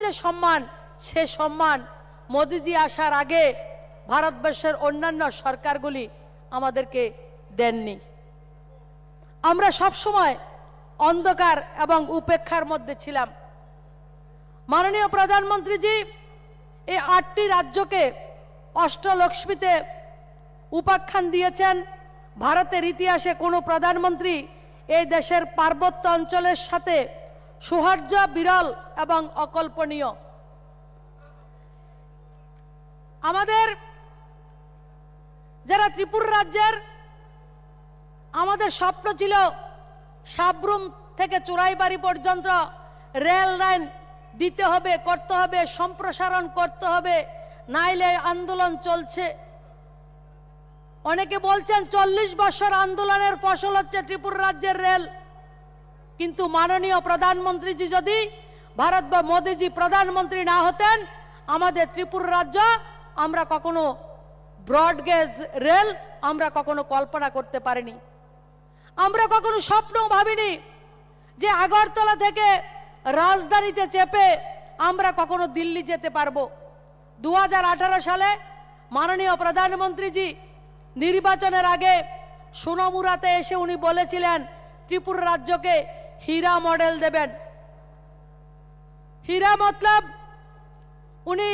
যে সম্মান, সে সম্মান মোদিজি আসার আগে ভারতবর্ষের অন্যান্য সরকারগুলি আমাদেরকে দেননি। আমরা সব সময় অন্ধকার এবং উপেক্ষার মধ্যে ছিলাম। মাননীয় প্রধানমন্ত্রীজি এই 8টি রাজ্যকে অষ্টলক্ষ্মীতে উপাখ্যান দিয়েছেন। ভারতের ইতিহাসে কোনো প্রধানমন্ত্রী এই দেশের পার্বত্য অঞ্চলের সাথে সৌহার্দ্য বিরল এবং অকল্পনীয়। আমাদের যারা ত্রিপুরা রাজ্যের, আমাদের স্বপ্ন ছিল সাবরুম থেকে চুরাইবাড়ি পর্যন্ত রেল লাইন দিতে হবে, করতে হবে, সম্প্রসারণ করতে হবে, নাইলে আন্দোলন চলছে। অনেকে বলছেন 40 বছর আন্দোলনের ফসল হচ্ছে ত্রিপুরা রাজ্যের রেল। কিন্তু মাননীয় প্রধানমন্ত্রীজি যদি ভারত বা মোদিজি প্রধানমন্ত্রী না হতেন, আমাদের ত্রিপুরা রাজ্য আমরা কখনো ব্রডগেজ রেল আমরা কখনো কল্পনা করতে পারিনি। আমরা কখনো স্বপ্নও ভাবিনি যে আগরতলা থেকে রাজধানীতে চেপে আমরা কখনো দিল্লি যেতে পারবো। 2018 সালে মাননীয় প্রধানমন্ত্রীজি নির্বাচনের আগে সোনামুড়াতে এসে উনি বলেছিলেন ত্রিপুরা রাজ্যকে হীরা মডেল দেবেন। হীরা মতলব উনি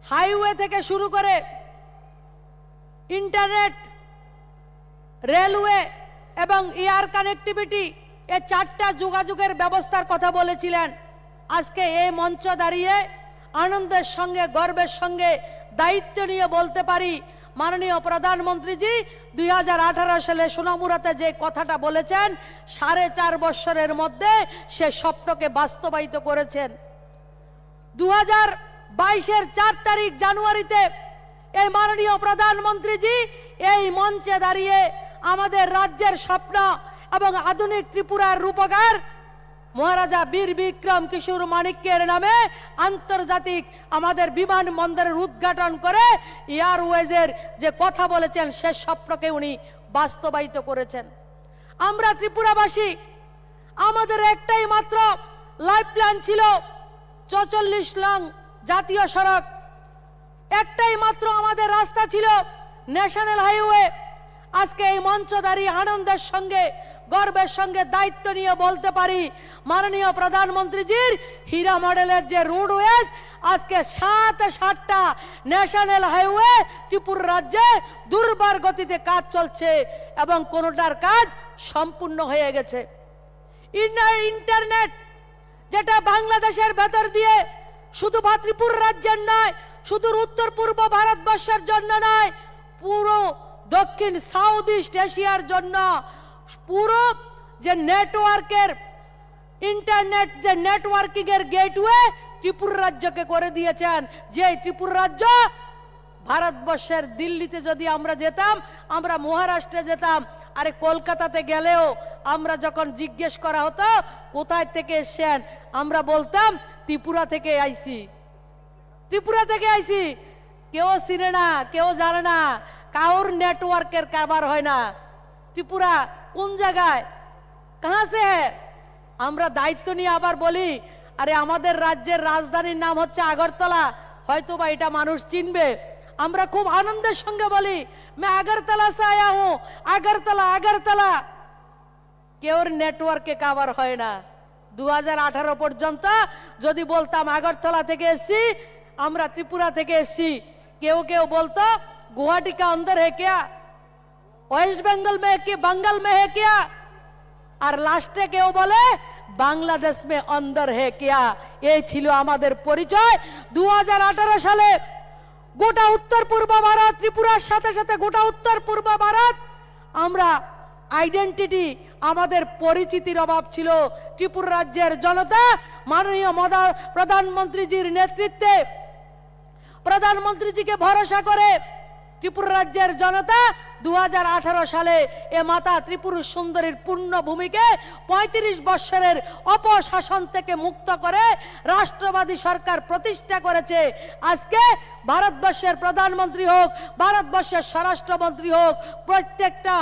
হাইওয়ে থেকে শুরু করে ইন্টারনেট, রেলওয়ে এবং এয়ার কানেক্টিভিটি, এই 4টা যোগাযোগের ব্যবস্থার কথা বলেছিলেন। আজকে এই মঞ্চ দাঁড়িয়ে আনন্দের সঙ্গে, গর্বের সঙ্গে, দায়িত্ব নিয়ে বলতে পারি মাননীয় প্রধানমন্ত্রীজি 2018 সালে সোনামুড়াতে যে কথাটা বলেছেন, 4.5 বছরের মধ্যে সে স্বপ্নকে বাস্তবায়িত করেছেন। 2022-এর 4 তারিখ জানুয়ারিতে এই মাননীয় প্রধানমন্ত্রীজি এই মঞ্চে দাঁড়িয়ে আমাদের রাজ্যের স্বপ্ন এবং আধুনিক ত্রিপুরার রূপকার মহারাজা বীর বিক্রম কিশোর মানিক্যের নামে আন্তর্জাতিক আমাদের বিমানবন্দরের উদ্ঘাটন করে এয়ারওয়েজের যে কথা বলেছেন, সে স্বপ্নকে উনি বাস্তবায়িত করেছেন। আমরা ত্রিপুরাবাসী, আমাদের একটাই মাত্র লাইফ প্ল্যান ছিল 44 লং জাতীয় সড়ক, একটাই মাত্র আমাদের রাস্তা ছিল ন্যাশনাল হাইওয়ে। আজকে এই মঞ্চ দাঁড়িয়ে আনন্দের সঙ্গে, গর্বের সঙ্গে দায়িত্ব নিয়ে বলতে পারি মাননীয় প্রধানমন্ত্রীজির হীরা মডেলের যে রোডওয়েজ, আজকে 7টা ন্যাশনাল হাইওয়ে ত্রিপুরা রাজ্যে দুর্বার গতিতে কাজ চলছে এবং কোনোটার কাজ সম্পূর্ণ হয়ে গেছে। ইন্টারনেট যেটা বাংলাদেশের ভেতর দিয়ে শুধু ত্রিপুরা রাজ্যের নয়, শুধু উত্তর পূর্ব ভারতবর্ষের জন্য নয়, পুরো দক্ষিণ সাউথ ইস্ট এশিয়ার জন্য পুরো যে নেটওয়ার্কের ইন্টারনেট, যে নেটওয়ার্কিং এর গেটওয়ে ত্রিপুরা রাজ্যকে করে দিয়েছেন। যে ত্রিপুরা রাজ্য ভারতবর্ষের দিল্লিতে যদি আমরা যেতাম, আমরা মহারাষ্ট্রে যেতাম, আরে কলকাতাতে গেলেও আমরা যখন জিজ্ঞেস করা হতো কোথায় থেকে এসেছেন, আমরা বলতাম ত্রিপুরা থেকে আইছি, ত্রিপুরা থেকে আইছি। কেউ চিনে না, কেউ জানে না, কাউর নেটওয়ার্কের কারবার হয় না। ত্রিপুরা কোন জায়গায়, কাহা সে হ্যায়? আমরা দায়িত্ব নিয়ে আবার বলি আরে আমাদের রাজ্যের রাজধানীর নাম হচ্ছে আগরতলা, হয়তো বা এটা মানুষ চিনবে। আমরা খুব আনন্দের সঙ্গে বলি मैं আগরতলা से आया हूं, আগরতলা আগরতলা। কেউর নেটওয়ার্কে কাভার হয় না। 2018 পর্যন্ত যদি বলতাম আগরতলা থেকে এসেছি, আমরা ত্রিপুরা থেকে এসেছি, কেউ কেউ বলতো गुवाहाटी का अंदर है क्या, वेस्ट बंगाल में है कि बंगाल में है क्या, और लास्टे केउ बोले बांग्लादेश में अंदर है क्या। ये छिलो आमादेर परिचय। 2018 साले गोटा उत्तर पूर्व भारत, त्रिपुरार साथे साथे गोटा उत्तर पूर्व भारत आमरा आइडेंटिटी, आमादेर परिचितिर अभाव छिलो। त्रिपुरा राज्येर जनता माननीय प्रधानमंत्रीजिर नेतृत्वे, प्रधानमंत्रीजी के भरोसा करे त्रिपुरा राज्येर जनता 2018 साले ए माता त्रिपुरा सुंदरीर पूर्ण भूमिके 35 बछरेर अपशासन थेके मुक्त करे राष्ट्रवादी सरकार प्रतिष्ठा करेছে। आजके भारतवर्षेर प्रधानमंत्री होक, भारतवर्षेर स्वराष्ट्रमंत्री होक, प्रत्येकटा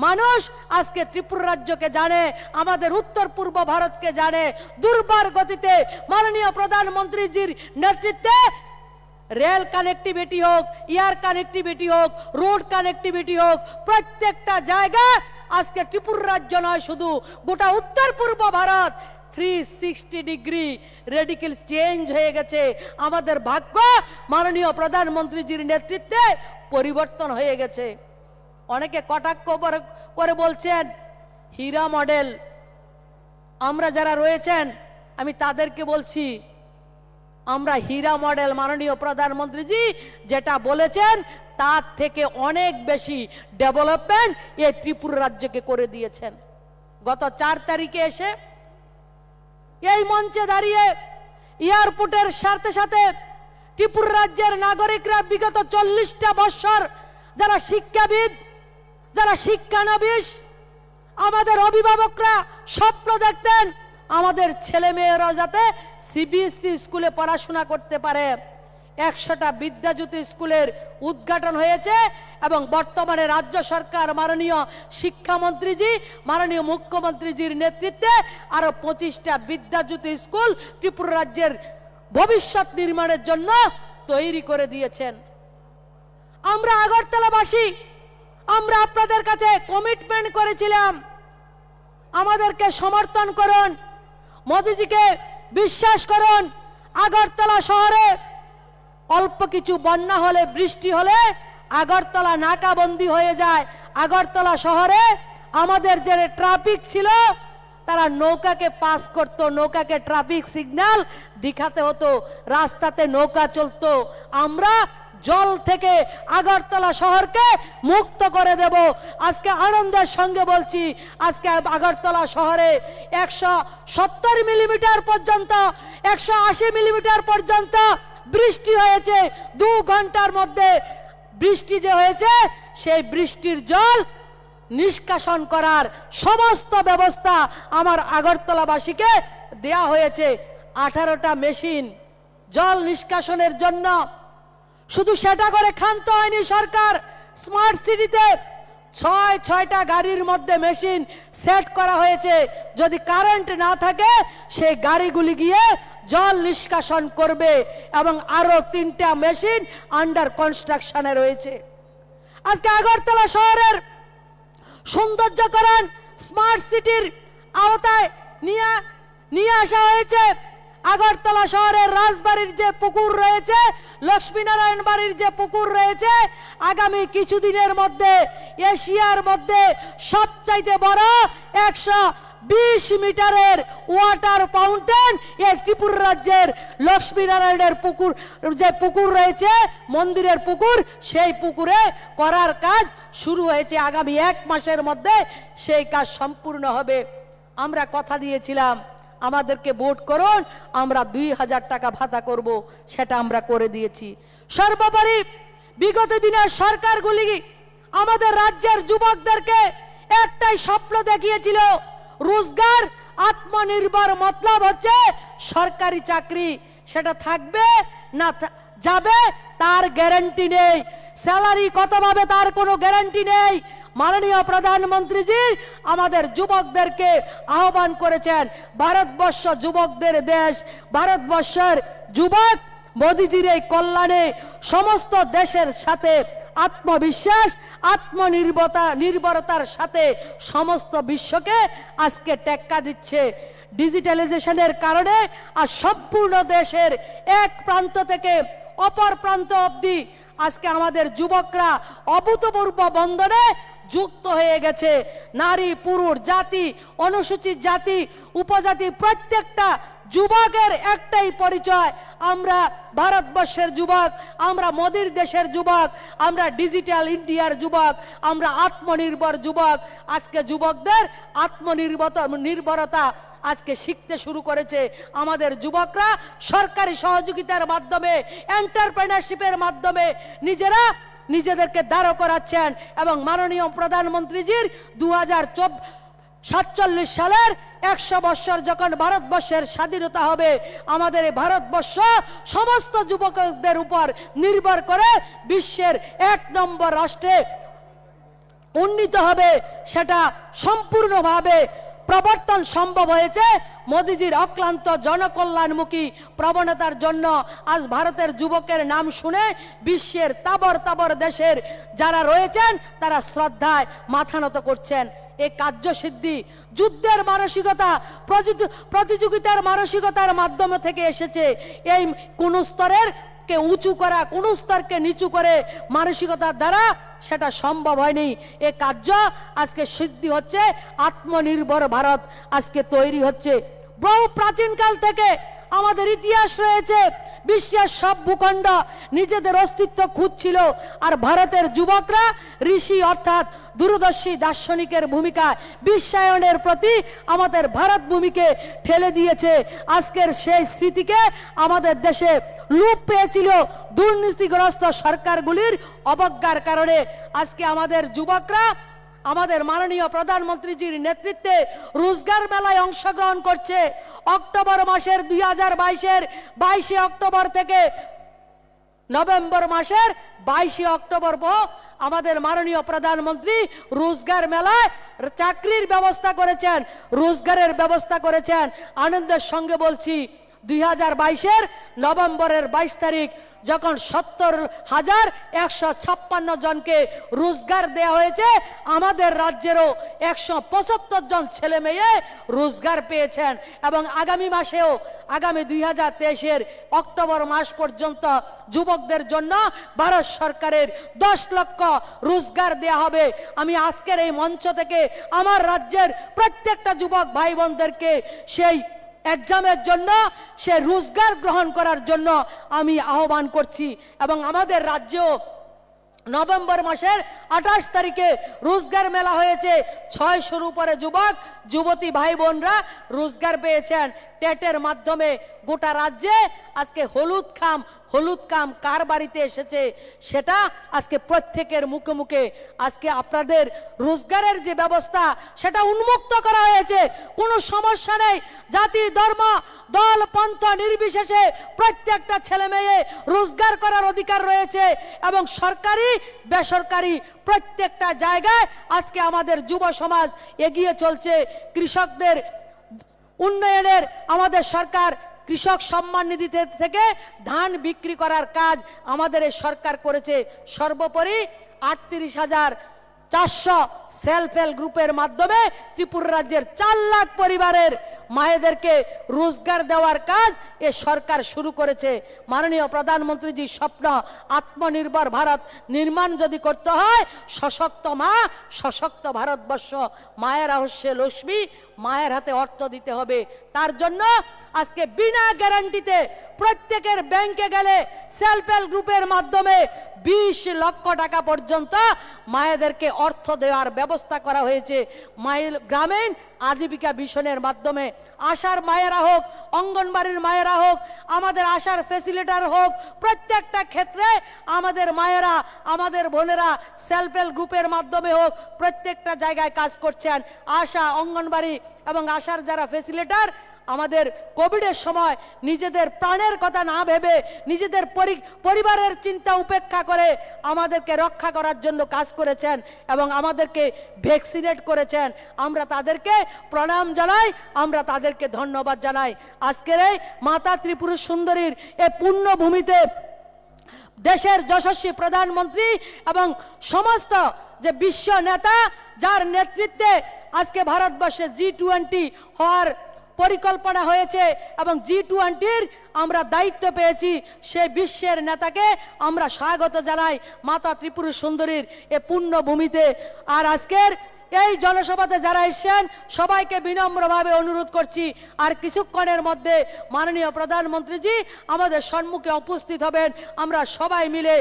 মানুষ আজকে ত্রিপুরা রাজ্যকে জানে, আমাদের উত্তর পূর্ব ভারতকে জানে। দুর্বার গতিতে মাননীয় প্রধানমন্ত্রীজির নেতৃত্বে রেল কানেক্টিভিটি হোক, এয়ার কানেক্টিভিটি হোক, রোড কানেক্টিভিটি হোক, প্রত্যেকটা জায়গা আজকে ত্রিপুরা রাজ্য নয়, শুধু গোটা উত্তর পূর্ব ভারত 360 ডিগ্রি রেডিক্যাল চেঞ্জ হয়ে গেছে। আমাদের ভাগ্য মাননীয় প্রধানমন্ত্রীজির নেতৃত্বে পরিবর্তন হয়ে গেছে। অনেকে কটাক্ষ করে বলছেন হীরা মডেল। আমরা যারা রয়েছেন আমি তাদেরকে বলছি, আমরা হীরা মডেল মাননীয় প্রধানমন্ত্রীজি যেটা বলেছেন তার থেকে অনেক বেশি ডেভেলপমেন্ট এই ত্রিপুরা রাজ্যকে করে দিয়েছেন। গত 4 তারিখে এসে এই মঞ্চে দাঁড়িয়ে এয়ারপোর্টের সাথে সাথে ত্রিপুরা রাজ্যের নাগরিকরা বিগত 40টা বছর যারা শিক্ষাবিদ, যারা শিক্ষানবিশ, আমাদের অভিভাবকরা স্বপ্ন দেখতেন আমাদের ছেলে মেয়েরা যাতে সিবিএসসি স্কুলে পড়াশোনা করতে পারে। 100টা বিদ্যাজ্যোতি স্কুলের উদ্ঘাটন হয়েছে এবং বর্তমানে রাজ্য সরকার মাননীয় শিক্ষামন্ত্রীজি, মাননীয় মুখ্যমন্ত্রীজির নেতৃত্বে আরো 25টা বিদ্যাজ্যোতি স্কুল ত্রিপুরা রাজ্যের ভবিষ্যৎ নির্মাণের জন্য তৈরি করে দিয়েছেন। আমরা আগরতলাবাসী, আমরা আপনাদের কাছে কমিটমেন্ট করেছিলাম আমাদেরকে সমর্থন করুন, মোদিজিকে বিশ্বাস করুন। আগরতলা শহরে অল্প কিছু বন্যা হলে, বৃষ্টি হলে আগরতলা নাকাবন্দি হয়ে যায়। আগরতলা শহরে আমাদের যে ট্রাফিক ছিল তারা নৌকাকে পাস করতো, নৌকাকে ট্রাফিক সিগন্যাল দেখাতে হতো, রাস্তাতে নৌকা চলতো। আমরা জল থেকে আগরতলা শহরকে মুক্ত করে দেব। আজকে আনন্দের সঙ্গে বলছি, আজকে আগরতলা শহরে 170 মিলিমিটার পর্যন্ত, 180 মিলিমিটার পর্যন্ত বৃষ্টি হয়েছে। 2 ঘন্টার মধ্যে বৃষ্টি যে হয়েছে সেই বৃষ্টির জল নিষ্কাশন করার সমস্ত ব্যবস্থা আমার আগরতলাবাসীকে দেয়া হয়েছে। 18টা মেশিন জল নিষ্কাশনের জন্য। শুধু সেটা করে ক্ষান্ত হয়নি সরকার, স্মার্ট সিটিতে 6টা গাড়ির মধ্যে মেশিন সেট করা হয়েছে। যদি কারেন্ট না থাকে সেই গাড়িগুলি গিয়ে জল নিষ্কাশন করবে এবং আরো 3টা মেশিন আন্ডার কনস্ট্রাকশনে রয়েছে। আজকে আগরতলা শহরের সৌন্দর্যকরণ স্মার্ট সিটির আওতায় নিয়ে আসা হয়েছে। আগরতলা শহরের রাজবাড়ির যে পুকুর রয়েছে, লক্ষ্মীনারায়ণ বাড়ির যে পুকুর রয়েছে, আগামী কিছুদিনের মধ্যে এশিয়ার মধ্যে সবচাইতে বড় 120 মিটারের ওয়াটার ফাউন্টেন এই ত্রিপুরা রাজ্যের লক্ষ্মীনারায়ণের পুকুর, যে পুকুর রয়েছে মন্দিরের পুকুর, সেই পুকুরে করার কাজ শুরু হয়েছে। আগামী 1 মাসের মধ্যে সেই কাজ সম্পূর্ণ হবে। আমরা কথা দিয়েছিলাম আমাদেরকে ভোট করুন, আমরা 2000 টাকা ভাতা করব, সেটা আমরা করে দিয়েছি। সর্বোপরি বিগত দিনের সরকারগুলি আমাদের রাজ্যের যুবকদেরকে একটাই স্বপ্ন দেখিয়েছিল, রোজগার, আত্মনির্ভর। মতলব হচ্ছে সরকারি চাকরি, সেটা থাকবে না যাবে তার গ্যারান্টি নেই, স্যালারি কত পাবে তার কোনো গ্যারান্টি নেই। মাননীয় প্রধানমন্ত্রীজি আমাদের যুবকদেরকে আহ্বান করেছেন, ভারতবর্ষ যুবকদের দেশ, ভারতবর্ষের যুবক মোদিজির এই কল্যাণে সমস্ত দেশের সাথে আত্মবিশ্বাস, আত্মনির্ভরতার সাথে সমস্ত বিশ্বকে আজকে টেক্কা দিচ্ছে। ডিজিটালাইজেশনের কারণে আজ সম্পূর্ণ দেশের এক প্রান্ত থেকে অপর প্রান্ত অবধি আজকে আমাদের যুবকরা অভূতপূর্ব বন্ধনে যুক্ত হয়ে গেছে। নারী, পুরুষ, জাতি, অনুসূচিত জাতি, উপজাতি, প্রত্যেকটা যুবকের একটাই পরিচয়, আমরা ভারতবর্ষের যুবক, আমরা মোদির দেশের যুবক, আমরা ডিজিটাল ইন্ডিয়ার যুবক, আমরা আত্মনির্ভর যুবক। আজকে যুবকদের আত্মনির্ভরতা আজকে শিখতে শুরু করেছে আমাদের যুবকরা। সরকারি সহযোগিতার মাধ্যমে, এন্টারপ্রেনারশিপের মাধ্যমে নিজেদেরকে দাঁড় করাচ্ছেন এবং মাননীয় প্রধানমন্ত্রীজির 2047 সালের 100 বছর যখন ভারতবর্ষের স্বাধীনতা হবে, আমাদের এই ভারতবর্ষ সমস্ত যুবকদের উপর নির্ভর করে বিশ্বের 1 নম্বর রাষ্ট্রে উন্নীত হবে, সেটা সম্পূর্ণভাবে প্রবর্তন সম্ভব হয়েছে মোদিজির অক্লান্ত জনকল্যাণমুখী প্রবণতার জন্য। আজ ভারতের যুবকের নাম শুনে বিশ্বের তাবর তাবর দেশের যারা রয়েছেন তারা শ্রদ্ধায় মাথা নত করছেন। এই কার্যসিদ্ধি যুদ্ধের মানসিকতা, প্রতিযোগিতার মানসিকতার মাধ্যমে থেকে এসেছে। এই কোন স্তরের কে উঁচু করা, কোন স্তরকে নিচু করে মানসিকতার দ্বারা সেটা সম্ভব হয়নি। এ কার্য আজকে সিদ্ধি হচ্ছে, আত্মনির্ভর ভারত আজকে তৈরি হচ্ছে। বহু প্রাচীনকাল থেকে আমাদের ইতিহাস রয়েছে, বিশ্বের সব ভূখণ্ড নিজেদের অস্তিত্ব খুঁজছিল, আর ভারতের যুবকরা ঋষি অর্থাৎ দূরদর্শী দার্শনিকের ভূমিকা বিশ্বায়নের প্রতি আমাদের ভারত ভূমিকে ঠেলে দিয়েছে। আজকের সেই স্মৃতিকে আমাদের দেশে লোপ পেয়েছিল দুর্নীতিগ্রস্ত সরকারগুলির অবজ্ঞার কারণে। আজকে আমাদের যুবকরা আমাদের মাননীয় প্রধানমন্ত্রীজির নেতৃত্বে রোজগার মেলায় অংশগ্রহণ করছে। অক্টোবর মাসের 2022-এর 22শে অক্টোবর থেকে নভেম্বর মাসের 22শে অক্টোবর আমাদের মাননীয় প্রধানমন্ত্রী রোজগার মেলায় চাকরির ব্যবস্থা করেছেন, রোজগারের ব্যবস্থা করেছেন। আনন্দের সঙ্গে বলছি 2022-এর নভেম্বরের 22 তারিখ যখন 70,156 জনকে রোজগার দেয়া হয়েছে, আমাদের রাজ্যেরও 175 জন ছেলে মেয়ে রোজগার পেয়েছেন। এবং আগামী মাসেও, আগামী 2023-এর অক্টোবর মাস পর্যন্ত যুবকদের জন্য ভারত সরকারের 10 লক্ষ রোজগার দেয়া হবে। আমি আজকের এই মঞ্চ থেকে আমার রাজ্যের প্রত্যেকটা যুবক ভাই বোনদেরকে সেই এক্সামের জন্য, সে রোজগার গ্রহণ করার জন্য আমি আহ্বান করছি। এবং আমাদের রাজ্যেও নভেম্বর মাসের 28 তারিখে রোজগার মেলা হয়েছে। 600-র উপরে যুবক যুবতী ভাই বোনরা রোজগার পেয়েছেন টেটের মাধ্যমে। গোটা রাজ্যে আজকে হলুদ কাম কার বাড়িতে এসেছে সেটা আজকে প্রত্যেকের মুখে মুখে। আজকে আপনাদের রোজগারের যে ব্যবস্থা সেটা উন্মুক্ত করা হয়েছে, কোনো সমস্যা নেই। জাতি, ধর্ম, দল, পন্থা নির্বিশেষে প্রত্যেকটা ছেলে মেয়ে রোজগার করার অধিকার রয়েছে। এবং সরকারি বেসরকারি প্রত্যেকটা জায়গায় আজকে আমাদের যুব সমাজ এগিয়ে চলছে। কৃষকদের উন্নয়নের আমাদের সরকার কৃষক সম্মান নিধি থেকে ধান বিক্রি করার কাজ আমাদের এই সরকার করেছে। সর্বোপরি 38,400 সেলফ হেল্প গ্রুপের মাধ্যমে ত্রিপুরা রাজ্যের 4 লাখ পরিবারের মায়েদেরকে রোজগার দেওয়ার কাজ এ সরকার শুরু করেছে। মাননীয় প্রধানমন্ত্রীজির স্বপ্ন আত্মনির্ভর ভারত নির্মাণ যদি করতে হয়, সশক্ত মা, সশক্ত ভারতবর্ষ, মায়ের রহস্যে লক্ষ্মী, মায়ের হাতে অর্থ দিতে হবে। তার জন্য আজকে বিনা গ্যারান্টিতে প্রত্যেকের ব্যাংকে গেলে সেলফ হেল্প গ্রুপের মাধ্যমে 20 লক্ষ টাকা পর্যন্ত মায়েদেরকে অর্থ দেওয়ার ব্যবস্থা করা হয়েছে। গ্রামীণ আজীবিকা মিশনের মাধ্যমে আশার মায়েরা হোক, অঙ্গনবাড়ির মায়েরা হোক, আমাদের আশার ফ্যাসিলিটার হোক, প্রত্যেকটা ক্ষেত্রে আমাদের মায়েরা, আমাদের বোনেরা সেলফ হেল্প গ্রুপের মাধ্যমে হোক প্রত্যেকটা জায়গায় কাজ করছেন। আশা, অঙ্গনবাড়ি এবং আশার যারা ফ্যাসিলিটার আমাদের কোভিডের সময় নিজেদের প্রাণের কথা না ভেবে, নিজেদের পরিবারের চিন্তা উপেক্ষা করে আমাদেরকে রক্ষা করার জন্য কাজ করেছেন এবং আমাদেরকে ভ্যাকসিনেট করেছেন। আমরা তাদেরকে প্রণাম জানাই, আমরা তাদেরকে ধন্যবাদ জানাই। আজকের এই মাতা ত্রিপুরা সুন্দরীর এই পুণ্যভূমিতে দেশের যশস্বী প্রধানমন্ত্রী এবং সমস্ত যে বিশ্ব নেতা যার নেতৃত্বে আজকে ভারতবর্ষে G20 হওয়ার পরিকল্পনা হয়েছে এবং G20-র আমরা দায়িত্ব পেয়েছি, সেই বিশ্বের নেতাকে আমরা স্বাগত জানাই মাতা ত্রিপুরা সুন্দরীর এ পুণ্যভূমিতে। আর আজকের এই জনসভাতে যারা এসেছেন সবাইকে বিনম্রভাবে অনুরোধ করছি, আর কিছুক্ষণের মধ্যে মাননীয় প্রধানমন্ত্রীজি আমাদের সম্মুখে উপস্থিত হবেন। আমরা সবাই মিলে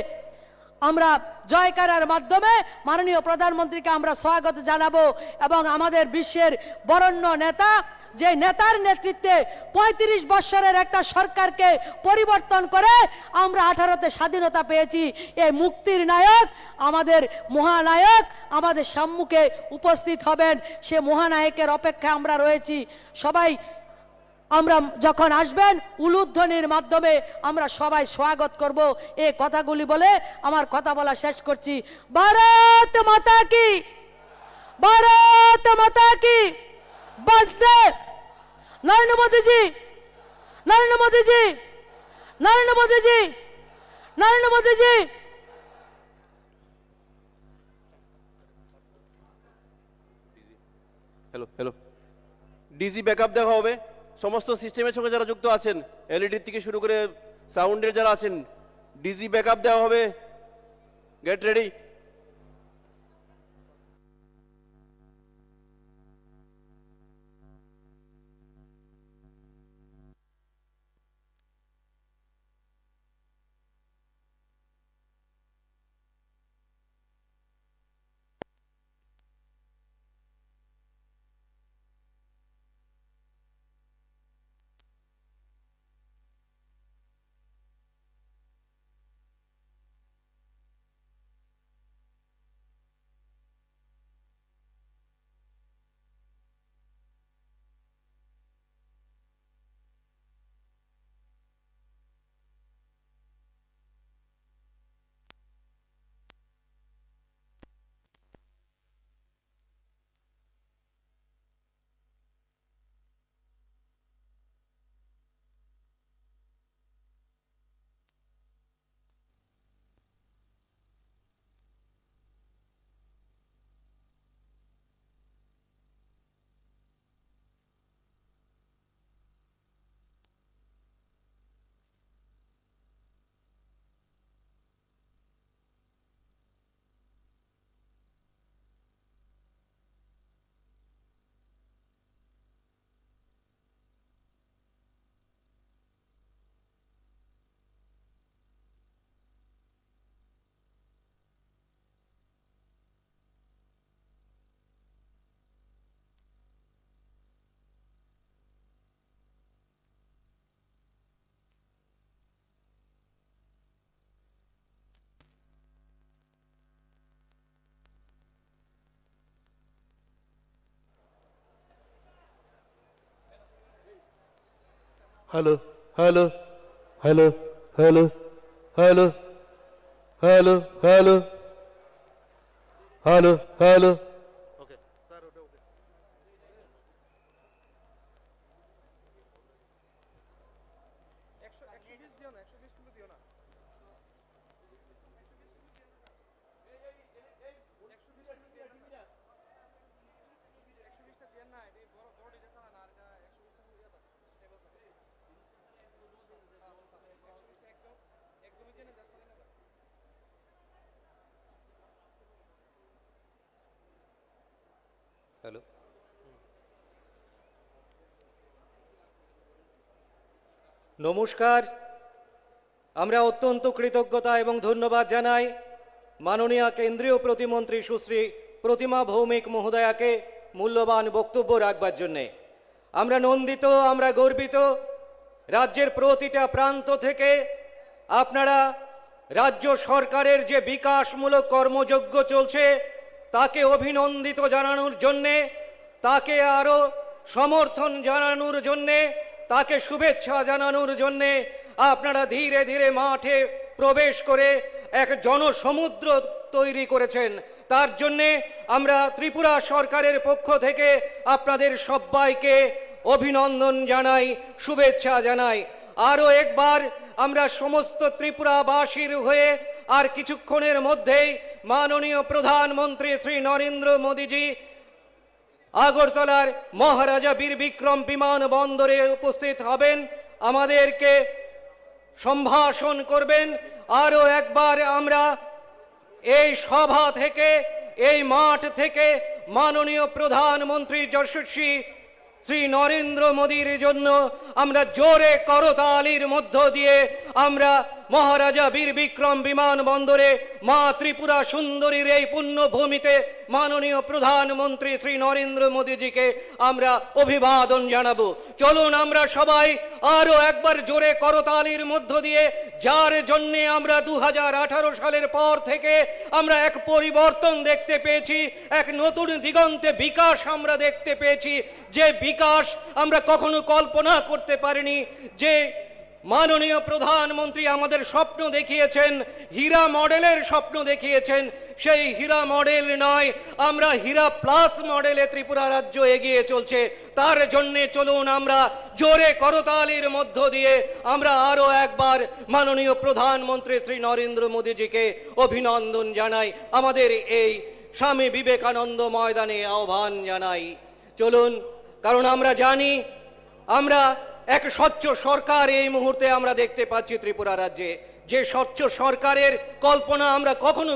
আমরা জয়কারার মাধ্যমে মাননীয় প্রধানমন্ত্রীকে আমরা স্বাগত জানাবো। এবং আমাদের বিশ্বের বরেণ্য নেতা, যে নেতার নেতৃত্বে 35 বছরের একটা সরকারকে পরিবর্তন করে আমরা 18তে স্বাধীনতা পেয়েছি, এই মুক্তির নায়ক, আমাদের মহানায়ক আমাদের সম্মুখে উপস্থিত হবেন। সে মহানায়কের অপেক্ষায় আমরা রয়েছি। সবাই আমরা যখন আসবেন উলুধ্বনির মাধ্যমে আমরা সবাই স্বাগত করব। এই কথাগুলি বলে আমার কথা বলা শেষ করছি। ভারত মাতা কি। भारत माता की वंदे। नरेंद्र मोदी जी, नरेंद्र मोदी जी, नरेंद्र मोदी जी, नरेंद्र मोदी जी। হ্যালো হ্যালো ডিজি ব্যাকআপ দেখা হবে সমস্ত সিস্টেমের সঙ্গে যারা যুক্ত আছেন, এলইডি থেকে শুরু করে সাউন্ডের যারা আছেন, ডিজি ব্যাকআপ দেওয়া হবে। Get ready. Hello hello hello hello hello hello hello hello hello hello নমস্কার। আমরা অত্যন্ত কৃতজ্ঞতা এবং ধন্যবাদ জানাই মাননীয় কেন্দ্রীয় প্রতিমন্ত্রী সুশ্রী প্রতিমা ভৌমিক মহোদয়াকে মূল্যবান বক্তব্য রাখবার জন্যে। আমরা নন্দিত, আমরা গর্বিত। রাজ্যের প্রতিটা প্রান্ত থেকে আপনারা রাজ্য সরকারের যে বিকাশমূলক কর্মযজ্ঞ চলছে তাকে অভিনন্দিত জানানোর জন্যে, তাকে আরও সমর্থন জানানোর জন্যে, তাকে শুভেচ্ছা জানানোর জন্যে আপনারা ধীরে ধীরে মাঠে প্রবেশ করে এক জনসমুদ্র তৈরি করেছেন। তার জন্যে আমরা ত্রিপুরা সরকারের পক্ষ থেকে আপনাদের সবাইকে অভিনন্দন জানাই, শুভেচ্ছা জানাই। আরও একবার আমরা সমস্ত ত্রিপুরাবাসীর হয়ে আর কিছুক্ষণের মধ্যেই মাননীয় প্রধানমন্ত্রী শ্রী নরেন্দ্র মোদীজি আগরতলার মহারাজা বীর বিক্রম বিমানবন্দরে উপস্থিত হবেন, আমাদেরকে সম্ভাষণ করবেন। আরও একবার আমরা এই সভা থেকে, এই মাঠ থেকে মাননীয় প্রধানমন্ত্রী যশস্বী শ্রী নরেন্দ্র মোদীর জন্য আমরা জোরে করতালির মধ্য দিয়ে আমরা মহারাজা বীর বিক্রম বিমানবন্দরে মা ত্রিপুরা সুন্দরীর এই পুণ্যভূমিতে মাননীয় প্রধানমন্ত্রী শ্রী নরেন্দ্র মোদীজিকে আমরা অভিবাদন জানাবো। চলুন আমরা সবাই আরও একবার জোরে করতালির মধ্য দিয়ে, যার জন্যে আমরা 2018 সালের পর থেকে আমরা এক পরিবর্তন দেখতে পেয়েছি, এক নতুন দিগন্তে বিকাশ আমরা দেখতে পেয়েছি, যে বিকাশ আমরা কখনো কল্পনা করতে পারিনি, যে মাননীয় প্রধানমন্ত্রী আমাদের স্বপ্ন দেখিয়েছেন, হীরা মডেলের স্বপ্ন দেখিয়েছেন। সেই হীরা মডেল নয়, আমরা হীরা প্লাস মডেলে ত্রিপুরা রাজ্য এগিয়ে চলছে। তার জন্যে চলুন আমরা জোরে করতালির মধ্য দিয়ে আমরা আরো একবার মাননীয় প্রধানমন্ত্রী শ্রী নরেন্দ্র মোদীজিকে অভিনন্দন জানাই, আমাদের এই স্বামী বিবেকানন্দ ময়দানে আহ্বান জানাই। চলুন, কারণ আমরা জানি আমরা এক স্বচ্ছ সরকার এই মুহূর্তে আমরা দেখতে পাচ্ছি ত্রিপুরা রাজ্যে। যে স্বচ্ছ সরকারের কল্পনা আমরা কখনো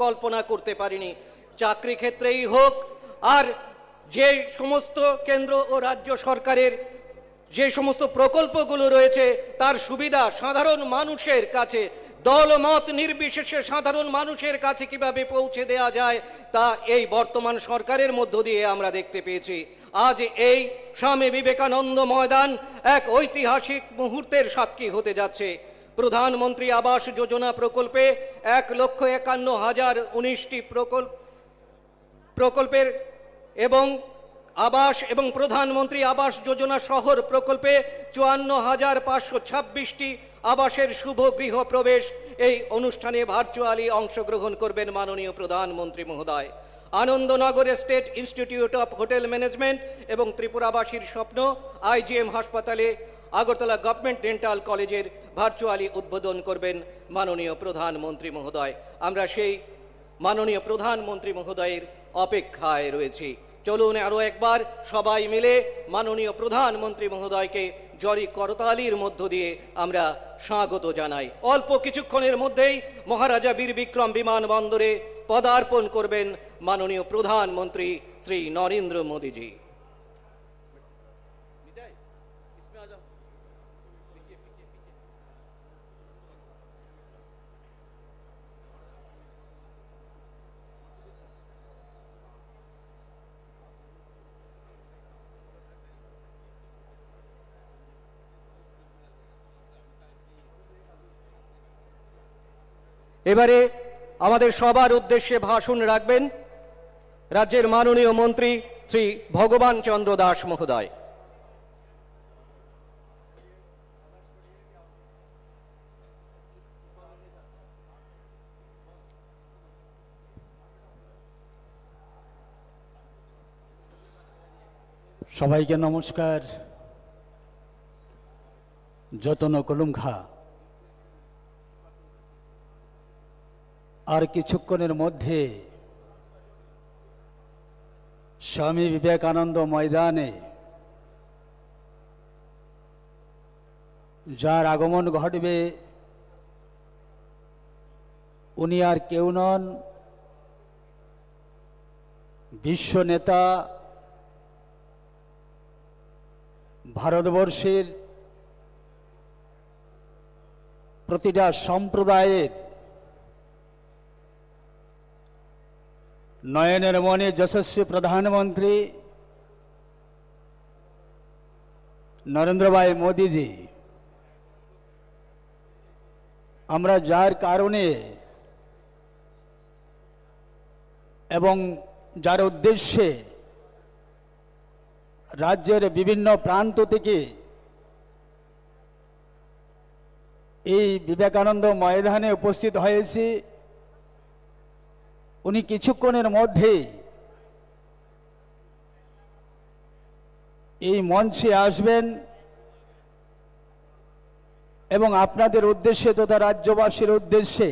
কল্পনা করতে পারিনি, চাকরি ক্ষেত্রেই হোক আর যে সমস্ত কেন্দ্র ও রাজ্য সরকারের যে সমস্ত প্রকল্পগুলো রয়েছে তার সুবিধা সাধারণ মানুষের কাছে, দলমত নির্বিশেষে সাধারণ মানুষের কাছে কিভাবে পৌঁছে দেওয়া যায় তা এই বর্তমান সরকারের মধ্য দিয়ে আমরা দেখতে পেয়েছি। আজ এই স্বামী বিবেকানন্দ ময়দান এক ঐতিহাসিক মুহূর্তের সাক্ষী হতে যাচ্ছে। প্রধানমন্ত্রী আবাস যোজনা প্রকল্পে 1,51,019টি প্রকল্পের এবং আবাস এবং প্রধানমন্ত্রী আবাস যোজনা শহর প্রকল্পে 54,526টি আবাসের শুভ গৃহ প্রবেশ। এই অনুষ্ঠানে ভার্চুয়ালি অংশগ্রহণ করবেন মাননীয় প্রধানমন্ত্রী মহোদয়। Anandanagar state institute of hotel management এবং ত্রিপুরাবাসীর স্বপ্ন IGM হাসপাতালে আগরতলা গভর্নমেন্ট ডেন্টাল কলেজের ভার্চুয়ালি উদ্বোধন করবেন মাননীয় প্রধানমন্ত্রী মহোদয়। আমরা সেই মাননীয় প্রধানমন্ত্রী মহোদয়ের অপেক্ষায় রয়েছি। চলুন আরো একবার সবাই মিলে মাননীয় প্রধানমন্ত্রী মহোদয়কে জরি করতালির মধ্য দিয়ে আমরা স্বাগত জানাই। অল্প কিছুক্ষণের মধ্যেই মহারাজা বীর বিক্রম বিমানবন্দরে পদার্পণ করবেন মাননীয় প্রধানমন্ত্রী শ্রী নরেন্দ্র মোদীজি। এবারে আমাদের সবার উদ্দেশ্যে ভাষণ রাখবেন রাজ্যের মাননীয় মন্ত্রী শ্রী ভগবান চন্দ্র দাস মহোদয়। সবাইকে নমস্কার। যতন কলুমঘা আর কিছুক্ষণের মধ্যে স্বামী বিবেকানন্দ ময়দানে যার আগমন ঘটবে উনি আর কেউ নন, বিশ্ব নেতা, ভারতবর্ষের প্রতিটা সম্প্রদায়ের নয়নের মনে যশস্বী প্রধানমন্ত্রী নরেন্দ্র ভাই মোদীজি। আমরা যার কারণে এবং যার উদ্দেশ্যে রাজ্যের বিভিন্ন প্রান্ত থেকে এই বিবেকানন্দ ময়দানে উপস্থিত হয়েছি, উনি কিছুক্ষণের মধ্যেই এই মঞ্চে আসবেন এবং আপনাদের উদ্দেশ্যে তথা রাজ্যবাসীর উদ্দেশ্যে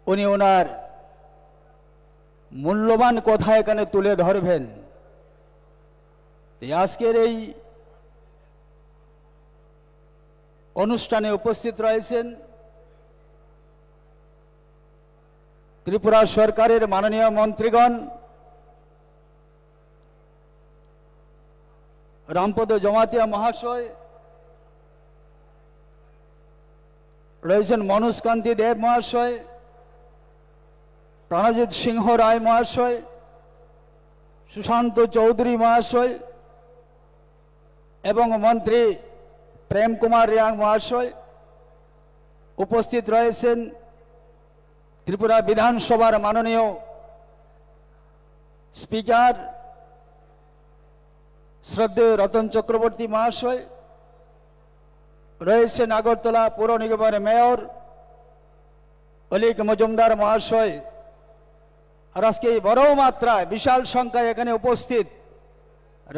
উনি ওনার মূল্যবান কথা এখানে তুলে ধরবেন। আজকের এই অনুষ্ঠানে উপস্থিত রয়েছেন ত্রিপুরা সরকারের মাননীয় মন্ত্রীগণ, রামপদ জমাতিয়া মহাশয় রয়েছেন, মনোজ কান্তি দেব মহাশয়, প্রণজিৎ সিংহ রায় মহাশয়, সুশান্ত চৌধুরী মহাশয় এবং মন্ত্রী প্রেম কুমার রিয়াং মহাশয়। উপস্থিত রয়েছেন ত্রিপুরা বিধানসভার মাননীয় স্পিকার শ্রদ্ধেয় রতন চক্রবর্তী মহাশয়, রয়েছেন আগরতলা পৌর নিগমের মেয়র অলিক মজুমদার মহাশয়, আর আজকে এই বড় মাত্রায় বিশাল সংখ্যায় এখানে উপস্থিত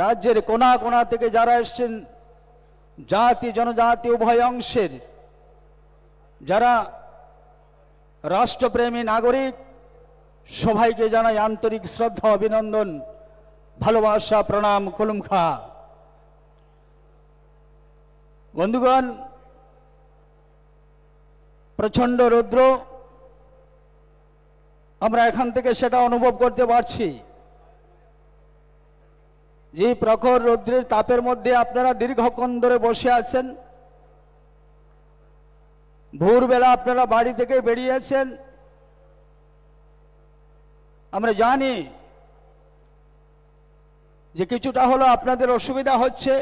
রাজ্যের কোনা কোনা থেকে যারা এসছেন, জাতি জনজাতি উভয় অংশের যারা রাষ্ট্রপ্রেমী নাগরিক, সবাইকে জানাই আন্তরিক শ্রদ্ধা, অভিনন্দন, ভালোবাসা, প্রণাম, কুলুমখা। বন্ধুগণ, প্রচণ্ড রৌদ্র, আমরা এখান থেকে সেটা অনুভব করতে পারছি যে প্রখর রৌদ্রের তাপের মধ্যে আপনারা দীর্ঘক্ষণ ধরে বসে আছেন। ভোরবেলা আপনারা বাড়ি থেকে বেরিয়েছেন। আমরা জানি যে কিছুটা হলো আপনাদের অসুবিধা হচ্ছে,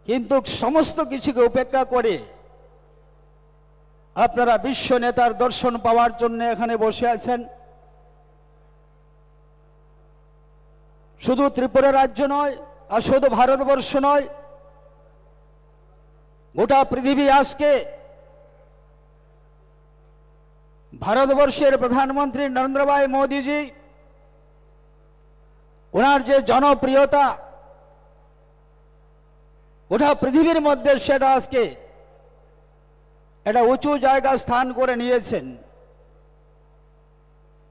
কিন্তু সমস্ত কিছুকে উপেক্ষা করে আপনারা বিশ্ব নেতার দর্শন পাওয়ার জন্য এখানে বসে আছেন। শুধু ত্রিপুরা রাজ্য নয়, আর শুধু ভারতবর্ষ নয়, গোটা পৃথিবী আজকে ভারতবর্ষের প্রধানমন্ত্রী নরেন্দ্র ভাই মোদীজি, ওনার যে জনপ্রিয়তা গোটা পৃথিবীর মধ্যে, সেটা আজকে এটা উঁচু জায়গা স্থান করে নিয়েছেন।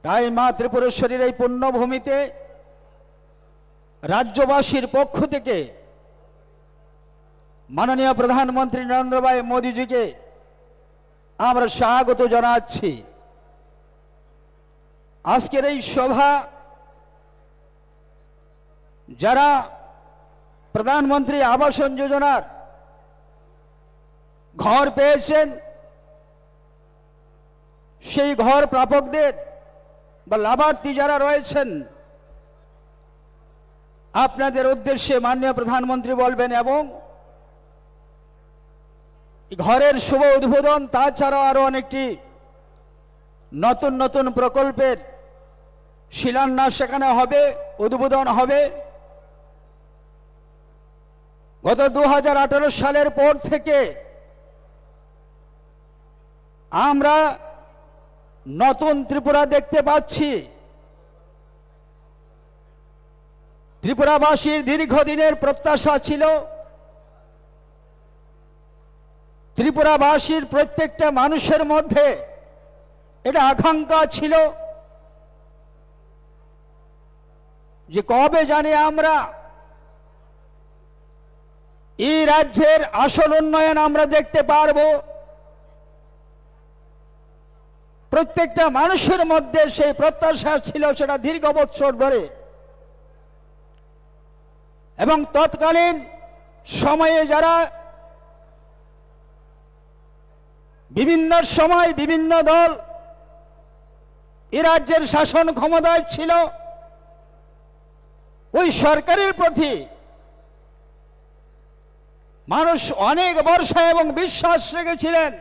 তাই মা ত্রিপুরেশ্বরীর এই পুণ্যভূমিতে রাজ্যবাসীর পক্ষ থেকে মাননীয় প্রধানমন্ত্রী নরেন্দ্র ভাই মোদীজিকে আমরা স্বাগত জানাচ্ছি। আজকের এই সভা যারা প্রধানমন্ত্রী আবাসন যোজনার ঘর পেয়েছেন, সেই ঘর প্রাপকদের বা লাভার্থী যারা রয়েছেন, আপনাদের উদ্দেশ্যে মাননীয় প্রধানমন্ত্রী বলবেন এবং ঘরের শুভ উদ্বোধন, তাছাড়াও আরো অনেকটি নতুন নতুন প্রকল্পের শিলান্যাস সেখানে হবে, উদ্বোধন হবে। গত 2018 সালের পর থেকে আমরা নতুন ত্রিপুরা দেখতে পাচ্ছি। ত্রিপুরাবাসীর দীর্ঘদিনের প্রত্যাশা ছিল ত্রিপুরাবাসীর প্রত্যেকটা মানুষের মধ্যে এটা আকাঙ্ক্ষা ছিল যে কবে জানি আমরা এই রাজ্যের আসল উন্নয়ন আমরা দেখতে পারব। প্রত্যেকটা মানুষের মধ্যে সেই প্রত্যাশা ছিল, সেটা দীর্ঘ বছর ধরে। এবং তৎকালীন সময়ে যারা বিভিন্ন সময় বিভিন্ন দল এ রাজ্যের শাসন ক্ষমতায় ছিল, ওই সরকারের প্রতি মানুষ অনেক ভরসা এবং বিশ্বাস রেখেছিলেন।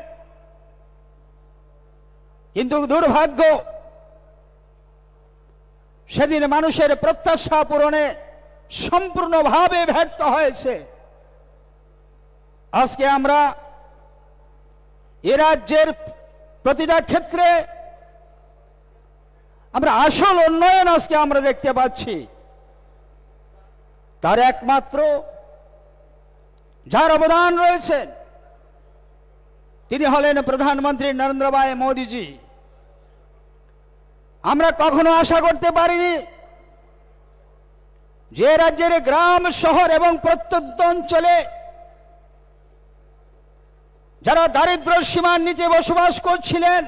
কিন্তু দুর্ভাগ্য, সেদিন মানুষের প্রত্যাশা পূরণে সম্পূর্ণভাবে ব্যর্থ হয়েছে। আজকে আমরা এ রাজ্যের প্রতিটা ক্ষেত্রে আমরা আসল উন্নয়ন আজকে আমরা দেখতে পাচ্ছি। তার একমাত্র যার অবদান রয়েছে তিনি হলেন প্রধানমন্ত্রী নরেন্দ্র ভাই মোদীজি। আমরা কখনো আশা করতে পারিনি যে রাজ্যের গ্রাম শহর এবং প্রত্যন্ত অঞ্চলে যারা দারিদ্র্য সীমার নিচে বসবাস করছিলেন,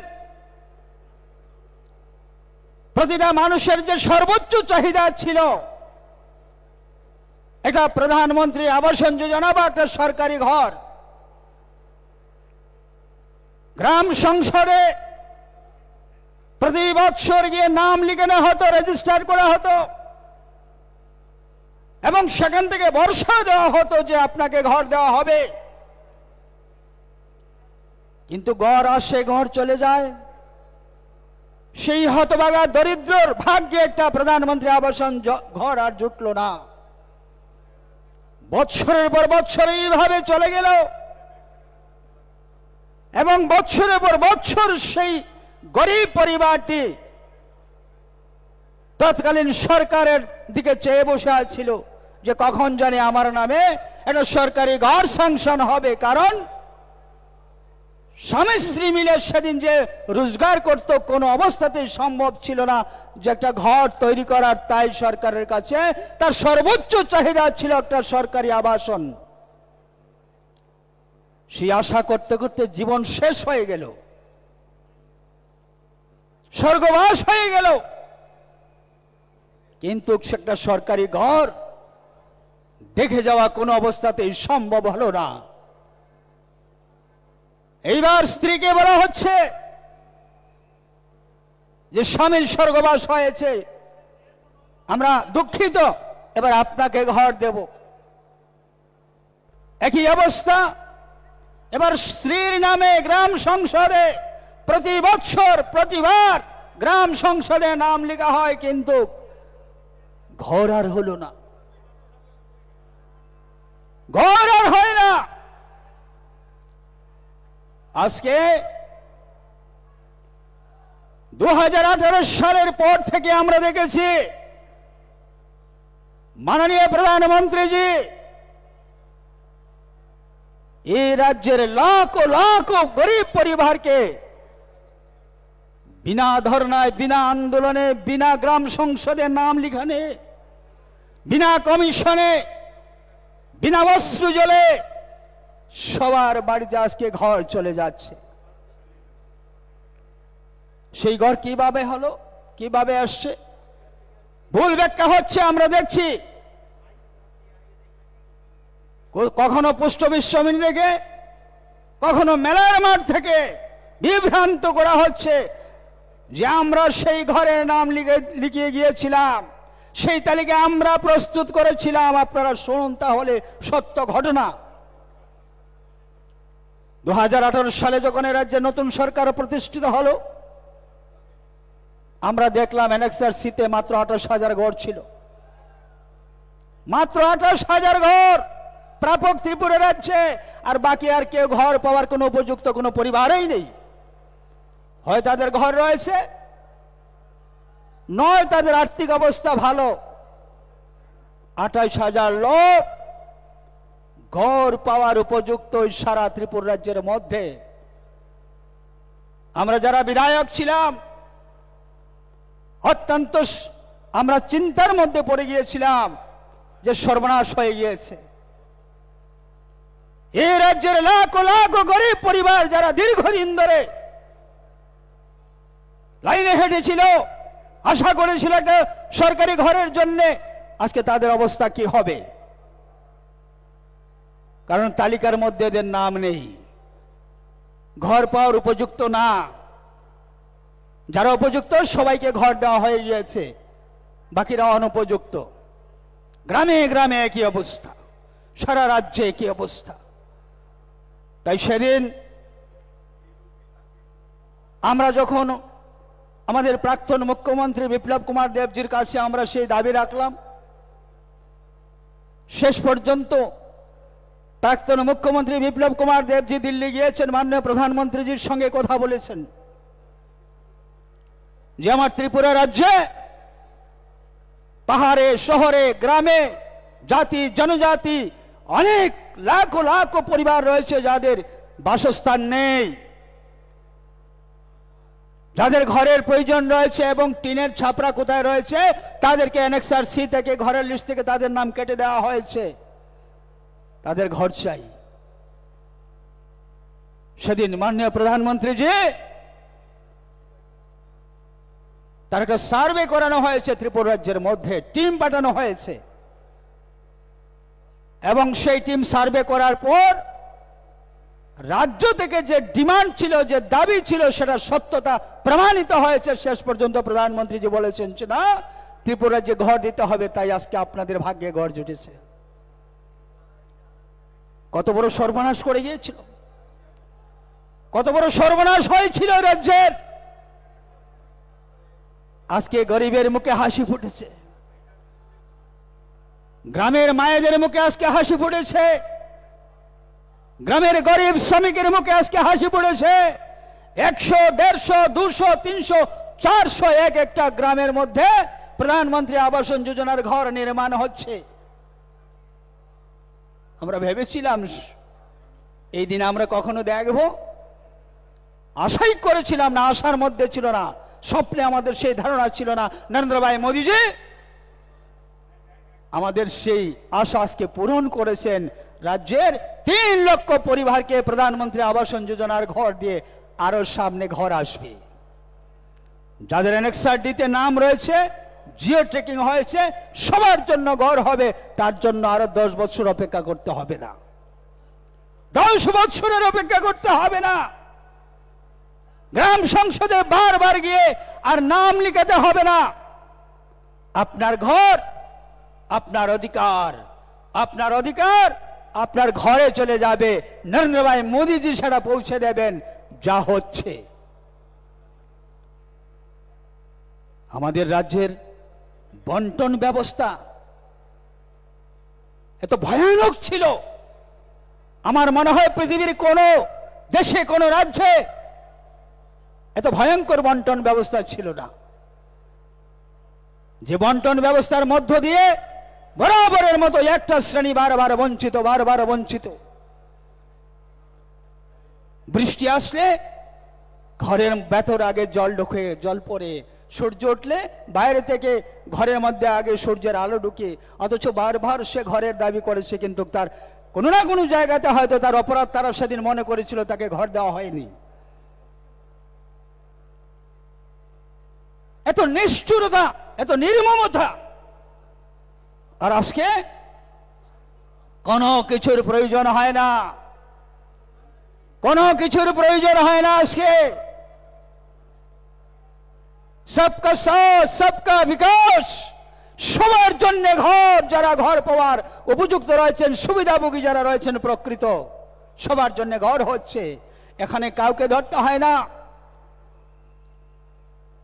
প্রতিটা মানুষের যে সর্বোচ্চ চাহিদা ছিল এটা প্রধানমন্ত্রী আবাসন যোজনা বা একটা সরকারি ঘর। গ্রাম সংসদে প্রতি বছর গিয়ে নাম লিখানো হতো, রেজিস্টার করা হতো এবং সেখান থেকে ভরসা দেওয়া হতো যে আপনাকে ঘর দেওয়া হবে। কিন্তু ঘর আসে, ঘর চলে যায়। সেই হতভাগা দরিদ্রর ভাগ্যে একটা প্রধানমন্ত্রী আবাসন ঘর আর জুটল না। বৎসরের পর বৎসর এইভাবে চলে গেল এবং বৎসরের পর বৎসর সেই গরিব পরিবারটি তৎকালীন সরকারের দিকে চেয়ে বসে আছিল যে কখন জানি আমার নামে একটা সরকারি ঘর স্যাংশন হবে। কারণ স্বামী স্ত্রী মিলে সেদিন যে রোজগার করত কোনো অবস্থাতেই সম্ভব ছিল না যে একটা ঘর তৈরি করার, তাই সরকারের কাছে তার সর্বোচ্চ চাহিদা ছিল একটা সরকারি আবাসন। সেই আশা করতে করতে জীবন শেষ হয়ে গেল, স্বর্গবাস হয়ে গেল, কিন্তু সেটা সরকারি ঘর দেখে যাওয়া কোনো অবস্থাতেই সম্ভব হলো না। এইবার স্ত্রীকে বলা হচ্ছে যে স্বামীর স্বর্গবাস হয়েছে, আমরা দুঃখিত, এবার আপনাকে ঘর দেব। একই অবস্থা এবার স্ত্রীর নামে গ্রাম সংসদে প্রতি বৎসর প্রতিবার গ্রাম সংসদে নাম লেখা হয়, কিন্তু ঘর আর হলো না, ঘর আর হয় না। আজকে 2018 সালের পর থেকে আমরা দেখেছি মাননীয় প্রধানমন্ত্রীজি এই রাজ্যের লাখো লাখো গরিব পরিবারকে বিনা ধর্নায়, বিনা আন্দোলনে, বিনা গ্রাম সংসদে নাম লিখানে, বিনা কমিশনে, বিনা বস্ত্র জলে সবার বাড়িতে আজকে ঘর চলে যাচ্ছে। সেই ঘর কিভাবে হলো, কিভাবে আসছে, ভুল ব্যাখ্যা হচ্ছে আমরা দেখছি। কখনো পোস্ট অফিস সমিতি থেকে, কখনো মেলার মাঠ থেকে বিভ্রান্ত করা হচ্ছে যে আমরা সেই ঘরের নাম লিখিয়ে গিয়েছিলাম, সেই তালিকা আমরা প্রস্তুত করেছিলাম। আপনারা শুনুন তাহলে সত্য ঘটনা। 2018 সালে যখন এ রাজ্যে নতুন সরকার প্রতিষ্ঠিত হলো, আমরা দেখলাম অ্যানেক্সার সিতে মাত্র 28,000 ঘর ছিল, মাত্র 28,000 ঘর প্রাপক ত্রিপুরা রাজ্যে। আর বাকি আর কেউ ঘর পাওয়ার কোনো উপযুক্ত কোনো পরিবারই নেই। হয় তাদের ঘর রয়েছে, নয় তাদের আর্থিক অবস্থা ভালো। 28,000 লোক ঘর পাওয়ার উপযুক্ত সারা ত্রিপুরা রাজ্যের মধ্যে। আমরা যারা বিধায়ক ছিলাম অত্যন্ত আমরা চিন্তার মধ্যে পড়ে গিয়েছিলাম যে সর্বনাশ হয়ে গিয়েছে। এই রাজ্যের লাখো লাখো গরিব পরিবার যারা দীর্ঘদিন ধরে লাইনে হেঁটেছিল, আশা করেছিল একটা সরকারি ঘরের জন্য, আজকে তাদের অবস্থা কি হবে? কারণ তালিকার মধ্যে এদের নাম নেই, ঘর পাওয়ার উপযুক্ত না। যারা উপযুক্ত সবাইকে ঘর দেওয়া হয়ে গিয়েছে, বাকিরা অনুপযুক্ত। গ্রামে গ্রামে একই অবস্থা, সারা রাজ্যে একই অবস্থা। তাই সেদিন আমরা যখন আমাদের প্রাক্তন মুখ্যমন্ত্রী বিপ্লব কুমার দেবজির কাছে আমরা সেই দাবি রাখলাম, শেষ পর্যন্ত প্রাক্তন মুখ্যমন্ত্রী বিপ্লব কুমার দেবজি দিল্লি গিয়েছেন, মাননীয় প্রধানমন্ত্রীজির সঙ্গে কথা বলেছেন যে আমার ত্রিপুরা রাজ্যে পাহাড়ে, শহরে, গ্রামে, জাতি জনজাতি অনেক লাখো লাখো পরিবার রয়েছে যাদের বাসস্থান নেই, যাদের ঘরের প্রয়োজন রয়েছে এবং টিনের ছাপরা কোথায় রয়েছে তাদেরকে অ্যানেক্সার সি থেকে ঘরের লিস্ট থেকে তাদের নাম কেটে দেওয়া হয়েছে, তাদের ঘর চাই। সেদিন মাননীয় প্রধানমন্ত্রীজি তার একটা সার্ভে করানো হয়েছে, ত্রিপুরা রাজ্যের মধ্যে টিম পাঠানো হয়েছে এবং সেই টিম সার্ভে করার পর রাজ্য থেকে যে ডিমান্ড ছিল, যে দাবি ছিল, সেটা সত্যতা প্রমাণিত হয়েছে। শেষ পর্যন্ত প্রধানমন্ত্রীজি বলেছেন যে না, ত্রিপুরা রাজ্যে ঘর দিতে হবে, তাই আজকে আপনাদের ভাগ্যে ঘর জুটেছে। কত বড় সর্বনাশ করে গিয়েছিল, কত বড় সর্বনাশ হয়েছিল রাজ্যের। আজকে গরিবের মুখে হাসি ফুটেছে। গ্রামের মায়েদের মুখে আজকে হাসি ফুটেছে, গ্রামের গরিব শ্রমিকের মুখে আজকে হাসি পড়েছে। 100, 150, 200, 300, 400 এক একটা গ্রামের মধ্যে প্রধানমন্ত্রী আবাসন যোজনার ঘর নির্মাণ হচ্ছে। আমরা ভেবেছিলাম এই দিন আমরা কখনো দেখব, আশাই করেছিলাম না, আশার মধ্যে ছিল না, স্বপ্নে আমাদের সেই ধারণা ছিল না। নরেন্দ্র ভাই মোদীজি আমাদের সেই আশা আজকে পূরণ করেছেন। রাজ্যের 3 লক্ষ পরিবারকে প্রধানমন্ত্রী আবাসন যোজনার ঘর দিয়ে আরো সামনে ঘর আসবে। যাদের এনএক্সআরডিতে নাম রয়েছে, জিও ট্রেকিং হয়েছে, সবার জন্য ঘর হবে। তার জন্য আরো 10 বছর অপেক্ষা করতে হবে না, 10 বছরের অপেক্ষা করতে হবে না। গ্রাম সংসদে বারবার গিয়ে আর নাম লিখাতে হবে না। আপনার ঘর, আপনার অধিকার, আপনার অধিকার আপনার ঘরে চলে যাবে। নরেন্দ্র ভাই মোদীজি সেটা পৌঁছে দেবেন। যা হচ্ছে আমাদের রাজ্যের বন্টন ব্যবস্থা এত ভয়ানক ছিল, আমার মনে হয় পৃথিবীর কোন দেশে, কোন রাজ্যে এত ভয়ঙ্কর বন্টন ব্যবস্থা ছিল না। যে বন্টন ব্যবস্থার মধ্য দিয়ে বরাবরের মতো একটা শ্রেণী বারবার বঞ্চিত, বারবার বঞ্চিত। বৃষ্টি আসলে ঘরের ভেতর আগে জল ঢুকে, জল পড়ে, সূর্য উঠলে বাইরে থেকে ঘরের মধ্যে আগে সূর্যের আলো ঢুকে, অথচ বারবার সে ঘরের দাবি করেছে, কিন্তু তার কোনো না কোনো জায়গাতে হয়তো তার অপরাধ তারা সেদিন মনে করেছিল, তাকে ঘর দেওয়া হয়নি। এত নিষ্ঠুরতা, এত নির্মমতা। আর আজকে কোনো কিছুর প্রয়োজন হয় না, কোনো কিছুর প্রয়োজন হয় না। আজকে সবকা সাথ, সবকা বিকাশ, সবার জন্য ঘর, যারা ঘর পাওয়ার উপযুক্ত রয়েছেন, সুবিধাভোগী যারা রয়েছেন প্রকৃত, সবার জন্য ঘর হচ্ছে। এখানে কাউকে ধরতে হয় না।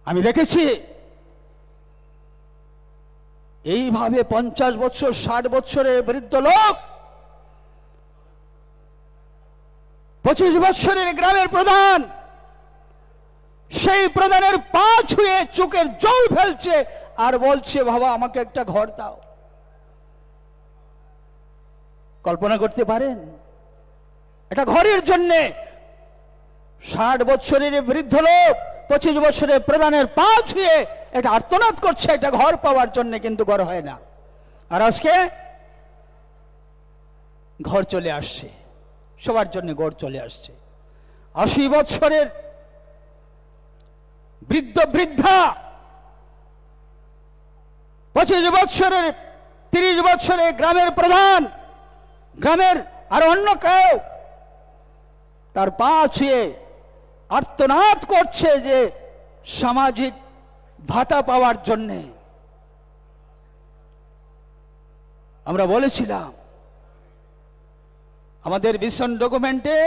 আমি দেখেছি এইভাবে 50 বছর, 60 বছরের বৃদ্ধ লোক, 25 বছরের গ্রামের প্রধান, সেই প্রধানের পা ছুঁয়ে চোখের জল ফেলছে আর বলছে, বাবা আমাকে একটা ঘর দাও। কল্পনা করতে পারেন? এটা ঘরের জন্য 60 বছরের বৃদ্ধ লোক 25 বছরের প্রধানের পা ছুঁয়ে এটা আর্তনাদ করছে একটা ঘর পাওয়ার জন্য, কিন্তু ঘর হয় না। আর আজকে ঘর চলে আসছে, সবার জন্য ঘর চলে আসছে। 80 বছরের বৃদ্ধ বৃদ্ধা, 25 বছরের, 30 বছরের গ্রামের প্রধান, গ্রামের আর অন্য কেউ, তার পা ছুঁয়ে আর্তনাদ করছে যে সামাজিক ভাতা পাওয়ার জন্য। আমরা বলেছিলাম, আমাদের ভিশন ডকুমেন্টে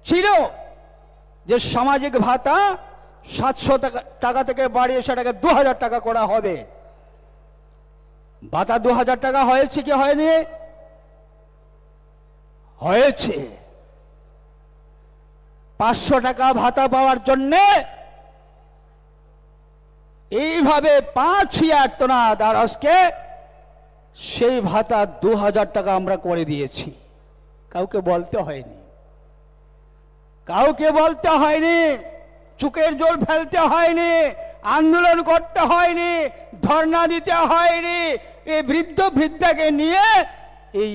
ছিল যে সামাজিক ভাতা 700 টাকা থেকে বাড়িয়ে সেটাকে 2000 টাকা করা হবে। ভাতা 2000 টাকা হয়েছে কি হয়নি? হয়েছে। 500 টাকা ভাতা পাওয়ার জন্য এইভাবে 5 আর্তনাদ, আর আজকে সেই ভাতা 2000 টাকা আমরা করে দিয়েছি। কাউকে বলতে হয়নি, কাউকে বলতে হয়নি, চোখের জল ফেলতে হয়নি, আন্দোলন করতে হয়নি, ধর্ণা দিতে হয়নি, এই বৃদ্ধ বৃদ্ধাকে নিয়ে এই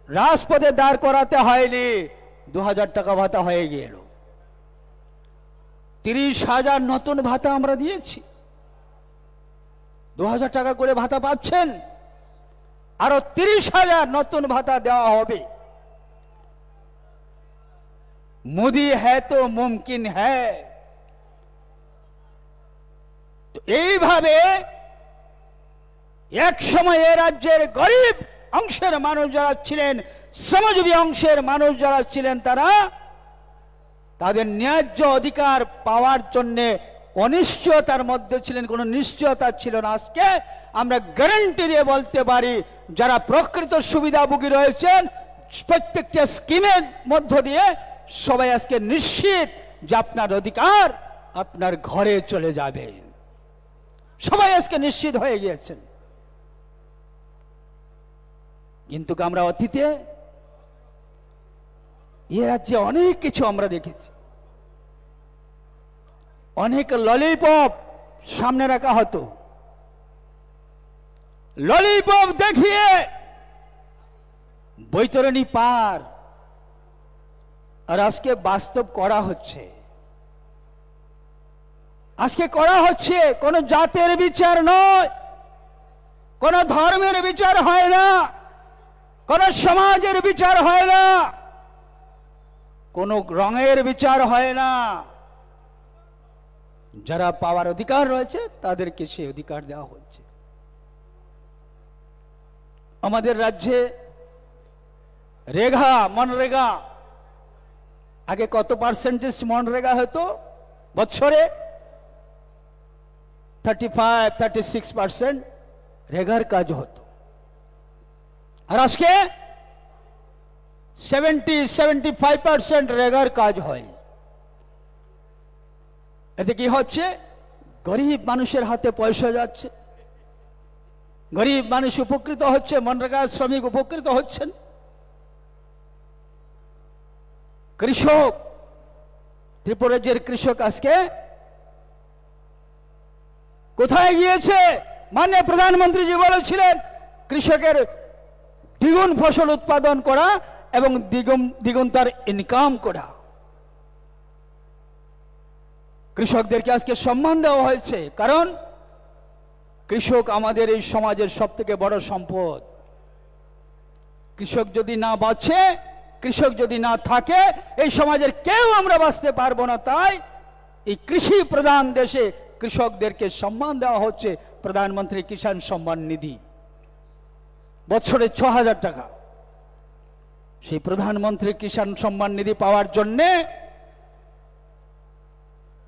রাজপথে দাঁড় করাতে হয়নি। 2000 টাকা ভাতা হয়ে গেল। 30,000 নতুন ভাতা আমরা দিয়েছি। 2000 টাকা করে ভাতা পাচ্ছেন, আরো 30,000 নতুন ভাতা দেওয়া হবে। মোদি হ্যায় তো মুমকিন হ্যায়। তো এইভাবে এক সময়ে রাজ্যের গরিব অংশের মানুষ যারা ছিলেন, শ্রমজীবী অংশের মানুষ যারা ছিলেন, তারা তাদের ন্যায্য অধিকার পাওয়ার জন্য অনিশ্চয়তার মধ্যে ছিলেন, কোনো নিশ্চয়তা ছিল না। আজকে আমরা গ্যারান্টি দিয়ে বলতে পারি, যারা প্রকৃত সুবিধাভোগী রয়েছেন প্রত্যেকটা স্কিমের মধ্য দিয়ে সবাই আজকে নিশ্চিত যে আপনার অধিকার আপনার ঘরে চলে যাবে। সবাই আজকে নিশ্চিত হয়ে গিয়েছেন। কিন্তু আমরা অতীতে এ রাজ্যে অনেক কিছু আমরা দেখেছি। অনেক ললিপপ সামনে রাখা হতো, ললিপপ দেখিয়ে বৈতরণী পার, আর আজকে বাস্তব করা হচ্ছে। আজকে করা হচ্ছে কোন জাতের বিচার নয়, কোন ধর্মের বিচার হয় না, কোন সমাজের বিচার হয় না, কোন রঙের বিচার হয় না। যারা পাওয়ার অধিকার রয়েছে তাদেরকে সেই অধিকার দেওয়া হচ্ছে। আমাদের রাজ্যে রেগা, মনরেগা, আগে কত পার্সেন্টেজ মনরেগা হতো বছরে? 35-36% রেগার কাজ হতো। আর আজকে 70-75% রেগার কাজ হয়। এতে কি হচ্ছে? গরিব মানুষের হাতে পয়সা যাচ্ছে, গরিব মানুষ উপকৃত হচ্ছে, মনরেগা শ্রমিক উপকৃত হচ্ছেন। কৃষক, ত্রিপুরা রাজ্যের কৃষক আজকে কোথায় গিয়েছে? মাননীয় প্রধানমন্ত্রীজি বলেছিলেন কৃষকের দ্বিগুণ ফসল উৎপাদন করা এবং দ্বিগুণ তার ইনকাম করা। কৃষকদেরকে আজকে সম্মান দেওয়া হয়েছে, কারণ কৃষক আমাদের এই সমাজের সবথেকে বড় সম্পদ। কৃষক যদি না বাঁচে, কৃষক যদি না থাকে, এই সমাজের কেউ আমরা বাঁচতে পারবো না। তাই এই কৃষি প্রধান দেশে কৃষকদেরকে সম্মান দেওয়া হচ্ছে প্রধানমন্ত্রী কিষাণ সম্মান নিধি, বছরে ৬,০০০ টাকা। সেই প্রধানমন্ত্রী কিষাণ সম্মান নিধি পাওয়ার জন্যে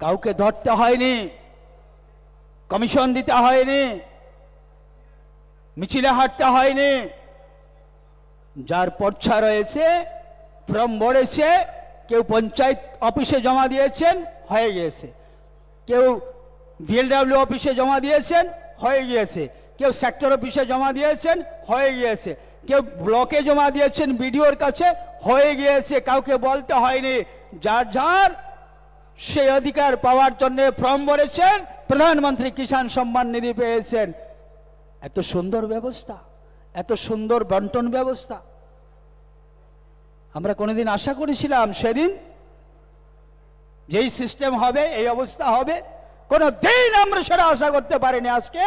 কাউকে ধরতে হয়নি, কমিশন দিতে হয়নি, মিছিলে হাঁটতে হয়নি। যার পর্চা রয়েছে, ফর্ম ভরেছে, কেউ পঞ্চায়েত অফিসে জমা দিয়েছেন, হয়ে গিয়েছে। কেউ ভিএলডব্লিউ অফিসে জমা দিয়েছেন, হয়ে গিয়েছে। কেউ সেক্টর অফিসে জমা দিয়েছেন, হয়ে গিয়েছে। কেউ ব্লকে জমা দিয়েছেন বিডিওর কাছে, হয়ে গিয়েছে। কাউকে বলতে হয়নি। যার যার সেই অধিকার পাওয়ার জন্য ফর্ম ভরেছেন, প্রধানমন্ত্রী কিষাণ সম্মান নিধি পেয়েছেন। এত সুন্দর ব্যবস্থা, এত সুন্দর বন্টন ব্যবস্থা আমরা কোনোদিন আশা করেছিলাম সেদিন যেই সিস্টেম হবে, এই অবস্থা হবে? কোনো দিন আমরা সেটা আশা করতে পারিনি। আজকে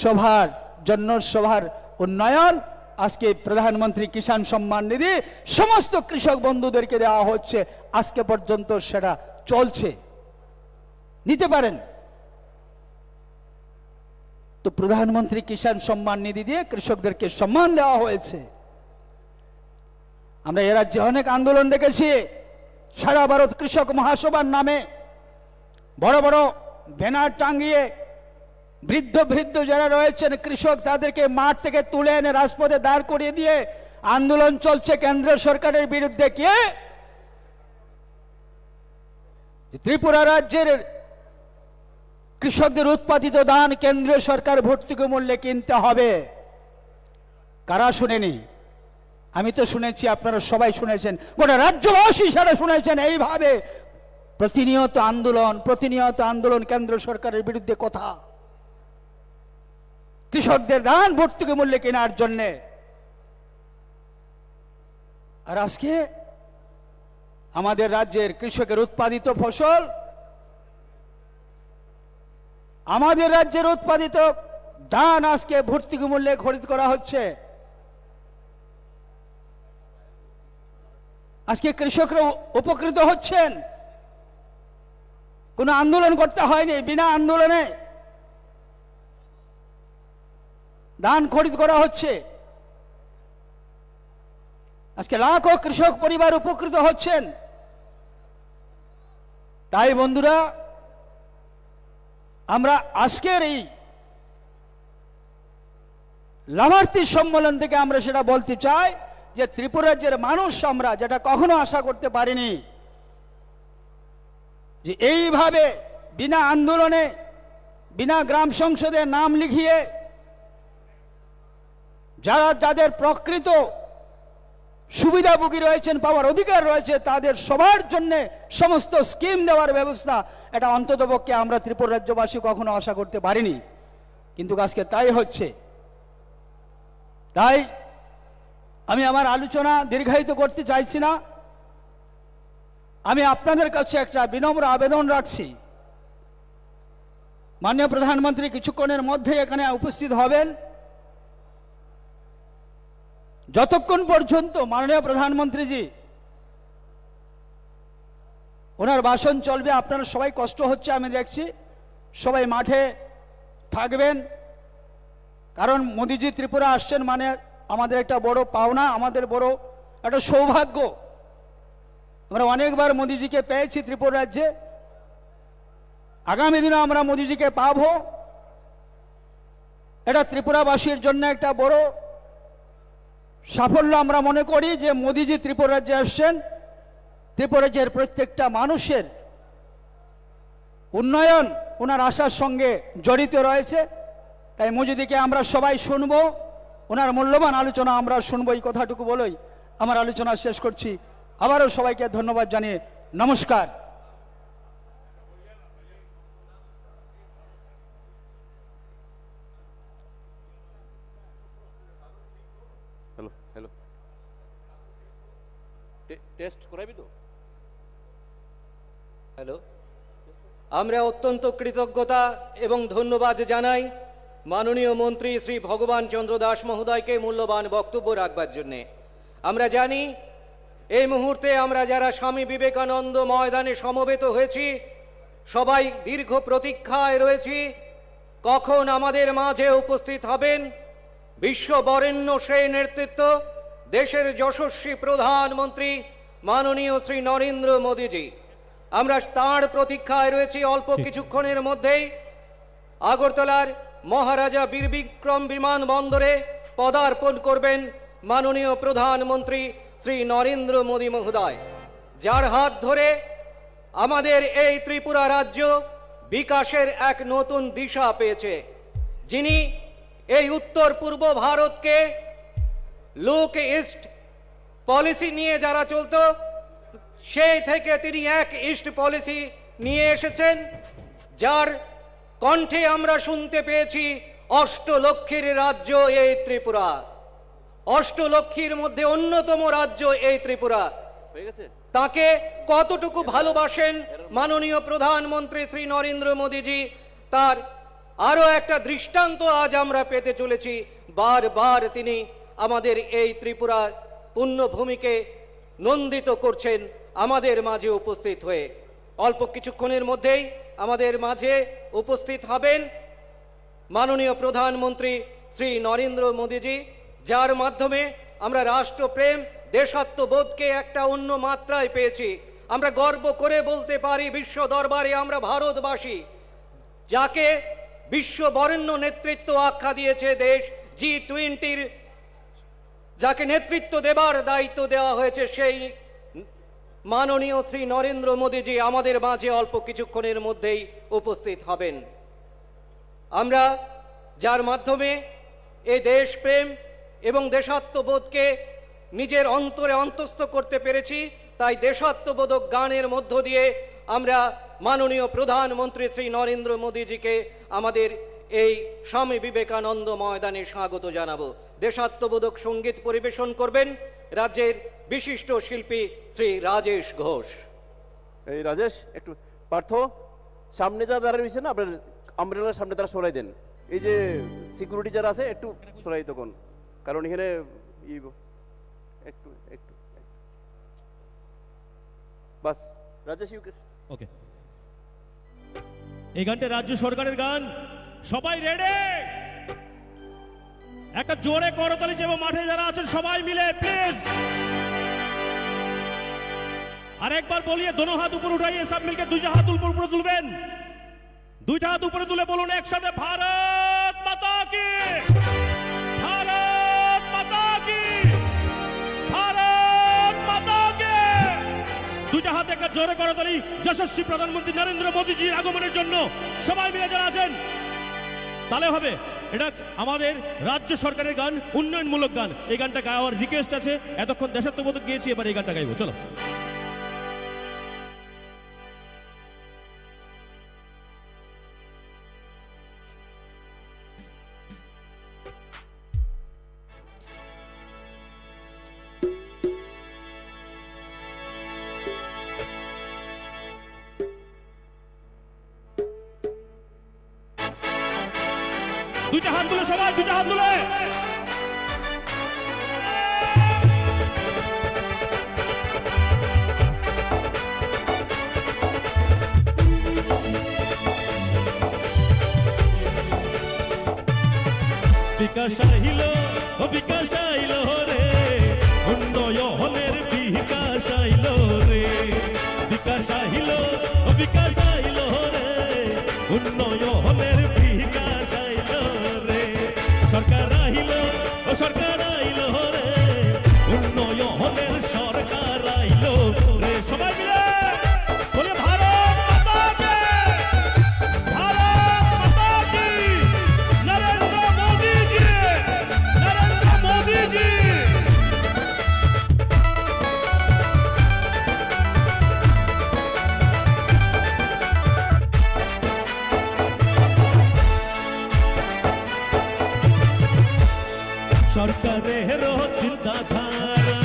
সবার জন্য, সবার উন্নয়ন, আজকে প্রধানমন্ত্রী কিষাণ সম্মান নিধি সমস্ত কৃষক বন্ধুদেরকে দেওয়া হচ্ছে। আজকে পর্যন্ত সেটা চলছে, নিতে পারেন। তো প্রধানমন্ত্রী কিষাণ সম্মান নিধি দিয়ে কৃষকদেরকে সম্মান দেওয়া হয়েছে। আমরা এ রাজ্যে অনেক আন্দোলন দেখেছি। সারা ভারত কৃষক মহাসভার নামে বড় বড় ব্যানার টাঙ্গিয়ে বৃদ্ধ বৃদ্ধ যারা রয়েছেন কৃষক, তাদেরকে মাঠ থেকে তুলে এনে রাজপথে দাঁড় করিয়ে দিয়ে আন্দোলন চলছে কেন্দ্র সরকারের বিরুদ্ধে। কে? ত্রিপুরা রাজ্যের কৃষকদের উৎপাদিত ধান কেন্দ্রীয় সরকার ভর্তুকি মূল্যে কিনতে হবে। কারা শুনেনি? আমি তো শুনেছি, আপনারা সবাই শুনেছেন, গোটা রাজ্যবাসী সারা শুনেছেন। এইভাবে প্রতিনিয়ত আন্দোলন, প্রতিনিয়ত আন্দোলন কেন্দ্র সরকারের বিরুদ্ধে কথা, কৃষকদের ধান ভর্তুকি মূল্যে কেনার জন্যে। আর আজকে আমাদের রাজ্যের কৃষকের উৎপাদিত ফসল, আমাদের রাজ্যের উৎপাদিত ধান আজকে ভর্তুকি মূল্যে খরিদ করা হচ্ছে। আজকে কৃষকরা উপকৃত হচ্ছেন, কোনো আন্দোলন করতে হয়নি। বিনা আন্দোলনে ধান খরিদ করা হচ্ছে। আজকে লাখো কৃষক পরিবার উপকৃত হচ্ছেন। তাই বন্ধুরা, আমরা আজকের এই লাভার্থী সম্মেলন থেকে আমরা সেটা বলতে চাই যে ত্রিপুরা রাজ্যের মানুষ আমরা যেটা কখনো আশা করতে পারিনি যে এইভাবে বিনা আন্দোলনে বিনা গ্রাম সংসদে নাম লিখিয়ে যারা যাদের প্রকৃত সুবিধাভোগী রয়েছেন, পাওয়ার অধিকার রয়েছে, তাদের সবার জন্য সমস্ত স্কিম দেওয়ার ব্যবস্থা, এটা অন্ততপক্ষে আমরা ত্রিপুরা রাজ্যবাসী কখনো আশা করতে পারিনি, কিন্তু আজকে তাই হচ্ছে। তাই আমি আমার আলোচনা দীর্ঘায়িত করতে চাইছি না। আমি আপনাদের কাছে একটা বিনম্র আবেদন রাখছি, মাননীয় প্রধানমন্ত্রী কিছুক্ষণের মধ্যে এখানে উপস্থিত হবেন। যতক্ষণ পর্যন্ত মাননীয় প্রধানমন্ত্রীজি ওনার ভাষণ চলবে, আপনারা সবাই কষ্ট হচ্ছে আমি দেখছি, সবাই মাঠে থাকবেন, কারণ মোদিজি ত্রিপুরা আসছেন মানে আমাদের একটা বড় পাওনা, আমাদের বড় একটা সৌভাগ্য। আমরা অনেকবার মোদিজিকে পেয়েছি ত্রিপুরা রাজ্যে, আগামী দিনে আমরা মোদিজিকে পাবো। এটা ত্রিপুরাবাসীর জন্য একটা বড় সাফল্য আমরা মনে করি যে মোদিজি ত্রিপুরা রাজ্যে আসছেন। ত্রিপুরা রাজ্যের প্রত্যেকটা মানুষের উন্নয়ন ওনার আশার সঙ্গে জড়িত রয়েছে। তাই মোদিজিকে আমরা সবাই শুনবো, ওনার মূল্যবান আলোচনা আমরা শুনবো, এই কথাটুকু বলেই আমার আলোচনা শেষ করছি। আবারও সবাইকে ধন্যবাদ জানিয়ে নমস্কার। হ্যালো হ্যালো, টেস্ট করাবি তো? হ্যালো, আমরা অত্যন্ত কৃতজ্ঞতা এবং ধন্যবাদ জানাই মাননীয় মন্ত্রী শ্রী ভগবান চন্দ্র দাস মহোদয়কে মূল্যবান বক্তব্য রাখবার জন্যে। আমরা জানি এই মুহূর্তে আমরা যারা স্বামী বিবেকানন্দ ময়দানে সমবেত হয়েছি সবাই দীর্ঘ প্রতীক্ষায় রয়েছি কখন আমাদের মাঝে উপস্থিত হবেন বিশ্ববরেণ্য সেই নেতৃত্ব, দেশের যশস্বী প্রধানমন্ত্রী মাননীয় শ্রী নরেন্দ্র মোদীজি। আমরা তাঁর প্রতীক্ষায় রয়েছি। অল্প কিছুক্ষণের মধ্যেই আগরতলার মহারাজা বীর বিক্রম বিমানবন্দরে পদার্পণ করবেন মাননীয় প্রধানমন্ত্রী শ্রী নরেন্দ্র মোদী মহোদয়, যার হাত ধরে আমাদের এই ত্রিপুরা রাজ্য বিকাশের এক নতুন দিশা পেয়েছে। যিনি এই উত্তর পূর্ব ভারতকে লুক ইস্ট পলিসি নিয়ে যারা চলতো সেই থেকে তিনি এক ইস্ট পলিসি নিয়ে এসেছেন, যার কণ্ঠে আমরা শুনতে পেয়েছি অষ্টলক্ষীর রাজ্য এই ত্রিপুরা, অষ্টলক্ষীর মধ্যে অন্যতম রাজ্য এই ত্রিপুরা। হয়ে গেছে? তাকে কতটুকু ভালোবাসেন মাননীয় প্রধানমন্ত্রী শ্রী নরেন্দ্র মোদীজি, তার আরো একটা দৃষ্টান্ত আজ আমরা পেতে চলেছি। বারবার তিনি আমাদের এই ত্রিপুরার পুণ্যভূমিকে নন্দিত করছেন আমাদের মাঝে উপস্থিত হয়ে। অল্প কিছুক্ষণের মধ্যেই আমাদের মাঝে উপস্থিত হবেন মাননীয় প্রধানমন্ত্রী শ্রী নরেন্দ্র মোদীজি, যার মাধ্যমে আমরা রাষ্ট্রপ্রেম দেশাত্মবোধকে একটা অন্য মাত্রায় পেয়েছি। আমরা গর্ব করে বলতে পারি বিশ্ব দরবারে আমরা ভারতবাসী, যাকে বিশ্ব বরেণ্য নেতৃত্ব আখ্যা দিয়েছে দেশ G20-র, যাকে নেতৃত্ব দেবার দায়িত্ব দেওয়া হয়েছে, সেই মাননীয় শ্রী নরেন্দ্র মোদীজি আমাদের মাঝে অল্প কিছুক্ষণের মধ্যেই উপস্থিত হবেন। আমরা যার মাধ্যমে এই দেশপ্রেম এবং দেশাত্মবোধকে নিজের অন্তরে অন্তস্থ করতে পেরেছি, তাই দেশাত্মবোধক গানের মধ্য দিয়ে আমরা মাননীয় প্রধানমন্ত্রী শ্রী নরেন্দ্র মোদীজিকে আমাদের এই স্বামী বিবেকানন্দ ময়দানে স্বাগত জানাবো। দেশাত্মবোধক সঙ্গীত পরিবেশন করবেন রাজ্যের বিশিষ্ট শিল্পী শ্রী রাজেশ ঘোষ। এই রাজেশ, একটু পার্থ সামনে যা দাঁড়িয়ে রয়েছে না, আপনার আমব্রেলার সামনে তারা সরাই দেন। এই যে সিকিউরিটি যারা আছে একটু সরাই তখন, কারণ এখানে একটু একটু বাস। রাজেশ, ওকে, এই গানটা রাজ্য সরকারের গান। সবাই রেডি? একটা জোরে করতালি চাইবো মাঠে যারা আছেন সবাই মিলে প্লিজ। আর একবার বলিए दोनों हाथ ऊपर उठाइए, सब मिलकर दूसरा हाथ ऊपर तुलबेन। দুইটা হাত উপরে তুলে বলুন একসাথে, ভারত মাতা কি, ভারত মাতা কি, ভারত মাতা কি। দুইটা হাত একটা জোরে করতালি যশস্বী প্রধানমন্ত্রী নরেন্দ্র মোদীজির আগমনের জন্য। সবাই মিলে যারা আছেন তাহলে হবে। এটা আমাদের রাজ্য সরকারের গান, উন্নয়নমূলক গান। এই গানটা গাওয়ার রিকোয়েস্ট আছে। এতক্ষণ দেশাত্মবোধক গিয়েছি, এবার এই গানটা গাইবো। চলো। দুইটা হাত তুলে সবাই, দুইটা হাত তুলে। বিকাশ আইল, ও বিকাশ আইল রে, উন্নয়নের বিকাশ আইল রে, বিকাশ আইল, ও বিকাশ আইল রে, উন্নয়নের বিকাশ আইল রে, সরকার আইল, ও সরকার আইল রে, উন্নয়নের সরকার আইল রে। সবাই মিলে বলে ভারত মাতা কি, ভারত মাতা কি, নরেন্দ্র মোদীজি, নরেন্দ্র মোদীজি। সরকারের চিন্তাধারা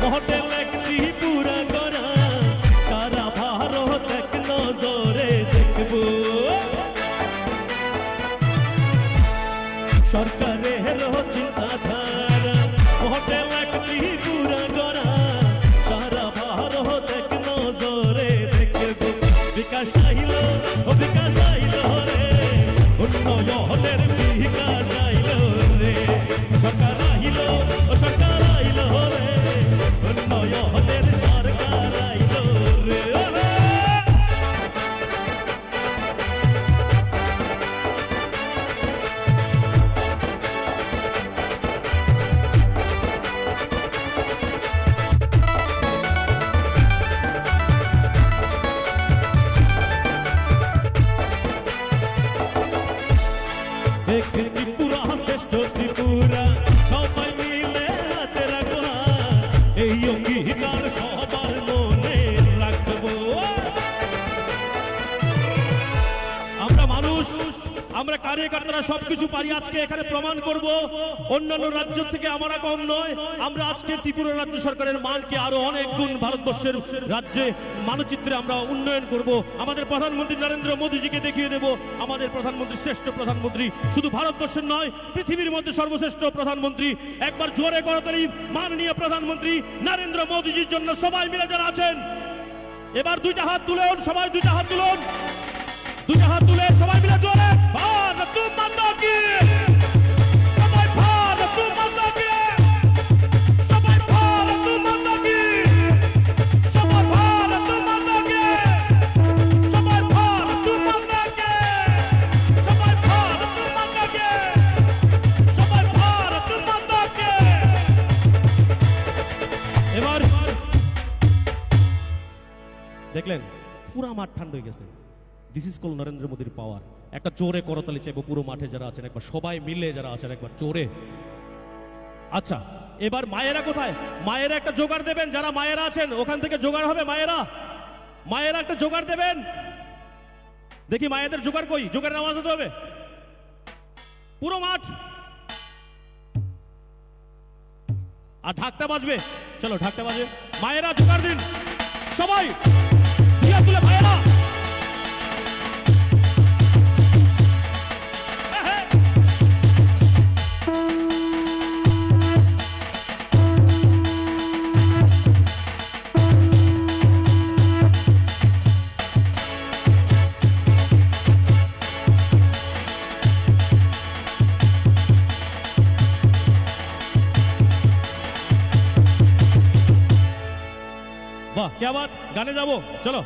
মডেল একটি পুরা করা, সারা ভারত এক নজরে দেখব। সরকারের চিন্তাধারা মডেল একটি পুরা করা, সারা ভারত এক নজরে দেখব। বিকাশ আইল, ও বিকাশ আইল রে, উন্নয়নের বিকাশ আইল রে, সরকার আইল, ও সরকার আইল রে, উন্নয়নের সরকার আইল রে। এক ত্রিপুরা শ্রেষ্ঠ ত্রিপুরা, সবাই মিলে হাতে রাখো, এই অঙ্গীকার সবার মনে রাখবো। আমরা মানুষ, আমরা কার্যকর্তারা সবকিছু পারি। আজকে এখানে প্রমাণ করব অন্যান্য রাজ্য থেকে আমরা কম নয়। আমরা আজকে ত্রিপুরা রাজ্য সরকারের মানকে আরো অনেক গুণ ভারতবর্ষের রাজ্যে মানচিত্রে আমরা উন্নয়ন করব। আমাদের প্রধানমন্ত্রী নরেন্দ্র মোদীজিকে দেখিয়ে দেব আমাদের প্রধানমন্ত্রী শ্রেষ্ঠ প্রধানমন্ত্রী, শুধু ভারতবর্ষের নয় পৃথিবীর মধ্যে সর্বশ্রেষ্ঠ প্রধানমন্ত্রী। একবার জোরে করতালি মাননীয় প্রধানমন্ত্রী নরেন্দ্র মোদীজির জন্য। সবাই মিলে যারা আছেন এবার দুইটা হাত তুলুন, সবাই দুইটা হাত তুলুন, দুইটা হাত তুলে সবাই মিলে জোরে ভারত মাতা কি, সবাই ভারত মাতা কি, সবাই ভারত মাতা কি, সবাই ভারত মাতা কি, সবাই ভারত মাতা কি, সবাই ভারত মাতা কি, সবাই ভারত মাতা কি। এবার দেখলেন পুরা মাঠ ঠান্ডা হয়ে গেছে। দিস ইজ কল নরেন্দ্র মোদীর পাওয়ার। একটা জোরে করতালি চাইবো পুরো মাঠে যারা আছেন, একবার সবাই মিলে যারা আছেন একবার জোরে। আচ্ছা এবার মায়েরা কোথায়? মায়েরা একটা জোগাড় দেবেন, যারা মায়েরা আছেন ওখান থেকে জোগাড় হবে। মায়েরা, মায়েরা একটা জোগাড় দেবেন। দেখি মায়েদের জোগাড় কই, জোগাড়ের আওয়াজ হতে হবে পুরো মাঠ। আর ঢাকটা বাজবে, চলো ঢাকটা বাজবে। মায়েরা জোগাড় দিন, সবাই দিয়া তুলে ভাইয়েরা। বাহ क्या बात, গানে যাবো চলো।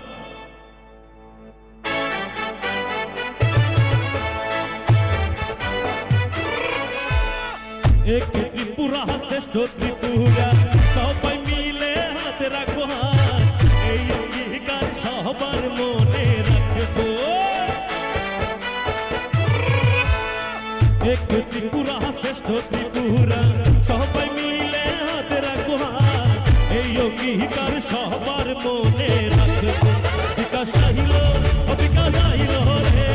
এক ত্রিপুরা শ্রেষ্ঠ ত্রিপুরা সবাই মিলে হাতে রাখবো হাত এই অঙ্গীকার সবার মনে রাখবো এক ত্রিপুরা শ্রেষ্ঠ ত্রিপুরা সবাই মিলে হাতে রাখবো হাত এই অঙ্গীকার সবার মনে রাখবো বিকাশ আইল বিকাশ আইল রে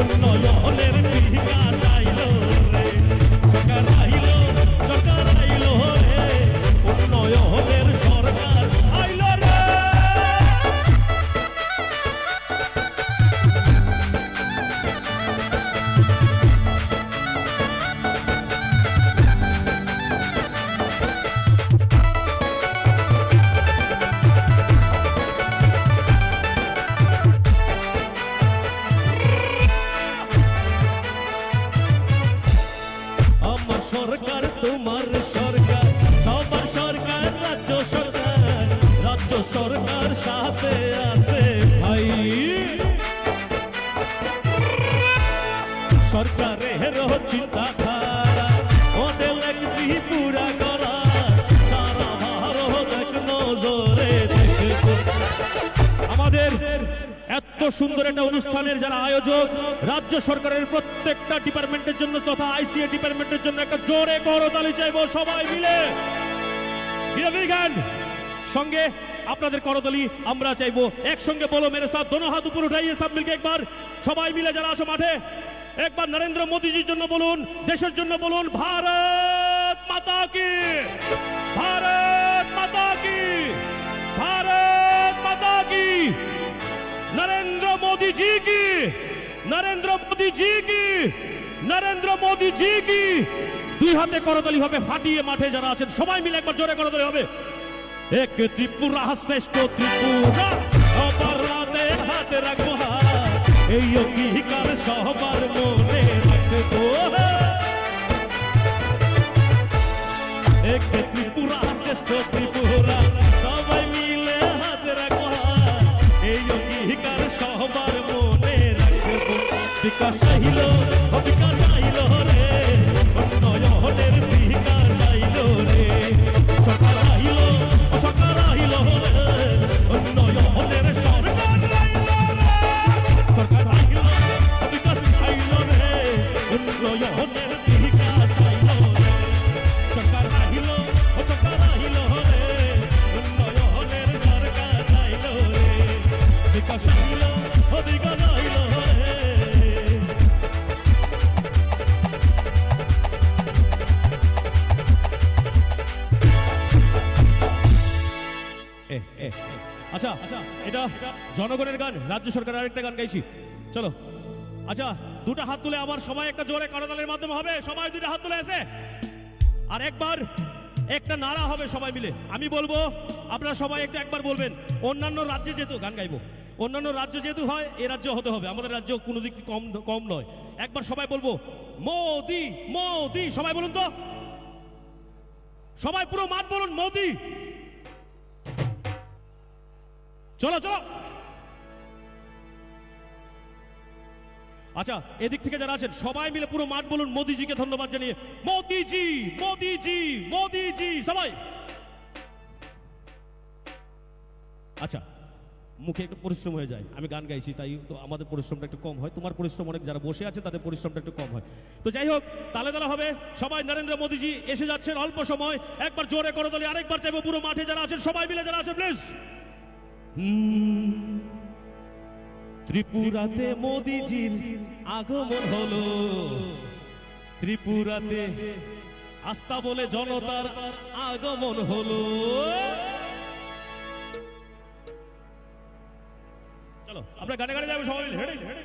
উন্নয়নের বিকাশ আইল রে সরকার আইল রে উন্নয়নের সরকার আইল রে আমার সরকার তোমার সরকার সবার সরকার রাজ্য সরকার সাথে আছে ভাই সরকারের চিন্তা ধারা মডেল ত্রিপুরা করা সারা ভারত এক নজরে দেখবো আমাদের এত সুন্দর একটা অনুষ্ঠানের যারা আয়োজক রাজ্য সরকারের প্রত্যেকটা ডিপার্টমেন্টের জন্য তথা আইসিএ ডিপার্টমেন্টের জন্য একটা জোরে করতালি চাইবো সবাই মিলে বিরাট সঙ্গে আপনাদের করতালি আমরা চাইবো একসঙ্গে বলো মেরে সাথ দোনো হাত উপর উঠাইয়ে সব মিলকে একবার সবাই মিলে যারা আছো মাঠে একবার নরেন্দ্র মোদীজির জন্য বলুন দেশের জন্য বলুন ভারত মাতা কি ভারত মাতা কি ভারত মাতা কি नरेंद्र मोदी जी की नरेंद्र मोदी जी की नरेंद्र मोदी जी की দুই হাতে করতালি হবে ফাটিয়ে মাঠে যারা আছেন সবাই মিলে একবার জোরে করতালি হবে এক ত্রিপুরা শ্রেষ্ঠ ত্রিপুরা সবার হাতে হাতে রাখবো হাত এই অঙ্গীকার সবার মনে রাখবো এক ত্রিপুরা শ্রেষ্ঠ ত্রিপুরা সবাই মিলে হাতে রাখবো হাত এই অঙ্গীকার সবার মনে রাখবো বিকাশ আইল রে উন্নয়নের বিকাশ আইল রে সরকার আইল রে উন্নয়নের সরকার আইল রে সরকার আইল বিকাশ আইল রে উন্নয়নের বিকাশ আইল রে সরকার আইল রে উন্নয়নের সরকার আইল রে বিকাশ আইল রে আচ্ছা এটা জনগণের গান রাজ্য সরকার আরেকটা গান গাইছি চলো আচ্ছা দুটো হাত তুলে আবার সবাই একটা জোরে করতালির মাধ্যমে হবে সবাই দুটো হাত তুলে এসে আর একবার একটা নারা হবে সবাই মিলে আমি বলবো আপনারা সবাই একবার বলবেন অন্যান্য রাজ্যে যেহেতু গান গাইবো অন্যান্য রাজ্য যেহেতু হয় এ রাজ্য হতে হবে আমাদের রাজ্য কোনো দিক থেকে কম নয় একবার সবাই বলবো মোদি মোদি সবাই বলুন তো সবাই পুরো মাঠ বলুন মোদি চলো চলো আচ্ছা এদিক থেকে যারা আছেন সবাই মিলে পুরো মাঠ বলুন মোদিজিকে ধন্যবাদ জানিয়ে মোদিজি মোদিজি মোদিজি সবাই আচ্ছা মুখে একটু পরিশ্রম হয়ে যায় আমি গান গাইছি তাই তো আমাদের পরিশ্রমটা একটু কম হয় তোমার পরিশ্রম অনেক যারা বসে আছে তাদের পরিশ্রমটা একটু কম হয় তো যাই হোক তালে তালে হবে সবাই নরেন্দ্র মোদিজি এসে যাচ্ছেন অল্প সময় একবার জোরে করতালি আরেকবার চাইবো পুরো মাঠে যারা আছেন সবাই মিলে যারা আছেন প্লিজ ত্রিপুরাতে মোদিজির আগমন হলো ত্রিপুরাতে আস্থা বলে জনতার আগমন হলো চলো আমরা গানে গানে যাবো সবাই মিলে হেঁটে হেঁটে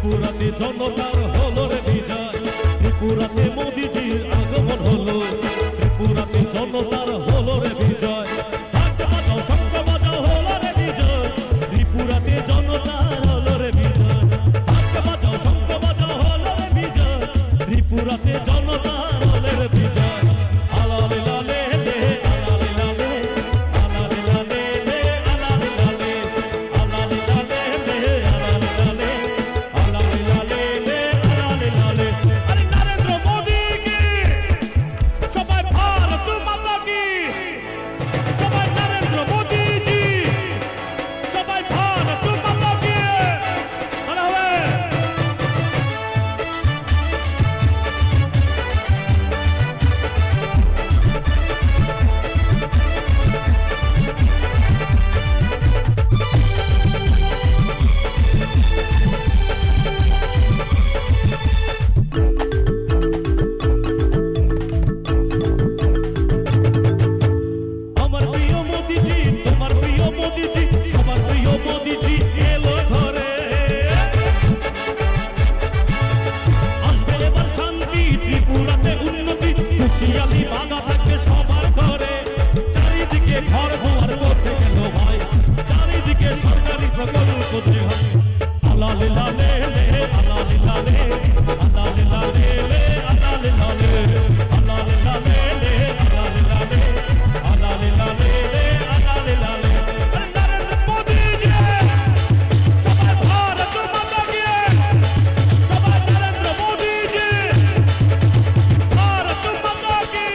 ত্রিপুরাতে জনতার হলো রে বিজয়, ত্রিপুরাতে মোদিজির আগমন হলো, ত্রিপুরাতে জনতার হলো রে বিজয়। ঢাক বাজাও, শঙ্খ বাজাও, হলো রে বিজয়, ত্রিপুরাতে জনতার হলো রে বিজয়। ঢাক বাজাও, শঙ্খ বাজাও, হলো রে বিজয়, ত্রিপুরাতে জনতার হলো রে বিজয়। আলালে লালে লে, আলালে লালে, আলালে লালে লে, আলালে লালে, আলালে লালে লে, আলালে লালে, আলালে লালে লে, আলালে লালে। আরে নরেন্দ্র মোদি কি, সবাই ভারত মাতা কি, সবাই নরেন্দ্র মোদি জি, সবাই ভারত মাতা কি। আরে হবে আমার প্রিয় মোদিজি, তোমার প্রিয় মোদিজি, সবার প্রিয় মোদিজি এলো ঘরে। আসবে এবার শান্তি, ত্রিপুরাতে উন্নতি, খুশিয়ালি বাধা থাকবে সবার ঘরে। চারিদিকে ঘর দুয়ার করছে গেল ভাই, চারিদিকে সরকারি প্রকল্প যে হয়। আলালে লালে লে, আলালে লালে, আলালে লালে লে, আলালে লালে, আলালে লালে লে, আলালে লালে, আলালে লালে লে, আলালে লালে। আরে নরেন্দ্র মোদি জি, সবাই ভারত মাতা কি, সবাই নরেন্দ্র মোদি জি, ভারত মাতা কি।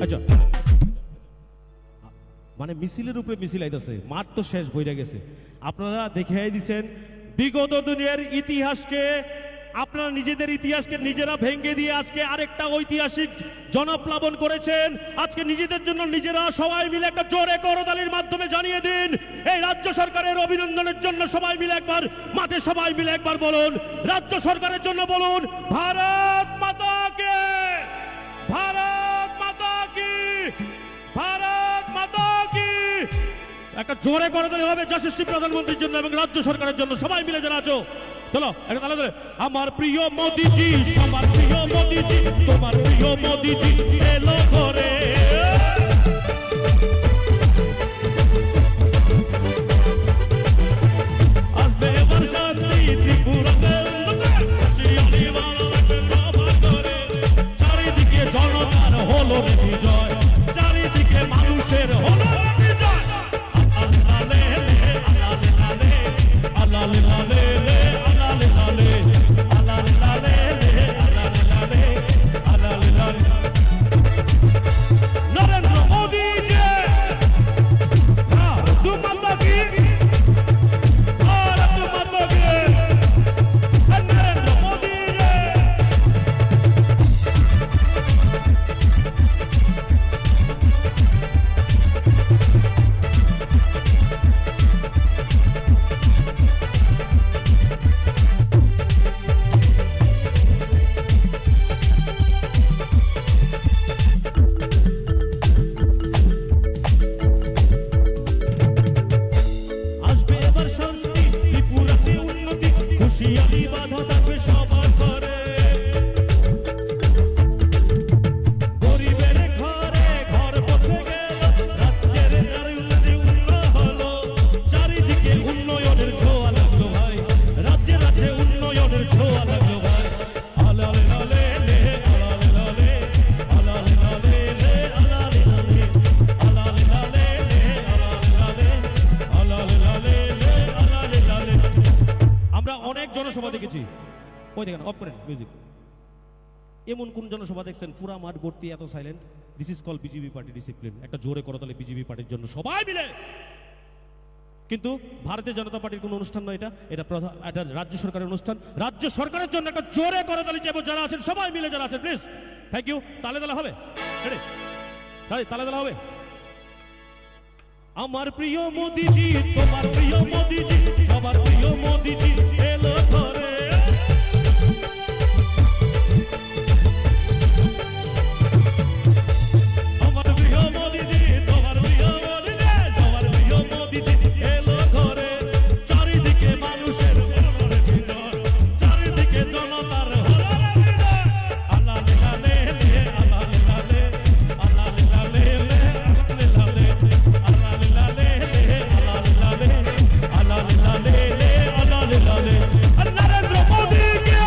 আচ্ছা, মানে মিছিলের উপরে মিছিল আইতাছে, মাঠ তো শেষ বইরা গেছে। আপনারা দেখাই দিছেন বিগত দিনের ইতিহাসকে, আপনারা নিজেদের ইতিহাসকে নিজেরা ভেঙে দিয়ে আজকে আরেকটা ঐতিহাসিক জনপ্লাবন করেছেন। আজকে নিজেদের জন্য নিজেরা সবাই মিলে একটা জোরে করতালির মাধ্যমে জানিয়ে দিন এই রাজ্য সরকারের অভিনন্দনের জন্য সবাই মিলে একবার মাঠে সবাই মিলে একবার বলুন, রাজ্য সরকারের জন্য বলুন ভারত মাতা কে, ভারত মাতা কি, ভারত মাতা কি। একটা জোরে করতালি হবে যশস্বী প্রধানমন্ত্রীর জন্য এবং রাজ্য সরকারের জন্য, সবাই মিলে যারা আছো চলো একটা তালা ধরে। আমার প্রিয় মোদিজি, সবার প্রিয় মোদিজি, তোমার প্রিয় মোদিজি এলো ঘরে। আসবে এবার শান্তি, ত্রিপুরাতে উন্নতি, খুশিয়ালি বাধা থাকবে সবার ঘরে। চারিদিকে জনতার হলো রে বিজয়, চারিদিকে মানুষের হলো রে বিজয়। আলালে লে, আলালে লালে, আলালে লালে লে, আলালে লালে, আলালে লালে লে, আলালে লালে, আলালে লালে। নরেন্দ্র মোদি জি, ভারত মাতা কি, ভারত মাতা কি, নরেন্দ্র মোদি জি। আসবে এবার শান্তি, ত্রিপুরাতে উন্নতি, খুশিয়ালি বাধা থাকবে সবার ঘরে। গরিবের ঘরে ঘর পৌঁছে গেল, রাজ্যের উন্নতি হলো, চারিদিকে উন্নয়নের ছোঁয়া লাগলো ভাই, রাজ্যে রাজ্যে উন্নয়নের ছোঁয়া লাগলো ভাই। আলালে লালে লে, আলালে লালে, আলালে লালে লে, আলালে লালে, আলালে লালে লে, আলালে লালে, আলালে লালে লে, আলালে লালে। আমরা অনেক জনসভা দেখেছি, ওই দেখেন অফ করেন মিউজিক। এমন কোন জনসভা দেখছেন পুরা মাঠ ভর্তি এত silent? This is call BJP party discipline. একটা জোরে করতালে বিজেপি পার্টির জন্য সবাই মিলে। কিন্তু ভারতীয় জনতা পার্টির কোনো অনুষ্ঠান নয় এটা, এটা রাজ্য সরকারের অনুষ্ঠান। রাজ্য সরকারের জন্য একটা জোরে করতালি চাইবো যারা আছেন সবাই মিলে, যারা আছেন প্লিজ। Thank you. তালে তালে হবে, রেডি, তাহলে তাহলে হবে। আমার প্রিয় মোদিজি, তোমার প্রিয় মোদিজি, সবার প্রিয় মোদিজি এলো ঘরে। আমার প্রিয় মোদিজি, তোমার প্রিয় মোদিজি, সবার প্রিয় মোদিজি এলো ঘরে। চারিদিকে মানুষের হররে ভিড়, চারিদিকে জনতার হররে ভিড়। আল্লাহ লালে লে, আল্লাহ লালে, আল্লাহ লালে লে, আল্লাহ লালে, আল্লাহ লালে লে, আল্লাহ লালে, আল্লাহ লালে লে, আল্লাহ লালে। নরেন্দ্র মোদি কে